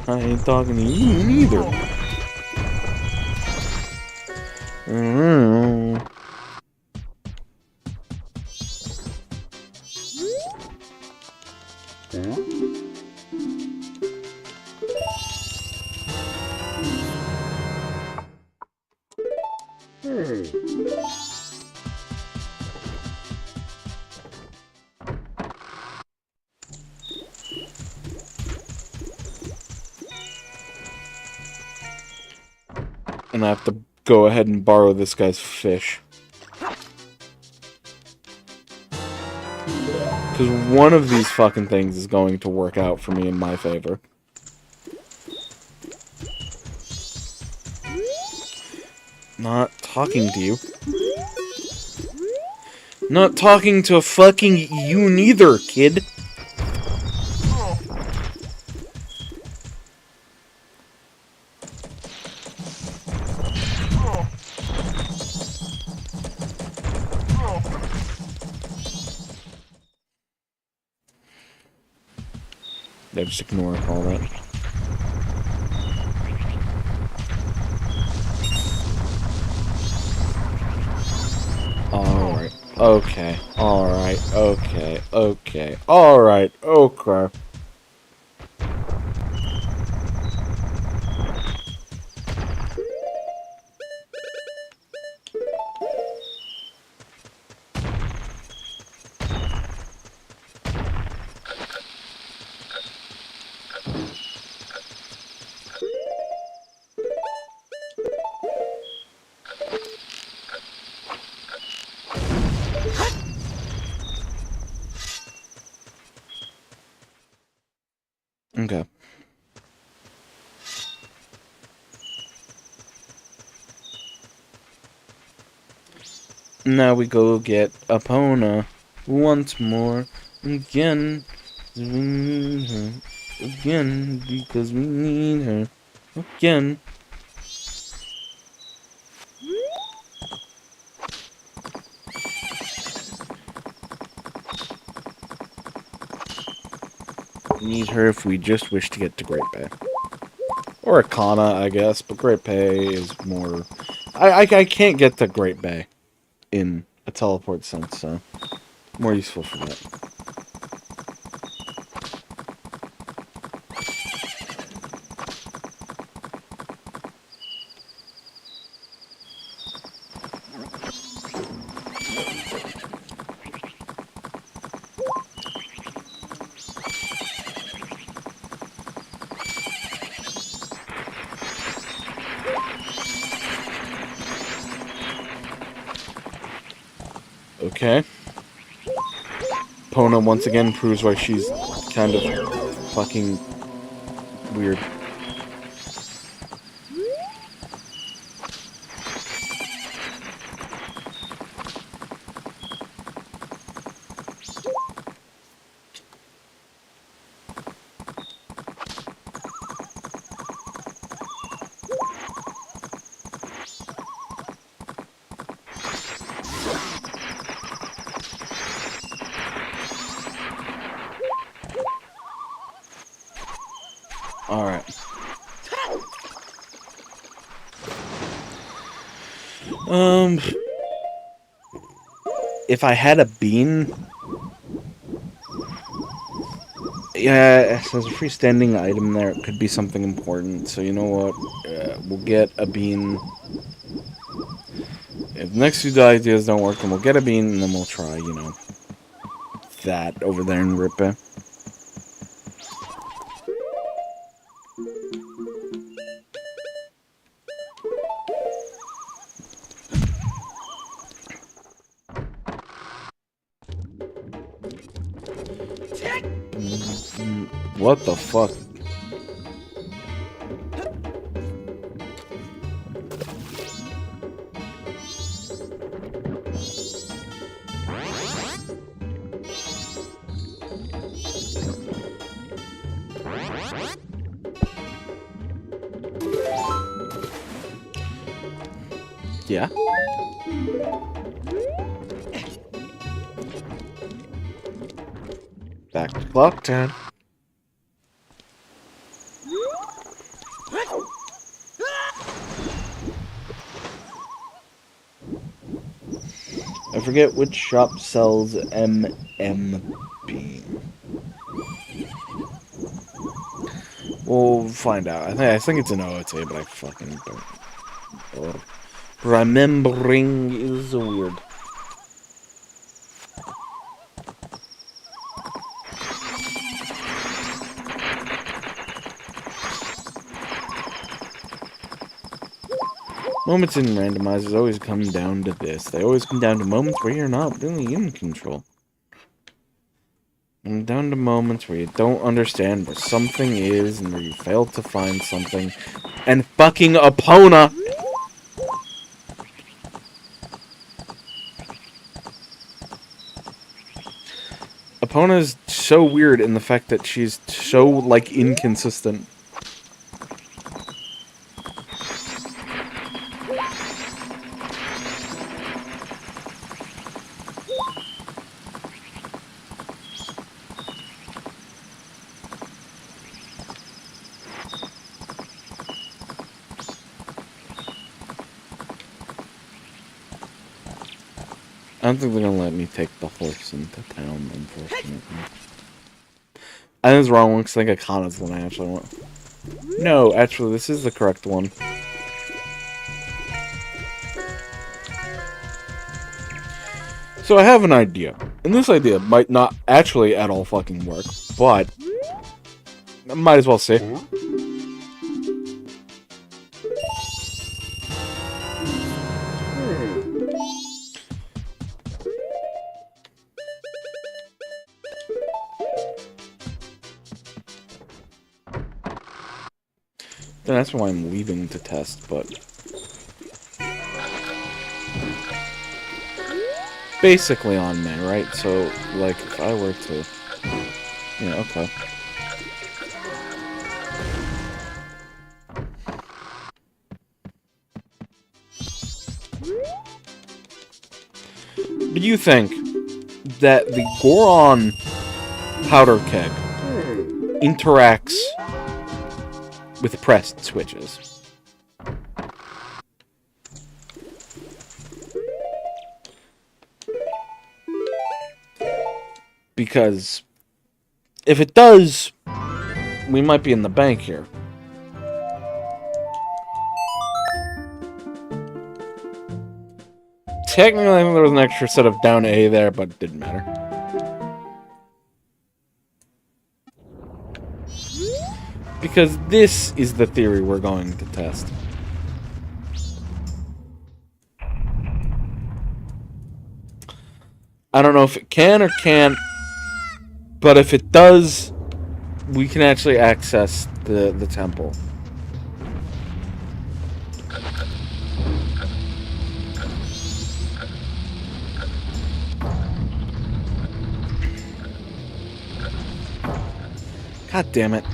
I ain't talking to you neither. And I have to go ahead and borrow this guy's fish. Because one of these fucking things is going to work out for me in my favor. Not talking to you. Not talking to fucking you neither, kid. Yeah, just ignore all that. Alright, okay, alright, okay, okay, alright, okay. Okay. Now we go get Epona once more. Again. We need her. Again. Because we need her. Again. We need her if we just wish to get to Great Bay. Or Akana, I guess, but Great Bay is more... I can't get to Great Bay in a teleport sense, so... more useful for that. Okay. Pona once again proves why she's kind of fucking weird. Alright. If I had a bean, Yeah, so there's a freestanding item there. It could be something important. So you know what? We'll get a bean. If the next two ideas don't work, then we'll get a bean, and then we'll try, you know, that over there in Rippe. What the fuck? Yeah? Back to clock 10. I forget which shop sells MMB. We'll find out. I think it's an OOT, but I fucking don't. Remembering is weird. Moments in randomizers always come down to this. They always come down to moments where you're not really in control. And down to moments where you don't understand where something is and where you fail to find something. And fucking Epona! Epona is so weird in the fact that she's so, like, inconsistent. I don't think they're gonna let me take the horse into town, unfortunately. I think it's the wrong one, because I think Akana's the one I actually want. No, actually, this is the correct one. So I have an idea. And this idea might not actually at all fucking work, but I might as well see. Then that's why I'm leaving to test, but basically on me, right? So, like, if I were to... Yeah, okay. Do you think that the Goron powder keg interacts with pressed switches? Because if it does, we might be in the bank here. Technically, I think there was an extra set of down A there, but it didn't matter. Because this is the theory we're going to test. I don't know if it can or can't, but if it does, we can actually access the temple. God damn it.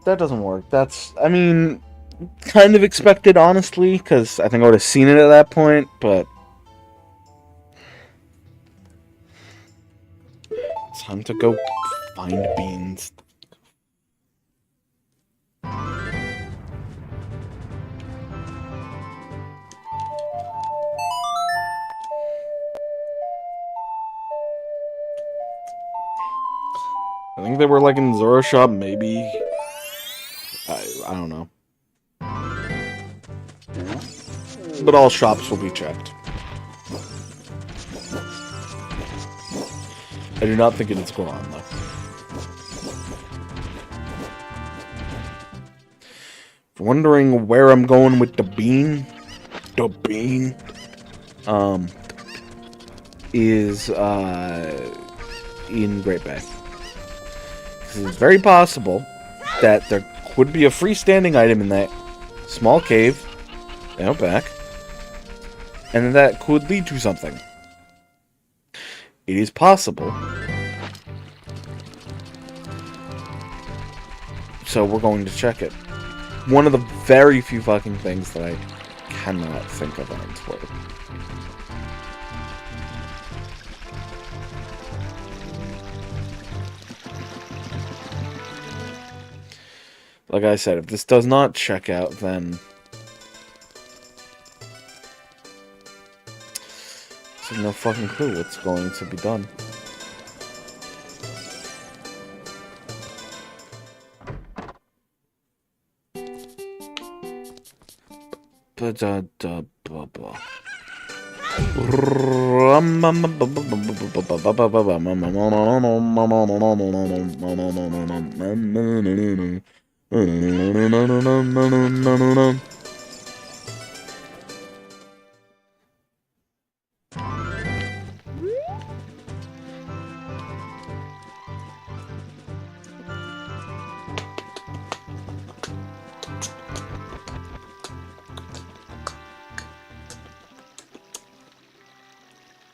That doesn't work. That's, I mean, kind of expected, honestly, because I think I would have seen it at that point, but... Time to go find beans. think they were like in Zoro shop, maybe. I don't know. But all shops will be checked. I do not think it is Goron, though. If you're wondering where I'm going with the bean, is in Great Bay. It's very possible that there could be a freestanding item in that small cave out back, and that could lead to something. It is possible. So we're going to check it. One of the very few fucking things that I cannot think of on Twitter. Like I said, if this does not check out, then there's no fucking clue what's going to be done.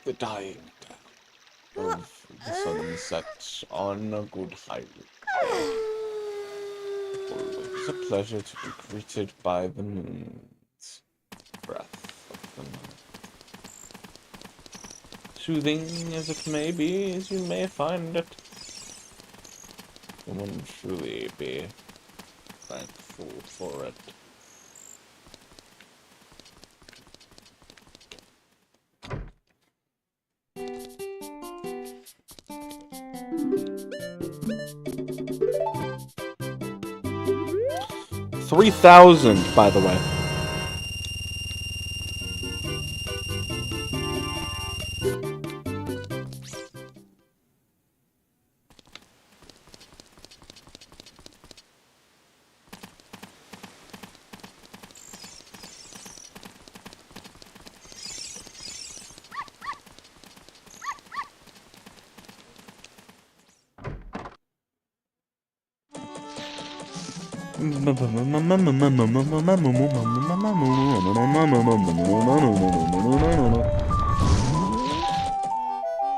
The dying of the sun sets on a good highway. Always a pleasure to be greeted by the moon's breath of the night. Soothing as it may be, as you may find it, one will truly be thankful for it. $3,000, by the way.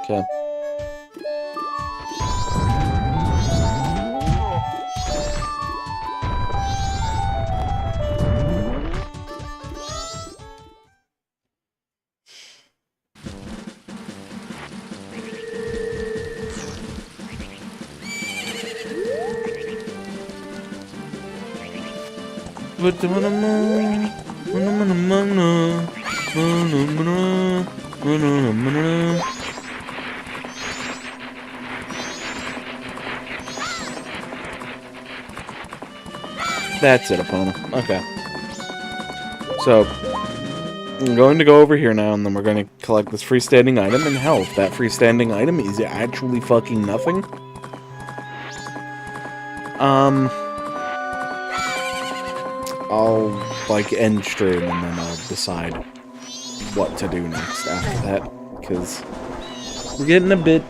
Okay. That's it, Epona. Okay. So, I'm going to go over here now, and then we're going to collect this freestanding item, and hell, if that freestanding item is actually fucking nothing, I'll, like, end stream, and then I'll decide what to do next after that, because we're getting a bit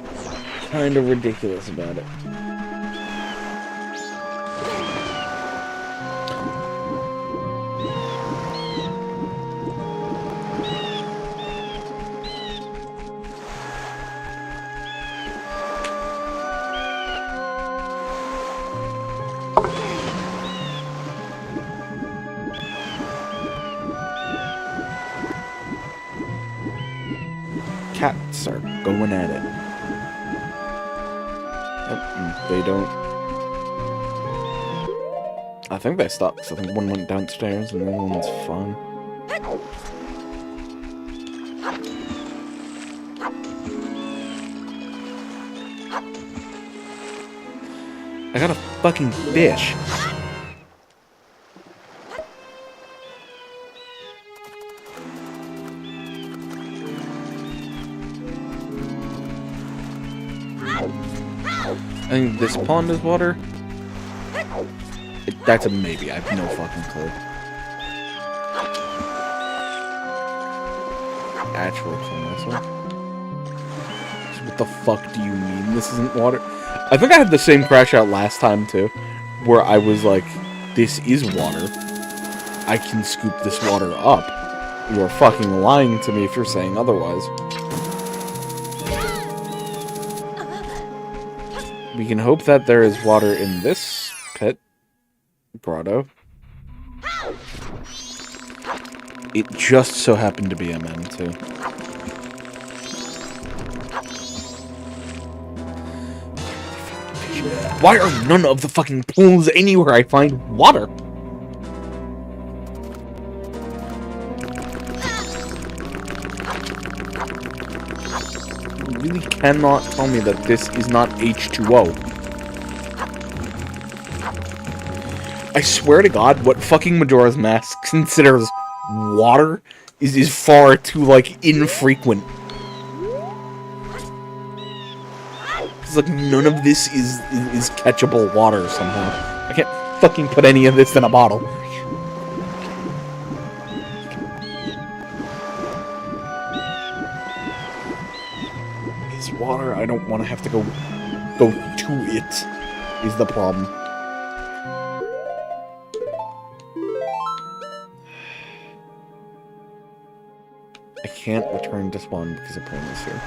kind of ridiculous about it. Cats are going at it. Yep, they don't... I think they stopped, because I think one went downstairs and the other one's fine. got a fucking fish. I think this pond is water. That's a maybe. I have no fucking clue. Actually, from this one. So what the fuck do you mean this isn't water? I think I had the same crash out last time too, where I was like, "This is water. I can scoop this water up." You are fucking lying to me if you're saying otherwise. We can hope that there is water in this pit. Grotto. It just so happened to be MM too. Why are none of the fucking pools anywhere I find water? You really cannot tell me that this is not H2O. I swear to God, what fucking Majora's Mask considers water is far too, like, infrequent. It's like none of this is catchable water somehow. I can't fucking put any of this in a bottle. It's water. I don't want to have to go to it, is the problem. I can't return to spawn because the point is here.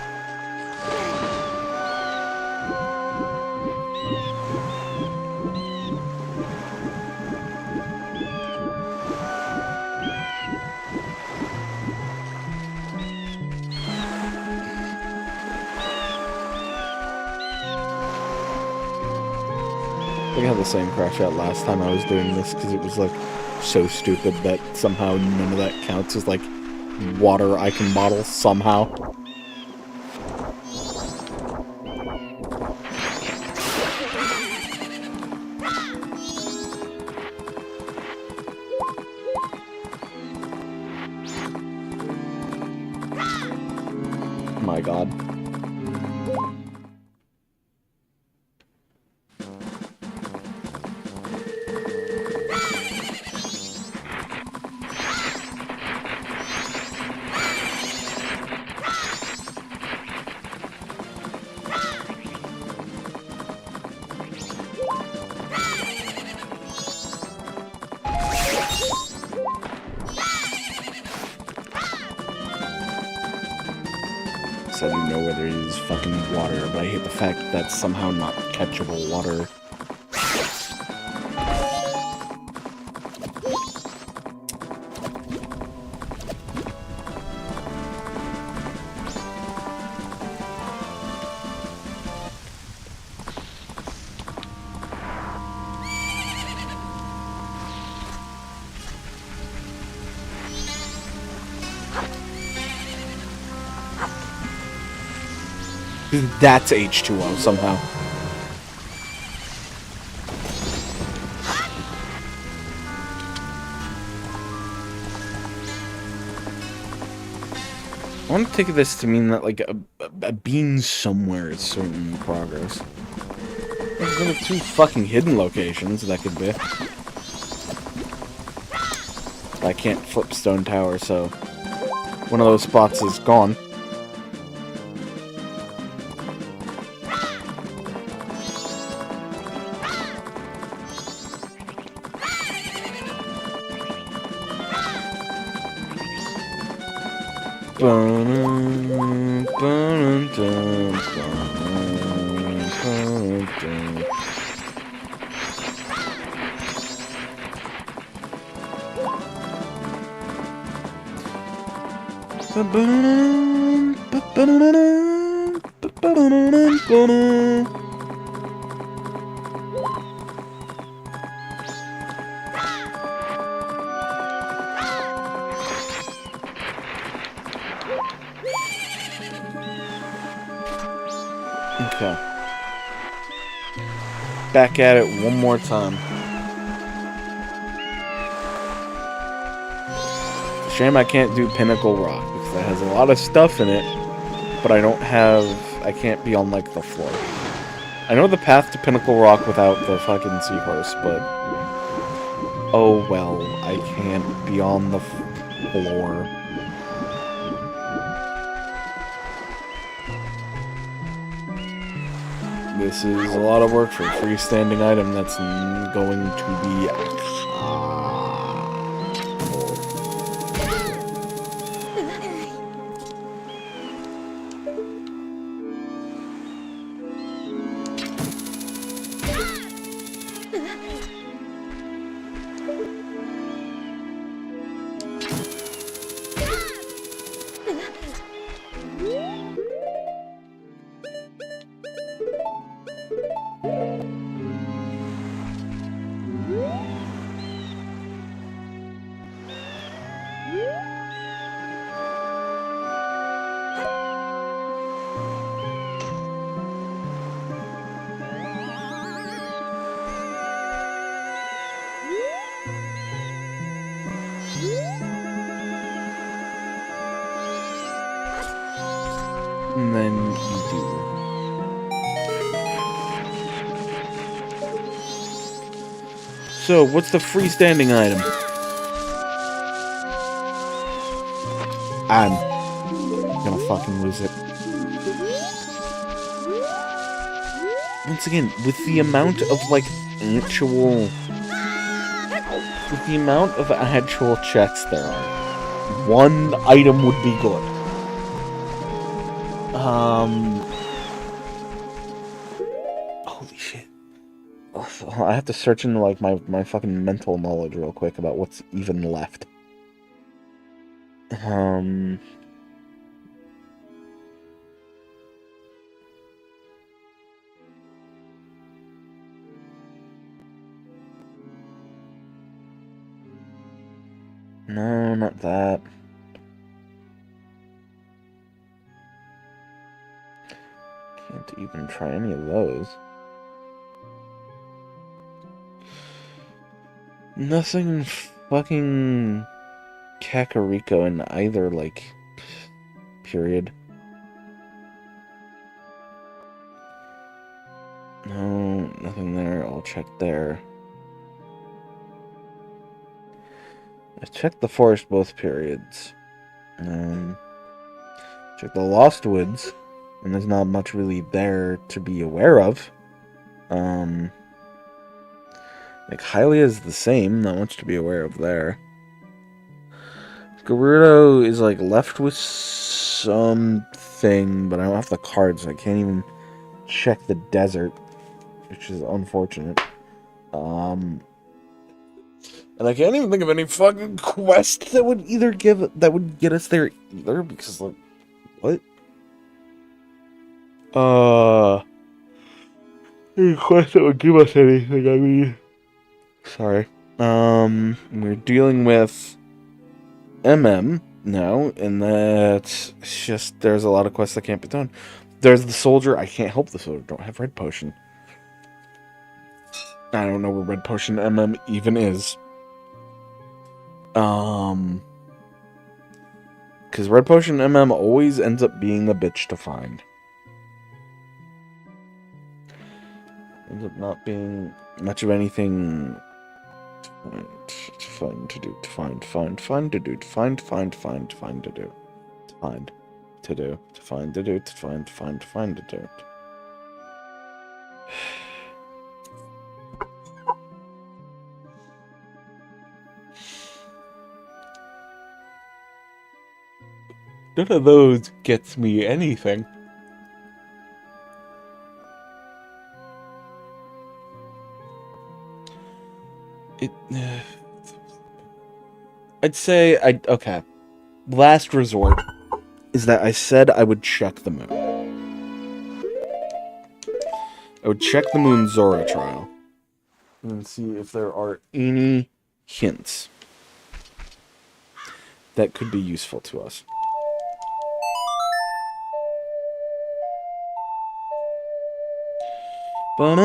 I had the same crash out last time I was doing this because it was like so stupid that somehow none of that counts as like water I can bottle somehow. My God. I do know where there is fucking water, but I hate the fact that that's somehow not catchable water. That's H2O somehow. I want to take this to mean that like a bean somewhere is certainly in progress. There's only 2 fucking hidden locations that could be. I can't flip Stone Tower, so one of those spots is gone. Okay. back at it one more time. It's a shame I can't do Pinnacle Rock, because that has a lot of stuff in it, but I can't be on, like, the floor. I know the path to Pinnacle Rock without the fucking seahorse, but... oh well, I can't be on the floor. This is a lot of work for a freestanding item that's going to be... And then you do. So, what's the freestanding item? I'm gonna fucking lose it. Once again, with the amount of, like, actual... with the amount of actual checks there are, one item would be good. Holy shit. I have to search into, like, my fucking mental knowledge real quick about what's even left. No, not that. Can't even try any of those. Nothing in fucking Kakariko in either, like, period. No, nothing there. I'll check there. I checked the forest both periods. Check the Lost Woods, and there's not much really there to be aware of. Like, Hylia is the same, not much to be aware of there. Gerudo is, like, left with something, but I don't have the card, so I can't even check the desert, which is unfortunate. And I can't even think of any fucking quest that would get us there either, because, like, what? Any quest that would give us anything, I mean... Sorry. We're dealing with MM now, and that's just, there's a lot of quests that can't be done. There's the soldier. I can't help the soldier. Don't have red potion. I don't know where red potion MM even is. Because red potion MM always ends up being a bitch to find. Ends up not being much of anything to do. None of those gets me anything. I'd say, okay. Last resort is that I said I would check the moon. I would check the moon Zora trial. And see if there are any hints that could be useful to us. Bum,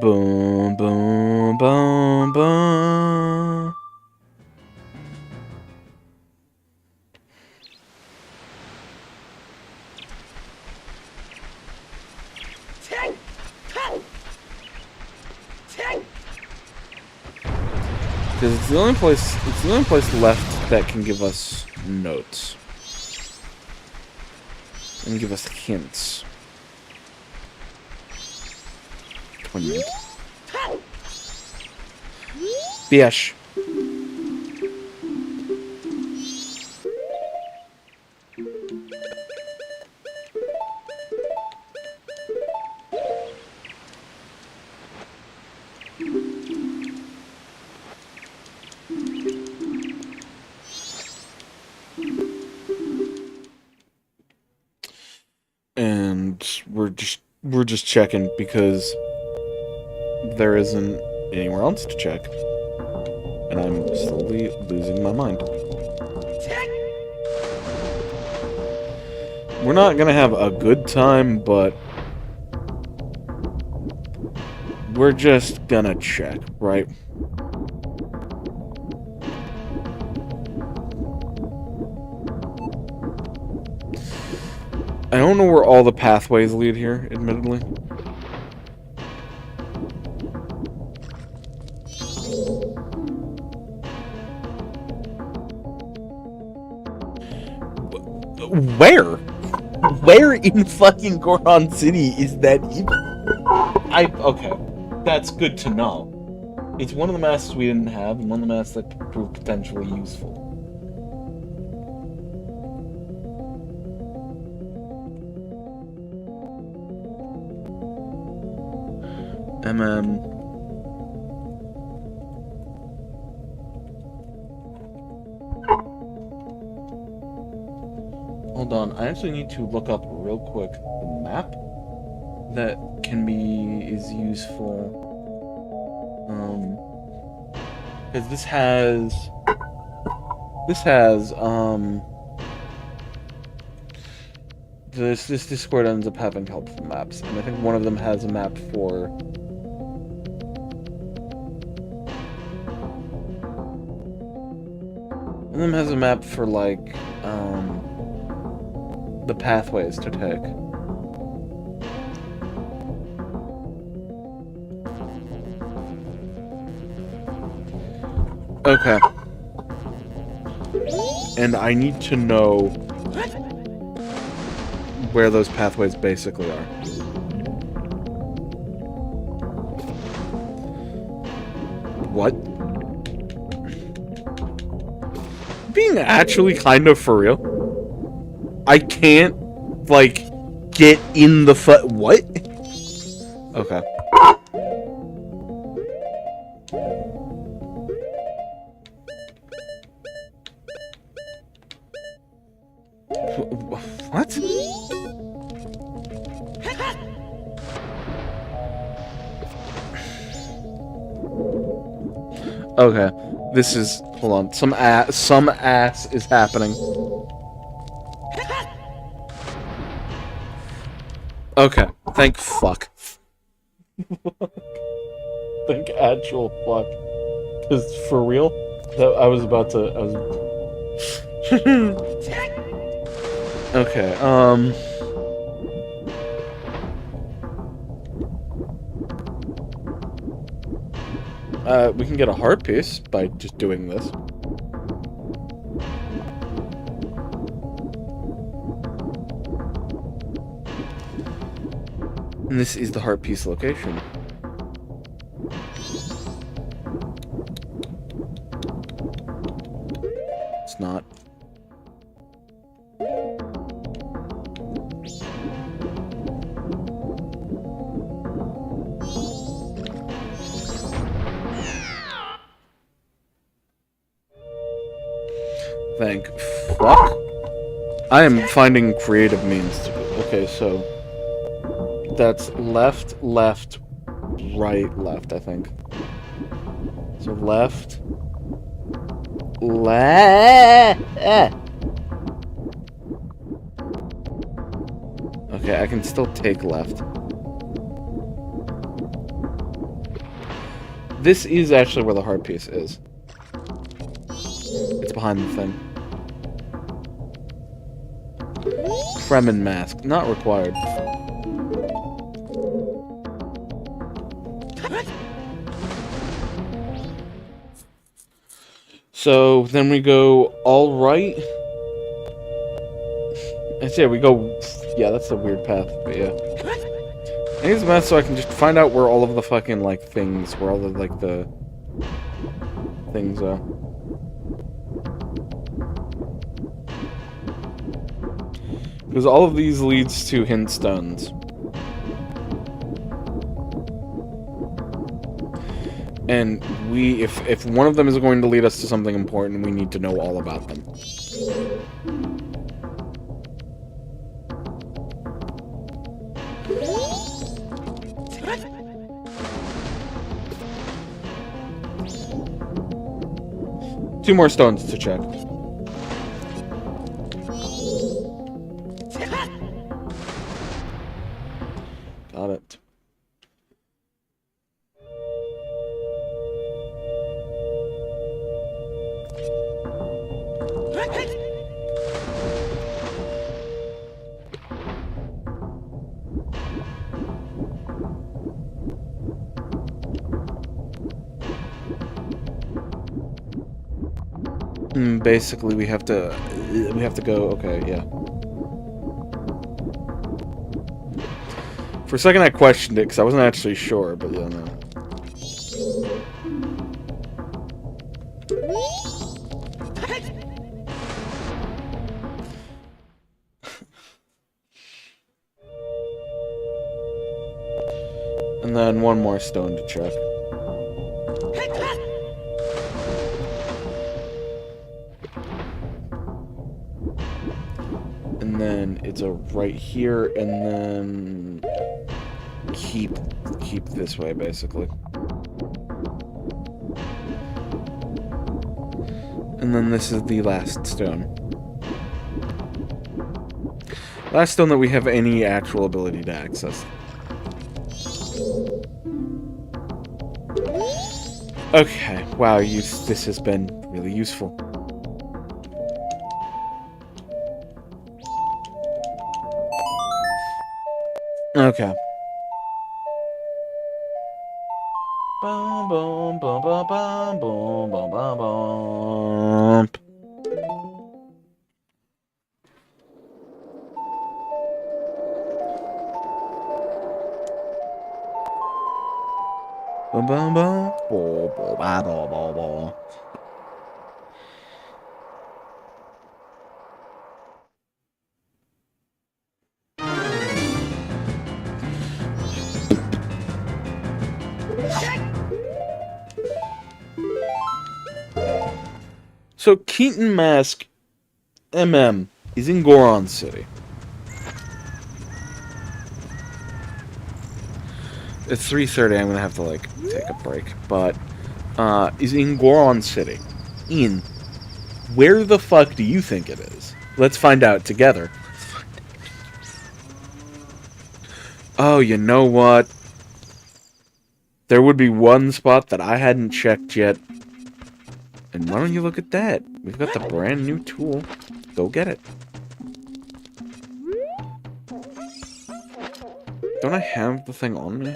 bum, bum, bum, bum. Because it's the only place left that can give us notes. And give us hints. Bish. And we're just checking because there isn't anywhere else to check. And I'm slowly losing my mind. We're not gonna have a good time, but we're just gonna check, right? I don't know where all the pathways lead here, admittedly. Where? Where in fucking Goron City is that even? Okay. That's good to know. It's one of the masks we didn't have, and one of the masks that could prove potentially useful. Hold on, I actually need to look up real quick the map that is useful. Because this Discord ends up having helpful maps, and I think one of them has a map for like the pathways to take. Okay. And I need to know where those pathways basically are. What? Being actually kind of for real? I can't, like, get in the what? Okay. What? Okay. This is... Hold on. Some ass is happening. Okay. Thank fuck. Thank actual fuck. Because for real, I was about to... Okay, we can get a heart piece by just doing this. And this is the heart piece location. It's not. Thank fuck. I am finding creative means to... Okay, so... That's left, left, right, left, I think. So left... Okay, I can still take left. This is actually where the heart piece is. It's behind the thing. Fremen mask, not required. So then we go all right. Yeah, we go. Yeah, that's a weird path, but yeah. I use the map so I can just find out where all of the fucking like things, where all the like the things are. Because all of these leads to hint stones. And if one of them is going to lead us to something important, we need to know all about them. Two more stones to check. Got it. Basically, we have to go. Okay, yeah. For a second, I questioned it because I wasn't actually sure, but yeah, no. And then one more stone to check. And then it's a right here, and then keep this way, basically. And then this is the last stone. Last stone that we have any actual ability to access. Okay, wow, this has been really useful. Okay. Bum, bum, bum, bum, bum, bum, bum, bum, bum. Bum, bum, bum. Bo, bo, ba, bo, bo, bo. So Keaton Mask MM is in Goron City. It's 3:30. I'm gonna have to like take a break, but is in Goron City. Ian, where the fuck do you think it is? Let's find out together. Oh, you know what? There would be one spot that I hadn't checked yet. And why don't you look at that? We've got the brand new tool. Go get it. Don't I have the thing on me?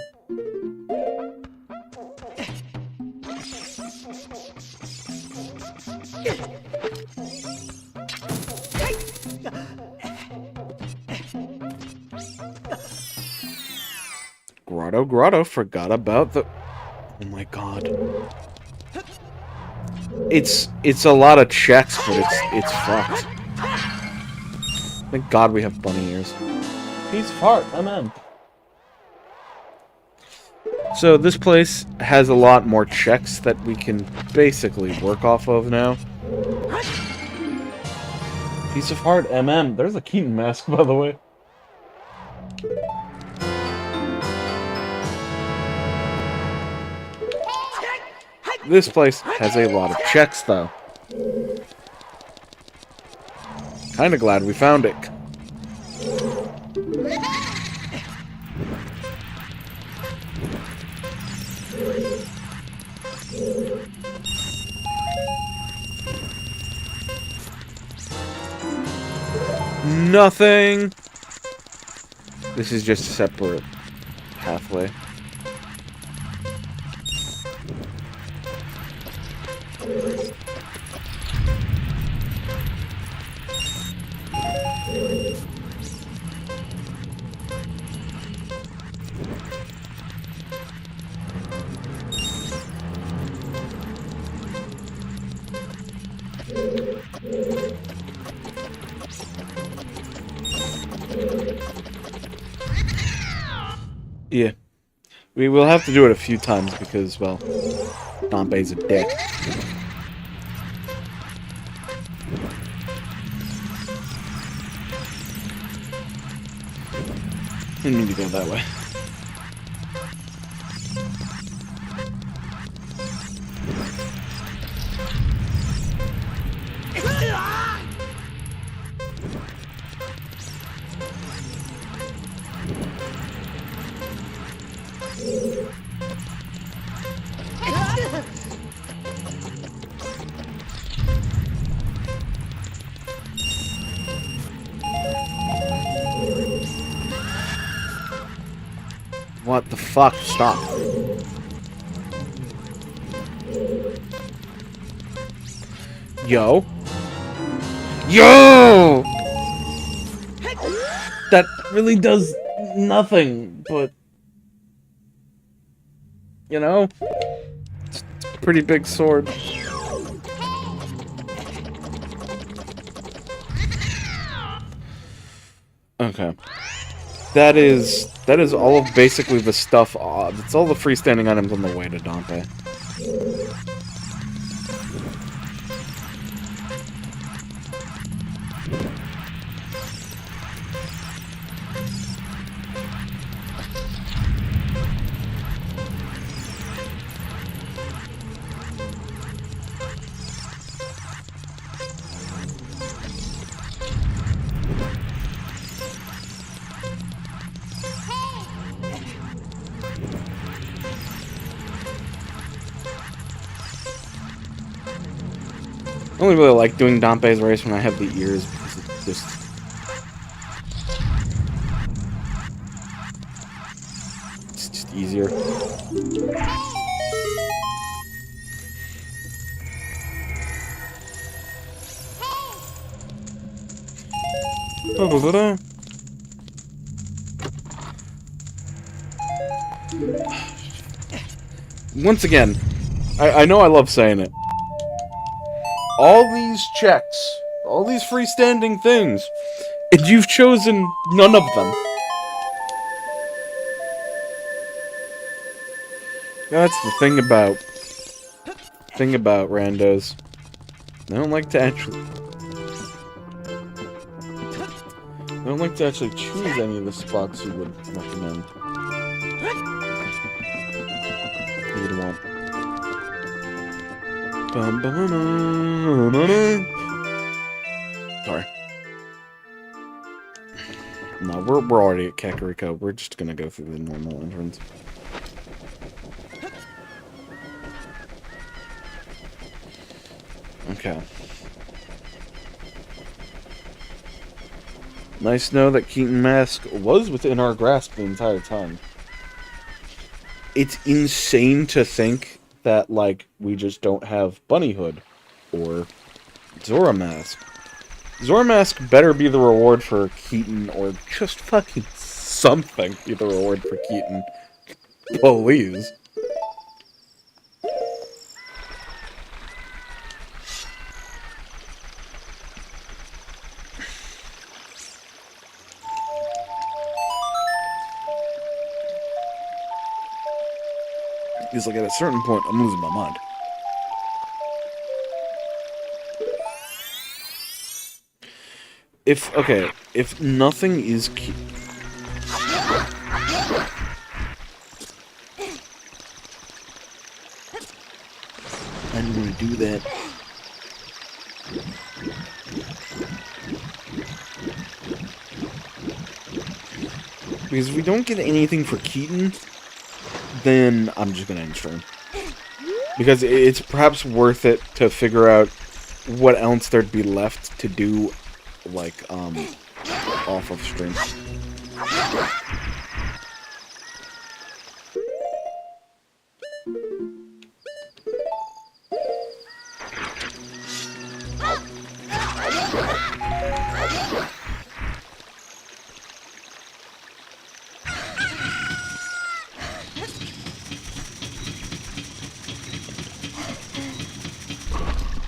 Grotto, forgot about the... Oh my god. It's a lot of checks, but it's fucked. Thank God we have bunny ears. Piece of heart, I'm in. So this place has a lot more checks that we can basically work off of now. Piece of heart, MM. There's a Keaton mask, by the way. This place has a lot of checks, though. Kinda glad we found it. Nothing! This is just a separate pathway. Yeah. We will have to do it a few times because, well, Dompe's a dick. Didn't mean to go that way. What the fuck? Stop. Yo. Yo! That really does nothing, but... You know? It's a pretty big sword. Okay. That is all of basically the stuff. It's all the freestanding items on the way to Dompe. I only really like doing Dompe's race when I have the ears because it's just... It's just easier. Once again, I know I love saying it. All these checks, all these freestanding things, and you've chosen none of them. That's the thing about randos. They don't like to actually choose any of the spots you would recommend. You would want. Sorry. No, we're already at Kakariko. We're just gonna go through the normal entrance. Okay. Nice to know that Keaton Mask was within our grasp the entire time. It's insane to think that, like, we just don't have Bunny Hood or Zora Mask. Zora Mask better be the reward for Keaton, or just fucking something be the reward for Keaton. Please. He's like, at a certain point, I'm losing my mind. if nothing is I'm gonna do that. Because if we don't get anything for Keaton, then I'm just gonna end stream. Because it's perhaps worth it to figure out what else there'd be left to do, like, off of stream.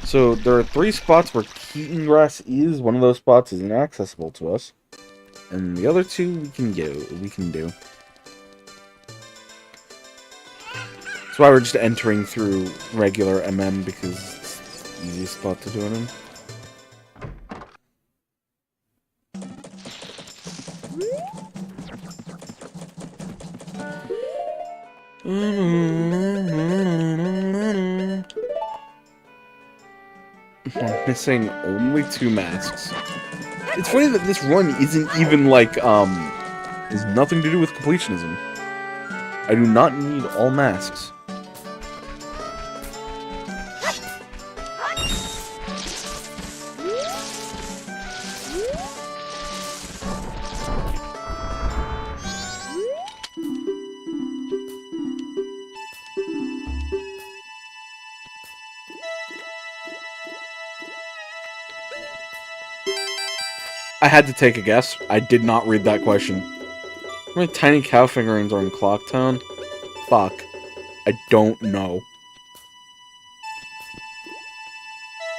So, there are 3 spots where Keaton grass is. One of those spots is inaccessible to us. And the other 2 we can do. That's why we're just entering through regular MM, because it's the easiest spot to do it in. I'm missing only 2 masks. It's funny that this run isn't even, like, has nothing to do with completionism. I do not need all masks. I had to take a guess. I did not read that question. How many tiny cow figurines are in Clocktown? Fuck. I don't know.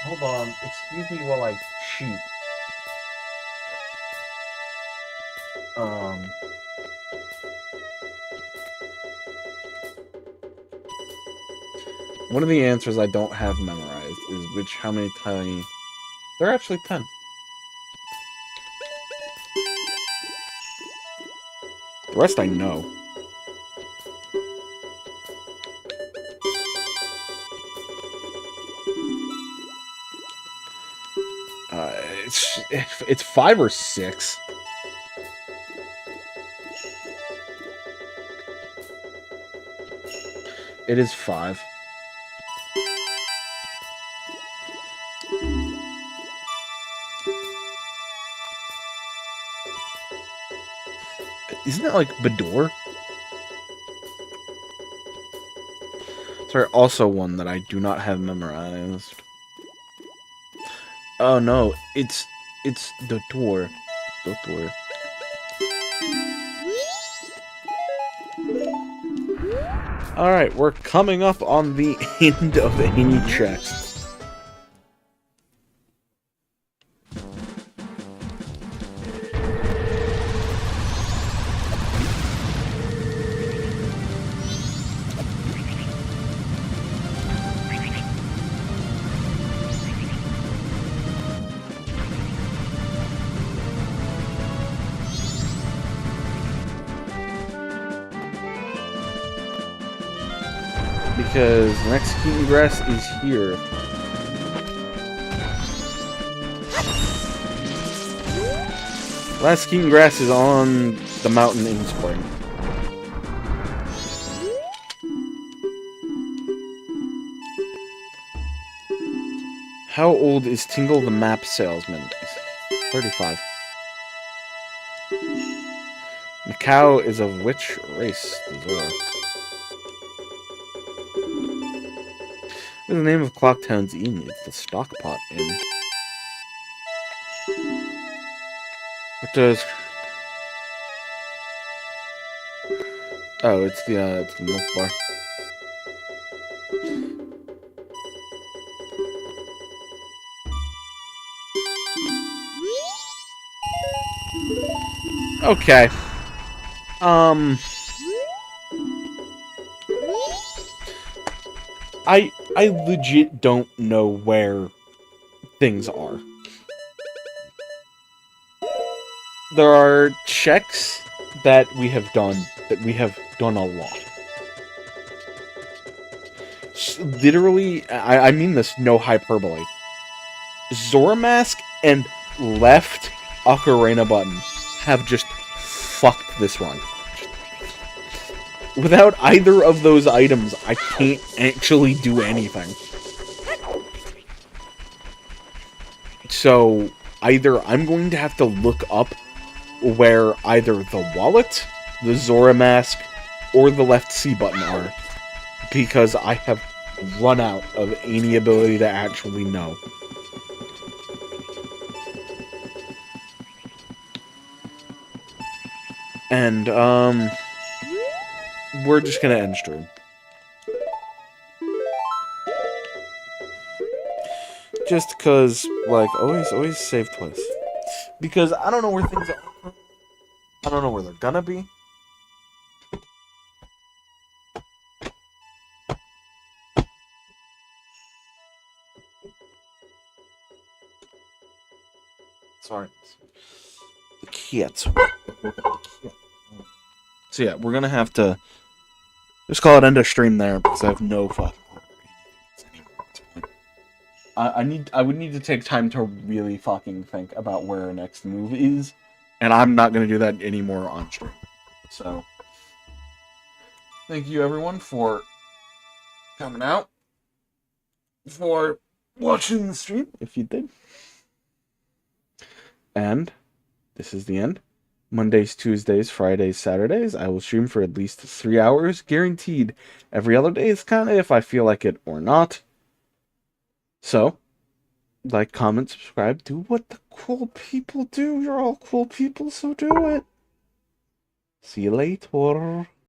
Hold on. Excuse me while I cheat. One of the answers I don't have memorized is how many tiny... There are actually 10. The rest I know. It's 5 or 6. It is 5. Isn't that like Bador? Sorry, also one that I do not have memorized. Oh no, it's Dotor. Dotor. Alright, we're coming up on the end of any checks. Because the next Keaton grass is here. Last Keaton grass is on the mountain in spring. How old is Tingle the Map Salesman? 35. Macau is of which race? Zora. What's the name of Clocktown's inn? It's the Stockpot Inn. What does... Oh, it's the milk bar. Okay. I legit don't know where things are. there are checks that we have done a lot. Literally, I mean this no hyperbole. Zoramask and left Ocarina button have just fucked this run. Without either of those items, I can't actually do anything. So, either I'm going to have to look up where either the wallet, the Zoramask, or the left C button are, because I have run out of any ability to actually know. And, we're just gonna end stream. Just cause, like, always save twice. Because I don't know where things are. I don't know where they're gonna be. Sorry. The kids. So yeah, we're gonna have to just call it end of stream there because I have no fucking I would need to take time to really fucking think about where our next move is, and I'm not gonna do that anymore on stream. So thank you everyone for coming out, for watching the stream if you did. And this is the end. Mondays, Tuesdays, Fridays, Saturdays, I will stream for at least 3 hours, guaranteed. Every other day is kind of if I feel like it or not. So, like, comment, subscribe, do what the cool people do. You're all cool people, so do it. See you later.